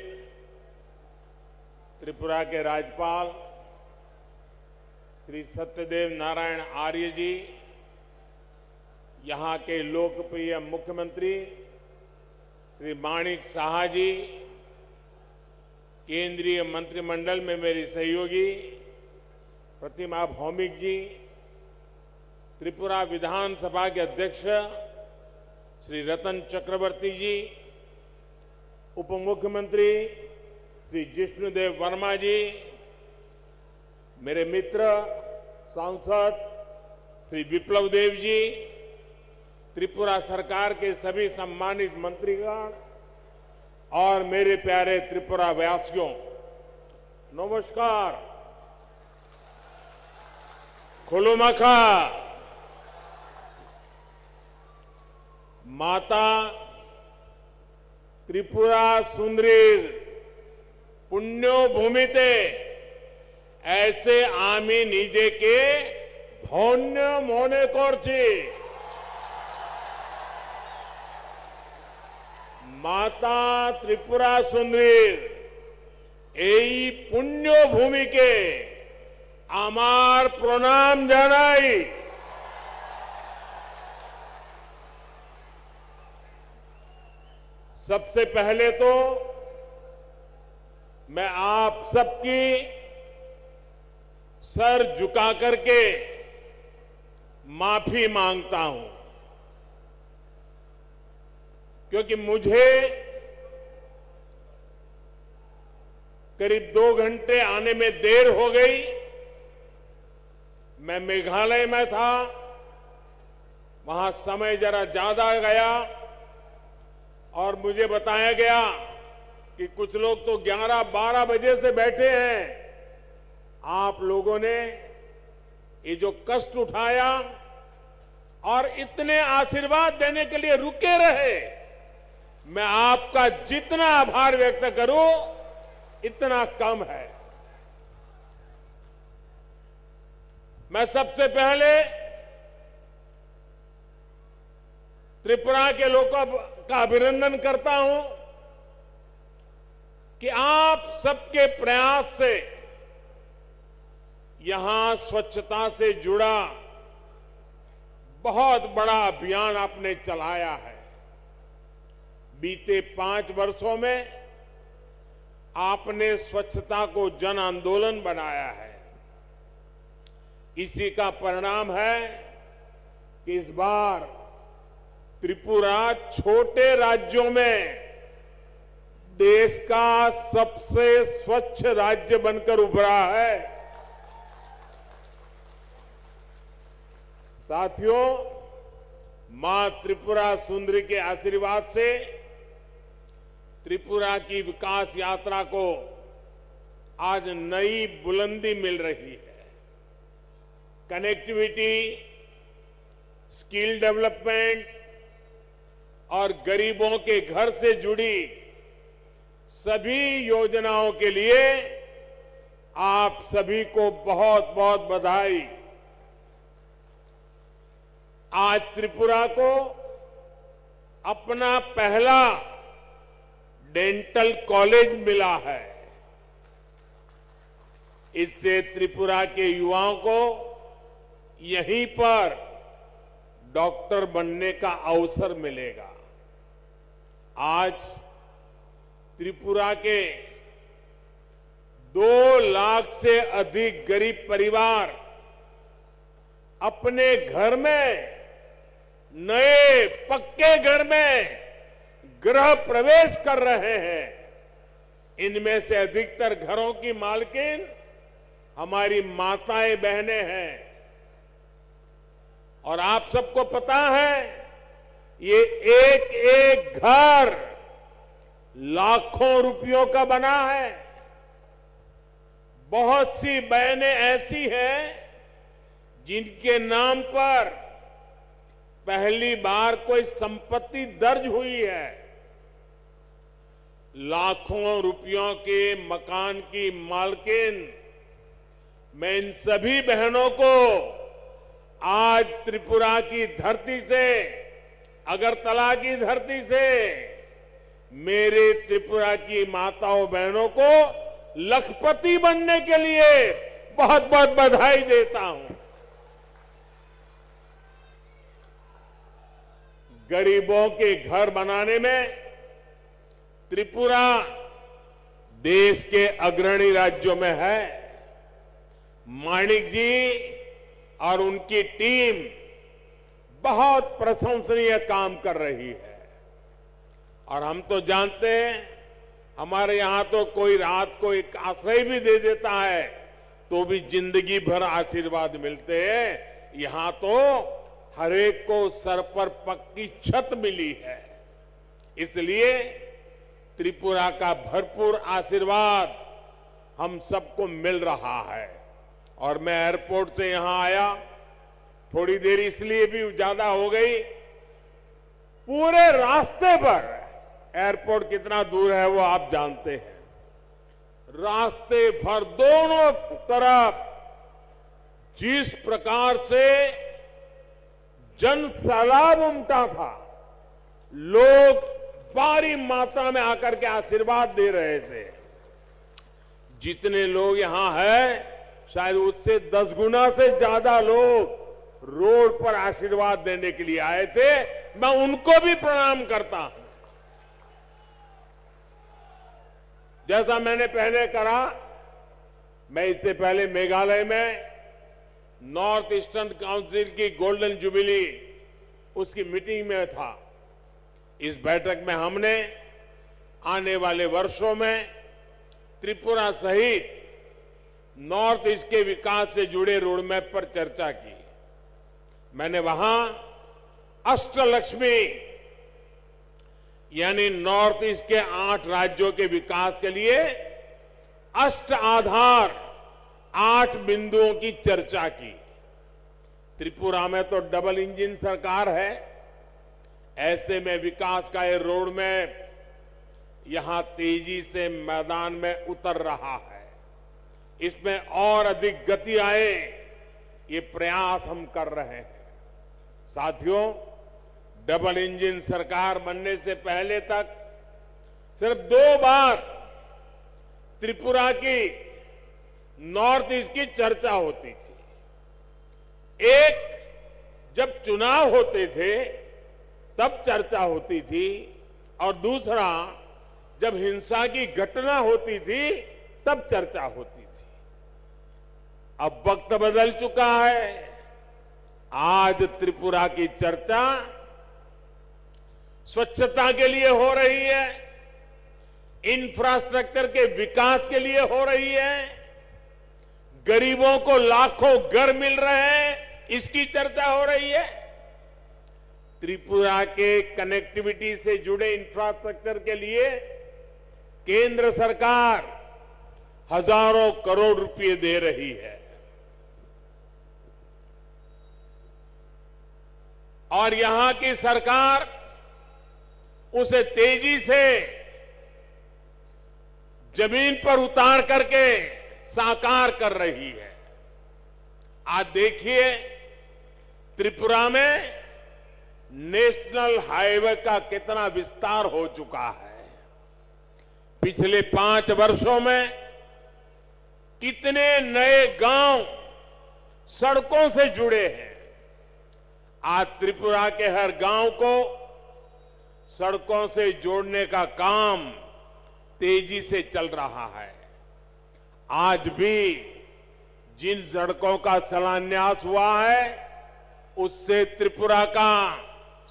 त्रिपुरा के राज्यपाल श्री सत्यदेव नारायण आर्य जी, यहाँ के लोकप्रिय मुख्यमंत्री श्री माणिक साहा जी, केंद्रीय मंत्रिमंडल में मेरी सहयोगी प्रतिमा भौमिक जी, त्रिपुरा विधानसभा के अध्यक्ष श्री रतन चक्रवर्ती जी, उप मुख्यमंत्री श्री जिष्णुदेव वर्मा जी, मेरे मित्र सांसद श्री विप्लव देव जी, त्रिपुरा सरकार के सभी सम्मानित मंत्रीगण और मेरे प्यारे त्रिपुरा वासियों, नमस्कार। खुलुमखा। माता त्रिपुरा सुंदरीर पुण्यो भूमिते ऐसे आमी निजे के धन्य मने करছি। माता त्रिपुरा सुंदरीर এই পুণ্য ভূমিকে আমার প্রণাম জানাই। सबसे पहले तो मैं आप सबकी सर झुका करके माफी मांगता हूं, क्योंकि मुझे करीब 2 घंटे आने में देर हो गई। मैं मेघालय में था, वहां समय जरा ज्यादा गया और मुझे बताया गया कि कुछ लोग तो 11-12 बजे से बैठे हैं। आप लोगों ने ये जो कष्ट उठाया और इतने आशीर्वाद देने के लिए रुके रहे, मैं आपका जितना आभार व्यक्त करूं इतना कम है। मैं सबसे पहले त्रिपुरा के लोगों का अभिनंदन करता हूं कि आप सबके प्रयास से यहां स्वच्छता से जुड़ा बहुत बड़ा अभियान आपने चलाया है। बीते 5 वर्षों में आपने स्वच्छता को जन आंदोलन बनाया है। इसी का परिणाम है कि इस बार त्रिपुरा छोटे राज्यों में देश का सबसे स्वच्छ राज्य बनकर उभरा है। साथियों, मां त्रिपुरा सुंदरी के आशीर्वाद से त्रिपुरा की विकास यात्रा को आज नई बुलंदी मिल रही है। कनेक्टिविटी, स्किल डेवलपमेंट और गरीबों के घर से जुड़ी सभी योजनाओं के लिए आप सभी को बहुत बहुत बधाई। आज त्रिपुरा को अपना पहला डेंटल कॉलेज मिला है। इससे त्रिपुरा के युवाओं को यहीं पर डॉक्टर बनने का अवसर मिलेगा। आज त्रिपुरा के 2 लाख से अधिक गरीब परिवार अपने घर में, नए पक्के घर में गृह प्रवेश कर रहे हैं। इनमें से अधिकतर घरों की मालकिन हमारी माताएं बहनें हैं। और आप सबको पता है, ये एक एक घर लाखों रुपयों का बना है। बहुत सी बहनें ऐसी हैं जिनके नाम पर पहली बार कोई संपत्ति दर्ज हुई है। लाखों रुपयों के मकान की मालकिन मैं इन सभी बहनों को आज त्रिपुरा की धरती से, अगरतला की धरती से मेरे त्रिपुरा की माताओं बहनों को लखपति बनने के लिए बहुत बहुत बधाई देता हूं। गरीबों के घर बनाने में त्रिपुरा देश के अग्रणी राज्यों में है। माणिक जी और उनकी टीम बहुत प्रशंसनीय काम कर रही है। और हम तो जानते हैं, हमारे यहां तो कोई रात को एक आश्रय भी दे देता है तो भी जिंदगी भर आशीर्वाद मिलते हैं। यहां तो हर एक को सर पर पक्की छत मिली है। इसलिए त्रिपुरा का भरपूर आशीर्वाद हम सबको मिल रहा है। और मैं एयरपोर्ट से यहां आया, थोड़ी देर इसलिए भी ज्यादा हो गई, पूरे रास्ते पर, एयरपोर्ट कितना दूर है वो आप जानते हैं, रास्ते भर दोनों तरफ जिस प्रकार से जन सैलाब उमटा था, लोग भारी मात्रा में आकर के आशीर्वाद दे रहे थे। जितने लोग यहां हैं, शायद उससे 10 गुना से ज्यादा लोग रोड पर आशीर्वाद देने के लिए आए थे। मैं उनको भी प्रणाम करता हूं। जैसा मैंने पहले करा, मैं इससे पहले मेघालय में नॉर्थ ईस्टर्न काउंसिल की गोल्डन जुबिली उसकी मीटिंग में था। इस बैठक में हमने आने वाले वर्षों में त्रिपुरा सहित नॉर्थ ईस्ट के विकास से जुड़े रोडमैप पर चर्चा की। मैंने वहां अष्टलक्ष्मी यानी नॉर्थ ईस्ट के 8 राज्यों के विकास के लिए अष्ट आधार 8 बिंदुओं की चर्चा की। त्रिपुरा में तो डबल इंजन सरकार है, ऐसे में विकास का ये रोड मैप यहां तेजी से मैदान में उतर रहा है। इसमें और अधिक गति आए, ये प्रयास हम कर रहे हैं। साथियों, डबल इंजन सरकार बनने से पहले तक सिर्फ 2 बार त्रिपुरा की नॉर्थ ईस्ट की चर्चा होती थी। एक जब चुनाव होते थे तब चर्चा होती थी, और दूसरा जब हिंसा की घटना होती थी तब चर्चा होती थी। अब वक्त बदल चुका है। आज त्रिपुरा की चर्चा स्वच्छता के लिए हो रही है, इंफ्रास्ट्रक्चर के विकास के लिए हो रही है, गरीबों को लाखों घर मिल रहे हैं, इसकी चर्चा हो रही है। त्रिपुरा के कनेक्टिविटी से जुड़े इंफ्रास्ट्रक्चर के लिए केंद्र सरकार हजारों करोड़ रुपए दे रही है, और यहां की सरकार उसे तेजी से जमीन पर उतार करके साकार कर रही है। आज देखिए, त्रिपुरा में नेशनल हाईवे का कितना विस्तार हो चुका है। पिछले 5 वर्षों में कितने नए गांव सड़कों से जुड़े हैं। आज त्रिपुरा के हर गांव को सड़कों से जोड़ने का काम तेजी से चल रहा है। आज भी जिन सड़कों का शिलान्यास हुआ है, उससे त्रिपुरा का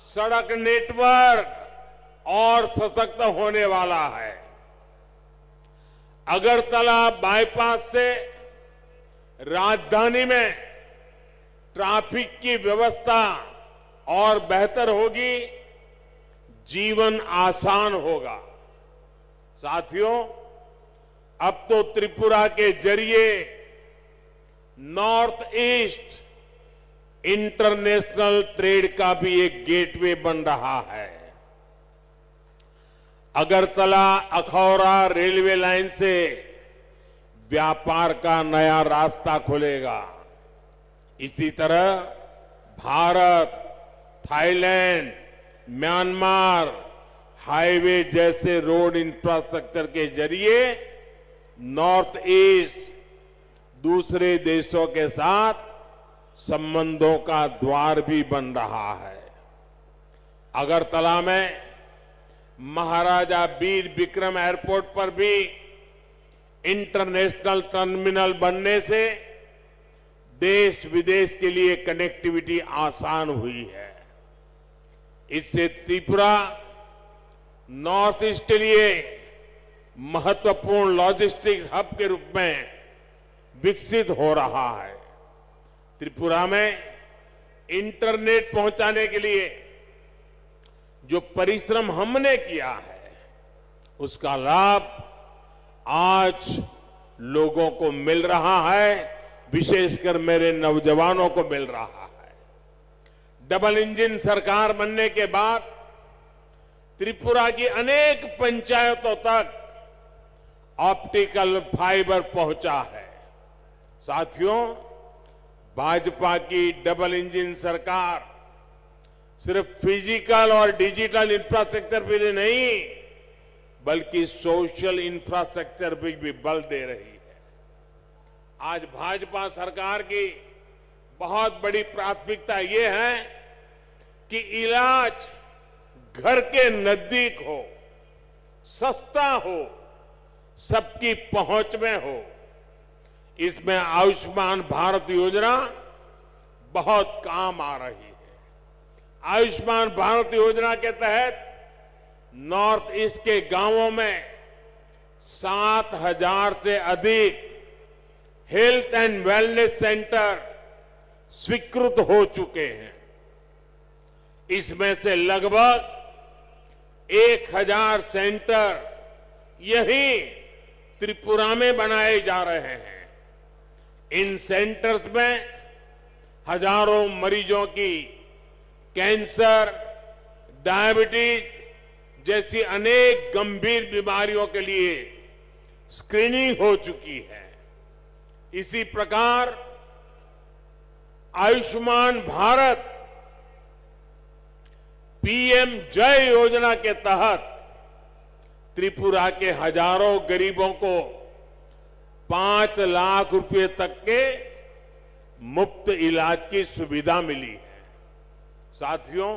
सड़क नेटवर्क और सशक्त होने वाला है। अगरतला बाईपास से राजधानी में ट्रैफिक की व्यवस्था और बेहतर होगी, जीवन आसान होगा। साथियों, अब तो त्रिपुरा के जरिए नॉर्थ ईस्ट इंटरनेशनल ट्रेड का भी एक गेटवे बन रहा है। अगरतला अखौरा रेलवे लाइन से व्यापार का नया रास्ता खुलेगा। इसी तरह भारत, थाईलैंड, म्यांमार हाईवे जैसे रोड इंफ्रास्ट्रक्चर के जरिए नॉर्थ ईस्ट दूसरे देशों के साथ संबंधों का द्वार भी बन रहा है। अगरतला में महाराजा वीर विक्रम एयरपोर्ट पर भी इंटरनेशनल टर्मिनल बनने से देश विदेश के लिए कनेक्टिविटी आसान हुई है। इससे त्रिपुरा नॉर्थ ईस्ट के लिए महत्वपूर्ण लॉजिस्टिक्स हब के रूप में विकसित हो रहा है। त्रिपुरा में इंटरनेट पहुंचाने के लिए जो परिश्रम हमने किया है, उसका लाभ आज लोगों को मिल रहा है, विशेषकर मेरे नौजवानों को मिल रहा है। डबल इंजन सरकार बनने के बाद त्रिपुरा की अनेक पंचायतों तक ऑप्टिकल फाइबर पहुंचा है। साथियों, भाजपा की डबल इंजन सरकार सिर्फ फिजिकल और डिजिटल इंफ्रास्ट्रक्चर पे नहीं, बल्कि सोशल इंफ्रास्ट्रक्चर पे भी बल दे रही है। आज भाजपा सरकार की बहुत बड़ी प्राथमिकता ये है कि इलाज घर के नजदीक हो, सस्ता हो, सबकी पहुंच में हो। इसमें आयुष्मान भारत योजना बहुत काम आ रही है। आयुष्मान भारत योजना के तहत नॉर्थ ईस्ट के गांवों में 7,000 से अधिक हेल्थ एंड वेलनेस सेंटर स्वीकृत हो चुके हैं। इसमें से लगभग 1,000 सेंटर यही त्रिपुरा में बनाए जा रहे हैं। इन सेंटर्स में हजारों मरीजों की कैंसर, डायबिटीज जैसी अनेक गंभीर बीमारियों के लिए स्क्रीनिंग हो चुकी है। इसी प्रकार आयुष्मान भारत पीएम जय योजना के तहत त्रिपुरा के हजारों गरीबों को 5 लाख रुपए तक के मुफ्त इलाज की सुविधा मिली है। साथियों,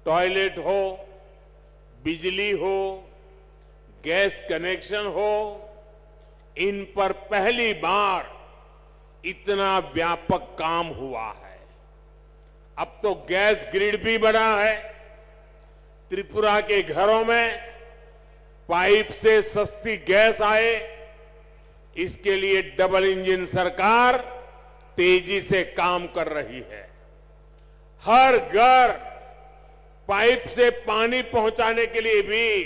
टॉयलेट हो, बिजली हो, गैस कनेक्शन हो, इन पर पहली बार इतना व्यापक काम हुआ है। अब तो गैस ग्रिड भी बना है। त्रिपुरा के घरों में पाइप से सस्ती गैस आए, इसके लिए डबल इंजन सरकार तेजी से काम कर रही है। हर घर पाइप से पानी पहुंचाने के लिए भी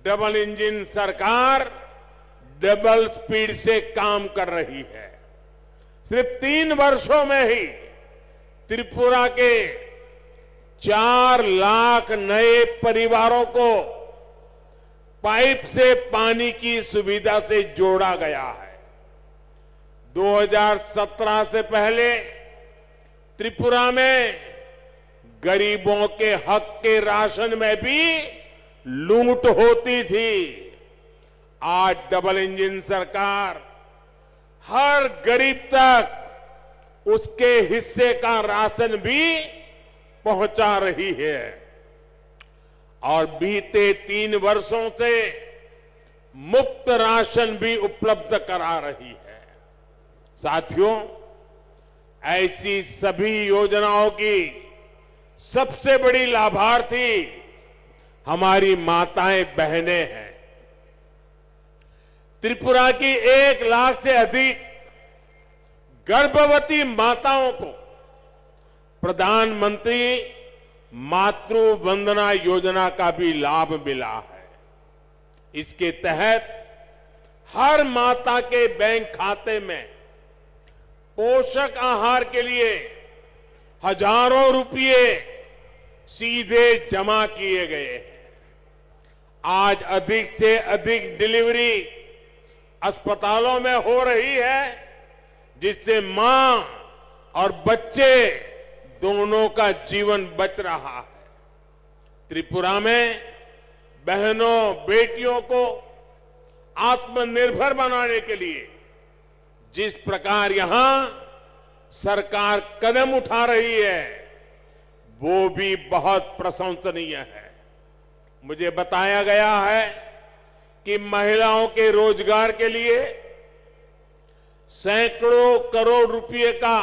डबल इंजन सरकार डबल स्पीड से काम कर रही है। सिर्फ 3 वर्षों में ही त्रिपुरा के 4 लाख नए परिवारों को पाइप से पानी की सुविधा से जोड़ा गया है। 2017 से पहले त्रिपुरा में गरीबों के हक के राशन में भी लूट होती थी। आज डबल इंजन सरकार हर गरीब तक उसके हिस्से का राशन भी पहुंचा रही है और बीते 3 वर्षों से मुफ्त राशन भी उपलब्ध करा रही है। साथियों, ऐसी सभी योजनाओं की सबसे बड़ी लाभार्थी हमारी माताएं बहनें हैं। त्रिपुरा की 1 लाख से अधिक गर्भवती माताओं को प्रधानमंत्री मातृ वंदना योजना का भी लाभ मिला है। इसके तहत हर माता के बैंक खाते में पोषक आहार के लिए हजारों रुपये सीधे जमा किए गए हैं। आज अधिक से अधिक डिलीवरी अस्पतालों में हो रही है, जिससे मां और बच्चे दोनों का जीवन बच रहा है। त्रिपुरा में बहनों बेटियों को आत्मनिर्भर बनाने के लिए जिस प्रकार यहां सरकार कदम उठा रही है, वो भी बहुत प्रशंसनीय है। मुझे बताया गया है कि महिलाओं के रोजगार के लिए सैकड़ों करोड़ रुपए का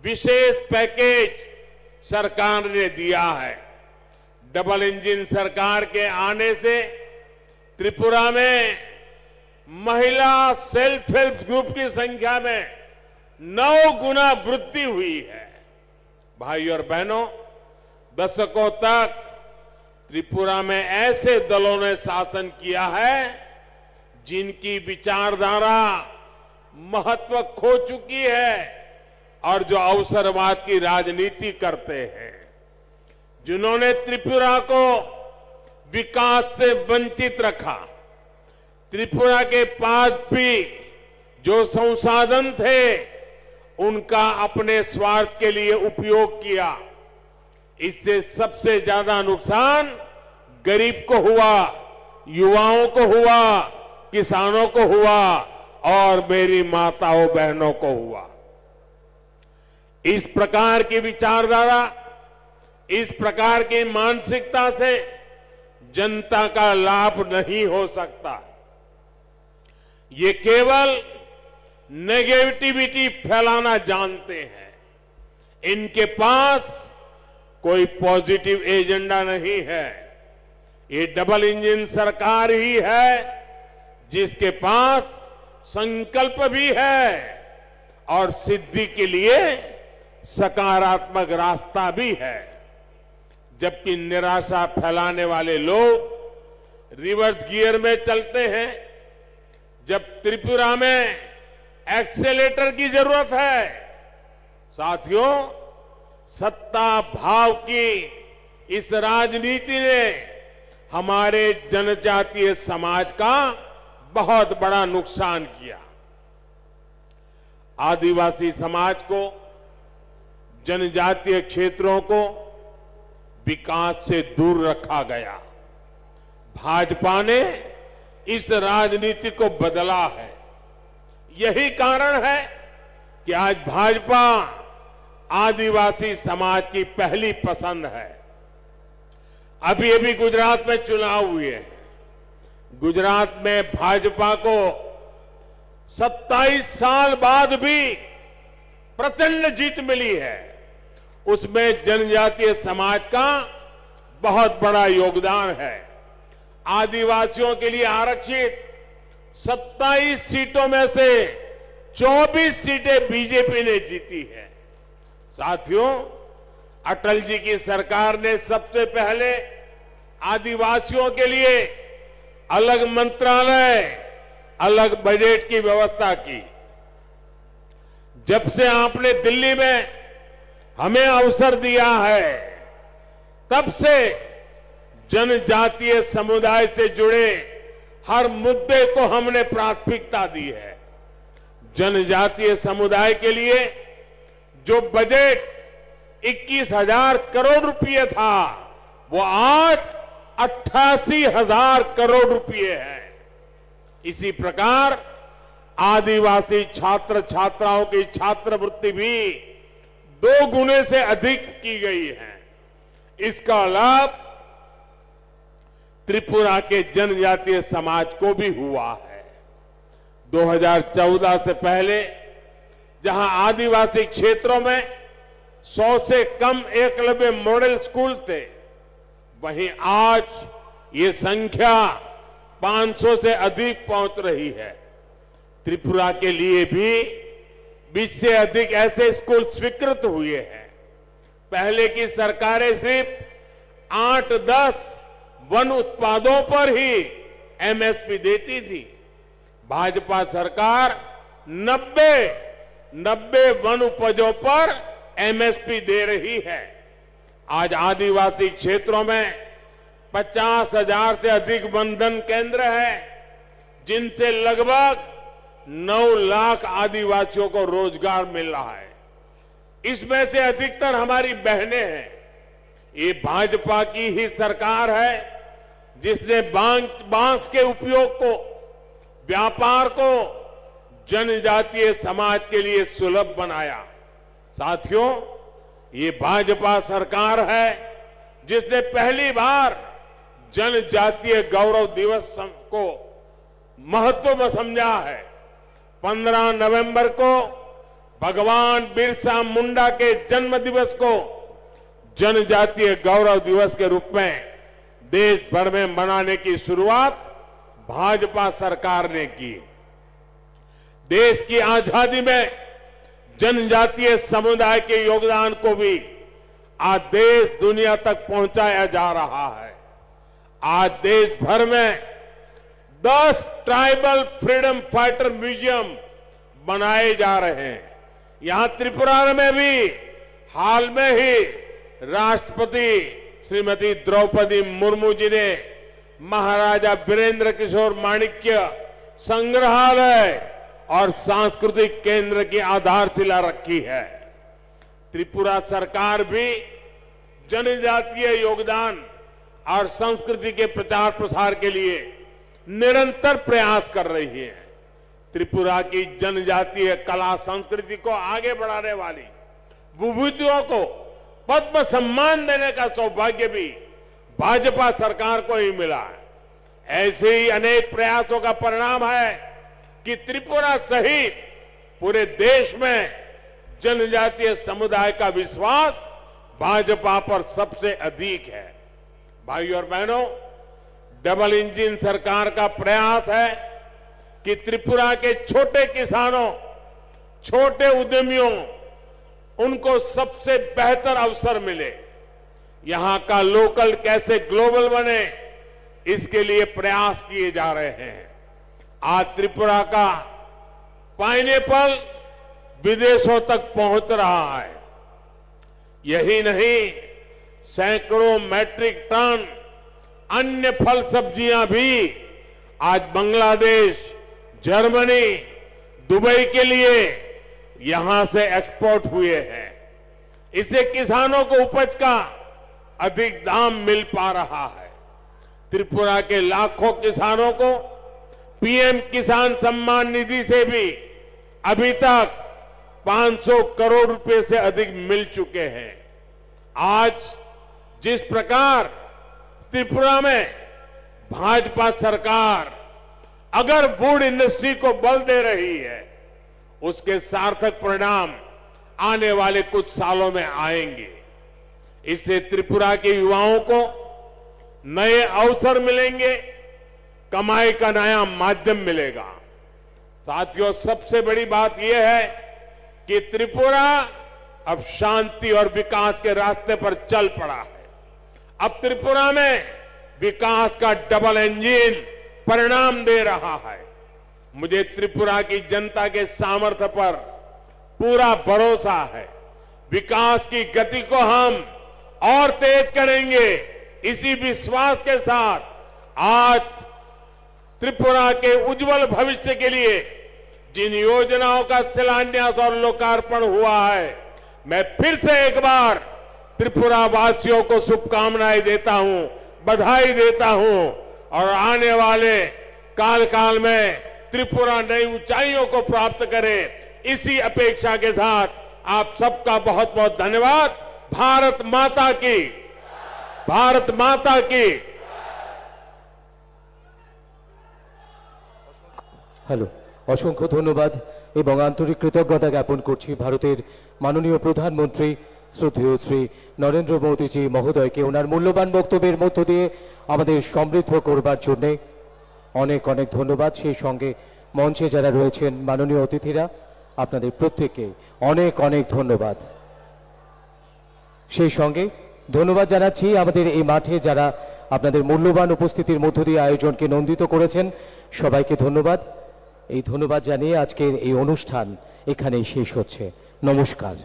विशेष पैकेज सरकार ने दिया है। डबल इंजन सरकार के आने से त्रिपुरा में महिला सेल्फ हेल्प ग्रुप की संख्या में 9 गुना वृद्धि हुई है। भाई और बहनों, दशकों तक त्रिपुरा में ऐसे दलों ने शासन किया है जिनकी विचारधारा महत्व खो चुकी है और जो अवसरवाद की राजनीति करते हैं, जिन्होंने त्रिपुरा को विकास से वंचित रखा। त्रिपुरा के पास भी जो संसाधन थे उनका अपने स्वार्थ के लिए उपयोग किया। इससे सबसे ज्यादा नुकसान गरीब को हुआ, युवाओं को हुआ, किसानों को हुआ और मेरी माताओं बहनों को हुआ। इस प्रकार की विचारधारा, इस प्रकार की मानसिकता से जनता का लाभ नहीं हो सकता। ये केवल नेगेटिविटी फैलाना जानते हैं। इनके पास कोई पॉजिटिव एजेंडा नहीं है। ये डबल इंजन सरकार ही है जिसके पास संकल्प भी है और सिद्धि के लिए सकारात्मक रास्ता भी है। जबकि निराशा फैलाने वाले लोग रिवर्स गियर में चलते हैं। जब त्रिपुरा में एक्सेलेटर की जरूरत है, साथियों, सत्ता भाव की इस राजनीति ने हमारे जनजातीय समाज का बहुत बड़ा नुकसान किया। आदिवासी समाज को, जनजातीय क्षेत्रों को विकास से दूर रखा गया। भाजपा ने इस राजनीति को बदला है। यही कारण है कि आज भाजपा आदिवासी समाज की पहली पसंद है। अभी अभी गुजरात में चुनाव हुए हैं। गुजरात में भाजपा को 27 साल बाद भी प्रचंड जीत मिली है। उसमें जनजातीय समाज का बहुत बड़ा योगदान है। आदिवासियों के लिए आरक्षित 27 सीटों में से 24 सीटें बीजेपी ने जीती है। साथियों, अटल जी की सरकार ने सबसे पहले आदिवासियों के लिए अलग मंत्रालय, अलग बजट की व्यवस्था की। जब से आपने दिल्ली में हमें अवसर दिया है, तब से जनजातीय समुदाय से जुड़े हर मुद्दे को हमने प्राथमिकता दी है। जनजातीय समुदाय के लिए जो बजट 21,000 करोड़ रुपए था, वो आज 88,000 करोड़ रुपए है। इसी प्रकार आदिवासी छात्र छात्राओं की छात्रवृत्ति भी 2 गुने से अधिक की गई है। इसका लाभ त्रिपुरा के जनजातीय समाज को भी हुआ है। 2014 से पहले जहां आदिवासी क्षेत्रों में 100 से कम एकलव्य मॉडल स्कूल थे, वहीं आज ये संख्या 500 से अधिक पहुंच रही है। त्रिपुरा के लिए भी 20 से अधिक ऐसे स्कूल स्वीकृत हुए हैं। पहले की सरकारें सिर्फ 8-10 वन उत्पादों पर ही एमएसपी देती थी। भाजपा सरकार 90 वन उपजों पर एमएसपी दे रही है। आज आदिवासी क्षेत्रों में 50,000 से अधिक वनधन केंद्र है, जिनसे लगभग 9 लाख आदिवासियों को रोजगार मिल रहा है। इसमें से अधिकतर हमारी बहनें हैं। ये भाजपा की ही सरकार है जिसने बांस के उपयोग को, व्यापार को जनजातीय समाज के लिए सुलभ बनाया। साथियों, ये भाजपा सरकार है जिसने पहली बार जनजातीय गौरव दिवस को महत्व में समझा है। 15 नवंबर को भगवान बिरसा मुंडा के जन्म दिवस को जनजातीय गौरव दिवस के रूप में देश भर में मनाने की शुरुआत भाजपा सरकार ने की। देश की आजादी में जनजातीय समुदाय के योगदान को भी आज देश दुनिया तक पहुंचाया जा रहा है। आज देश भर में 10 ट्राइबल फ्रीडम फाइटर म्यूजियम बनाए जा रहे हैं। यहां त्रिपुरा में भी हाल में ही राष्ट्रपति श्रीमती द्रौपदी मुर्मू जी ने महाराजा वीरेंद्र किशोर माणिक्य संग्रहालय और सांस्कृतिक केंद्र की आधारशिला रखी है। त्रिपुरा सरकार भी जनजातीय योगदान और संस्कृति के प्रचार प्रसार के लिए निरंतर प्रयास कर रही है। त्रिपुरा की जनजातीय कला संस्कृति को आगे बढ़ाने वाली विभूतियों को पद्म सम्मान देने का सौभाग्य भी भाजपा सरकार को ही मिला है। ऐसे ही अनेक प्रयासों का परिणाम है कि त्रिपुरा सहित पूरे देश में जनजातीय समुदाय का विश्वास भाजपा पर सबसे अधिक है। भाइयों और बहनों, डबल इंजन सरकार का प्रयास है कि त्रिपुरा के छोटे किसानों, छोटे उद्यमियों, उनको सबसे बेहतर अवसर मिले। यहां का लोकल कैसे ग्लोबल बने, इसके लिए प्रयास किए जा रहे हैं। आज त्रिपुरा का पाइनएप्पल विदेशों तक पहुंच रहा है। यही नहीं, सैकड़ों मैट्रिक टन अन्य फल सब्जियां भी आज बांग्लादेश, जर्मनी, दुबई के लिए यहां से एक्सपोर्ट हुए हैं। इससे किसानों को उपज का अधिक दाम मिल पा रहा है। त्रिपुरा के लाखों किसानों को पीएम किसान सम्मान निधि से भी अभी तक 500 करोड़ रुपए से अधिक मिल चुके हैं। आज जिस प्रकार त्रिपुरा में भाजपा सरकार अगर वुड इंडस्ट्री को बल दे रही है, उसके सार्थक परिणाम आने वाले कुछ सालों में आएंगे। इससे त्रिपुरा के युवाओं को नए अवसर मिलेंगे, कमाई का नया माध्यम मिलेगा। साथियों, सबसे बड़ी बात यह है कि त्रिपुरा अब शांति और विकास के रास्ते पर चल पड़ा है। अब त्रिपुरा में विकास का डबल इंजन परिणाम दे रहा है। मुझे त्रिपुरा की जनता के सामर्थ्य पर पूरा भरोसा है। विकास की गति को हम और तेज करेंगे। इसी विश्वास के साथ आज त्रिपुरा के उज्जवल भविष्य के लिए जिन योजनाओं का शिलान्यास और लोकार्पण हुआ है, मैं फिर से एक बार त्रिपुरा वासियों को शुभकामनाएं देता हूं, बधाई देता हूं और आने वाले काल में त्रिपुरा नई ऊंचाइयों को प्राप्त करे, इसी अपेक्षा के साथ आप सबका बहुत बहुत धन्यवाद। भारत माता की, भारत माता की। হ্যালো, অসংখ্য ধন্যবাদ এবং আন্তরিক কৃতজ্ঞতা জ্ঞাপন করছি ভারতের মাননীয় প্রধানমন্ত্রী শ্রদ্ধেয় শ্রী নরেন্দ্র মোদীজি মহোদয়কে ওনার মূল্যবান বক্তব্যের মধ্য দিয়ে আমাদের সমৃদ্ধ করবার জন্যে অনেক অনেক ধন্যবাদ। সেই সঙ্গে মঞ্চে যারা রয়েছেন মাননীয় অতিথিরা, আপনাদের প্রত্যেককে অনেক অনেক ধন্যবাদ। সেই সঙ্গে ধন্যবাদ জানাচ্ছি আমাদের এই মাঠে যারা আপনাদের মূল্যবান উপস্থিতির মধ্য দিয়ে আয়োজনকে নন্দিত করেছেন, সবাইকে ধন্যবাদ। এই ধন্যবাদ জানিয়ে আজকের এই অনুষ্ঠান এখানেই শেষ হচ্ছে। নমস্কার।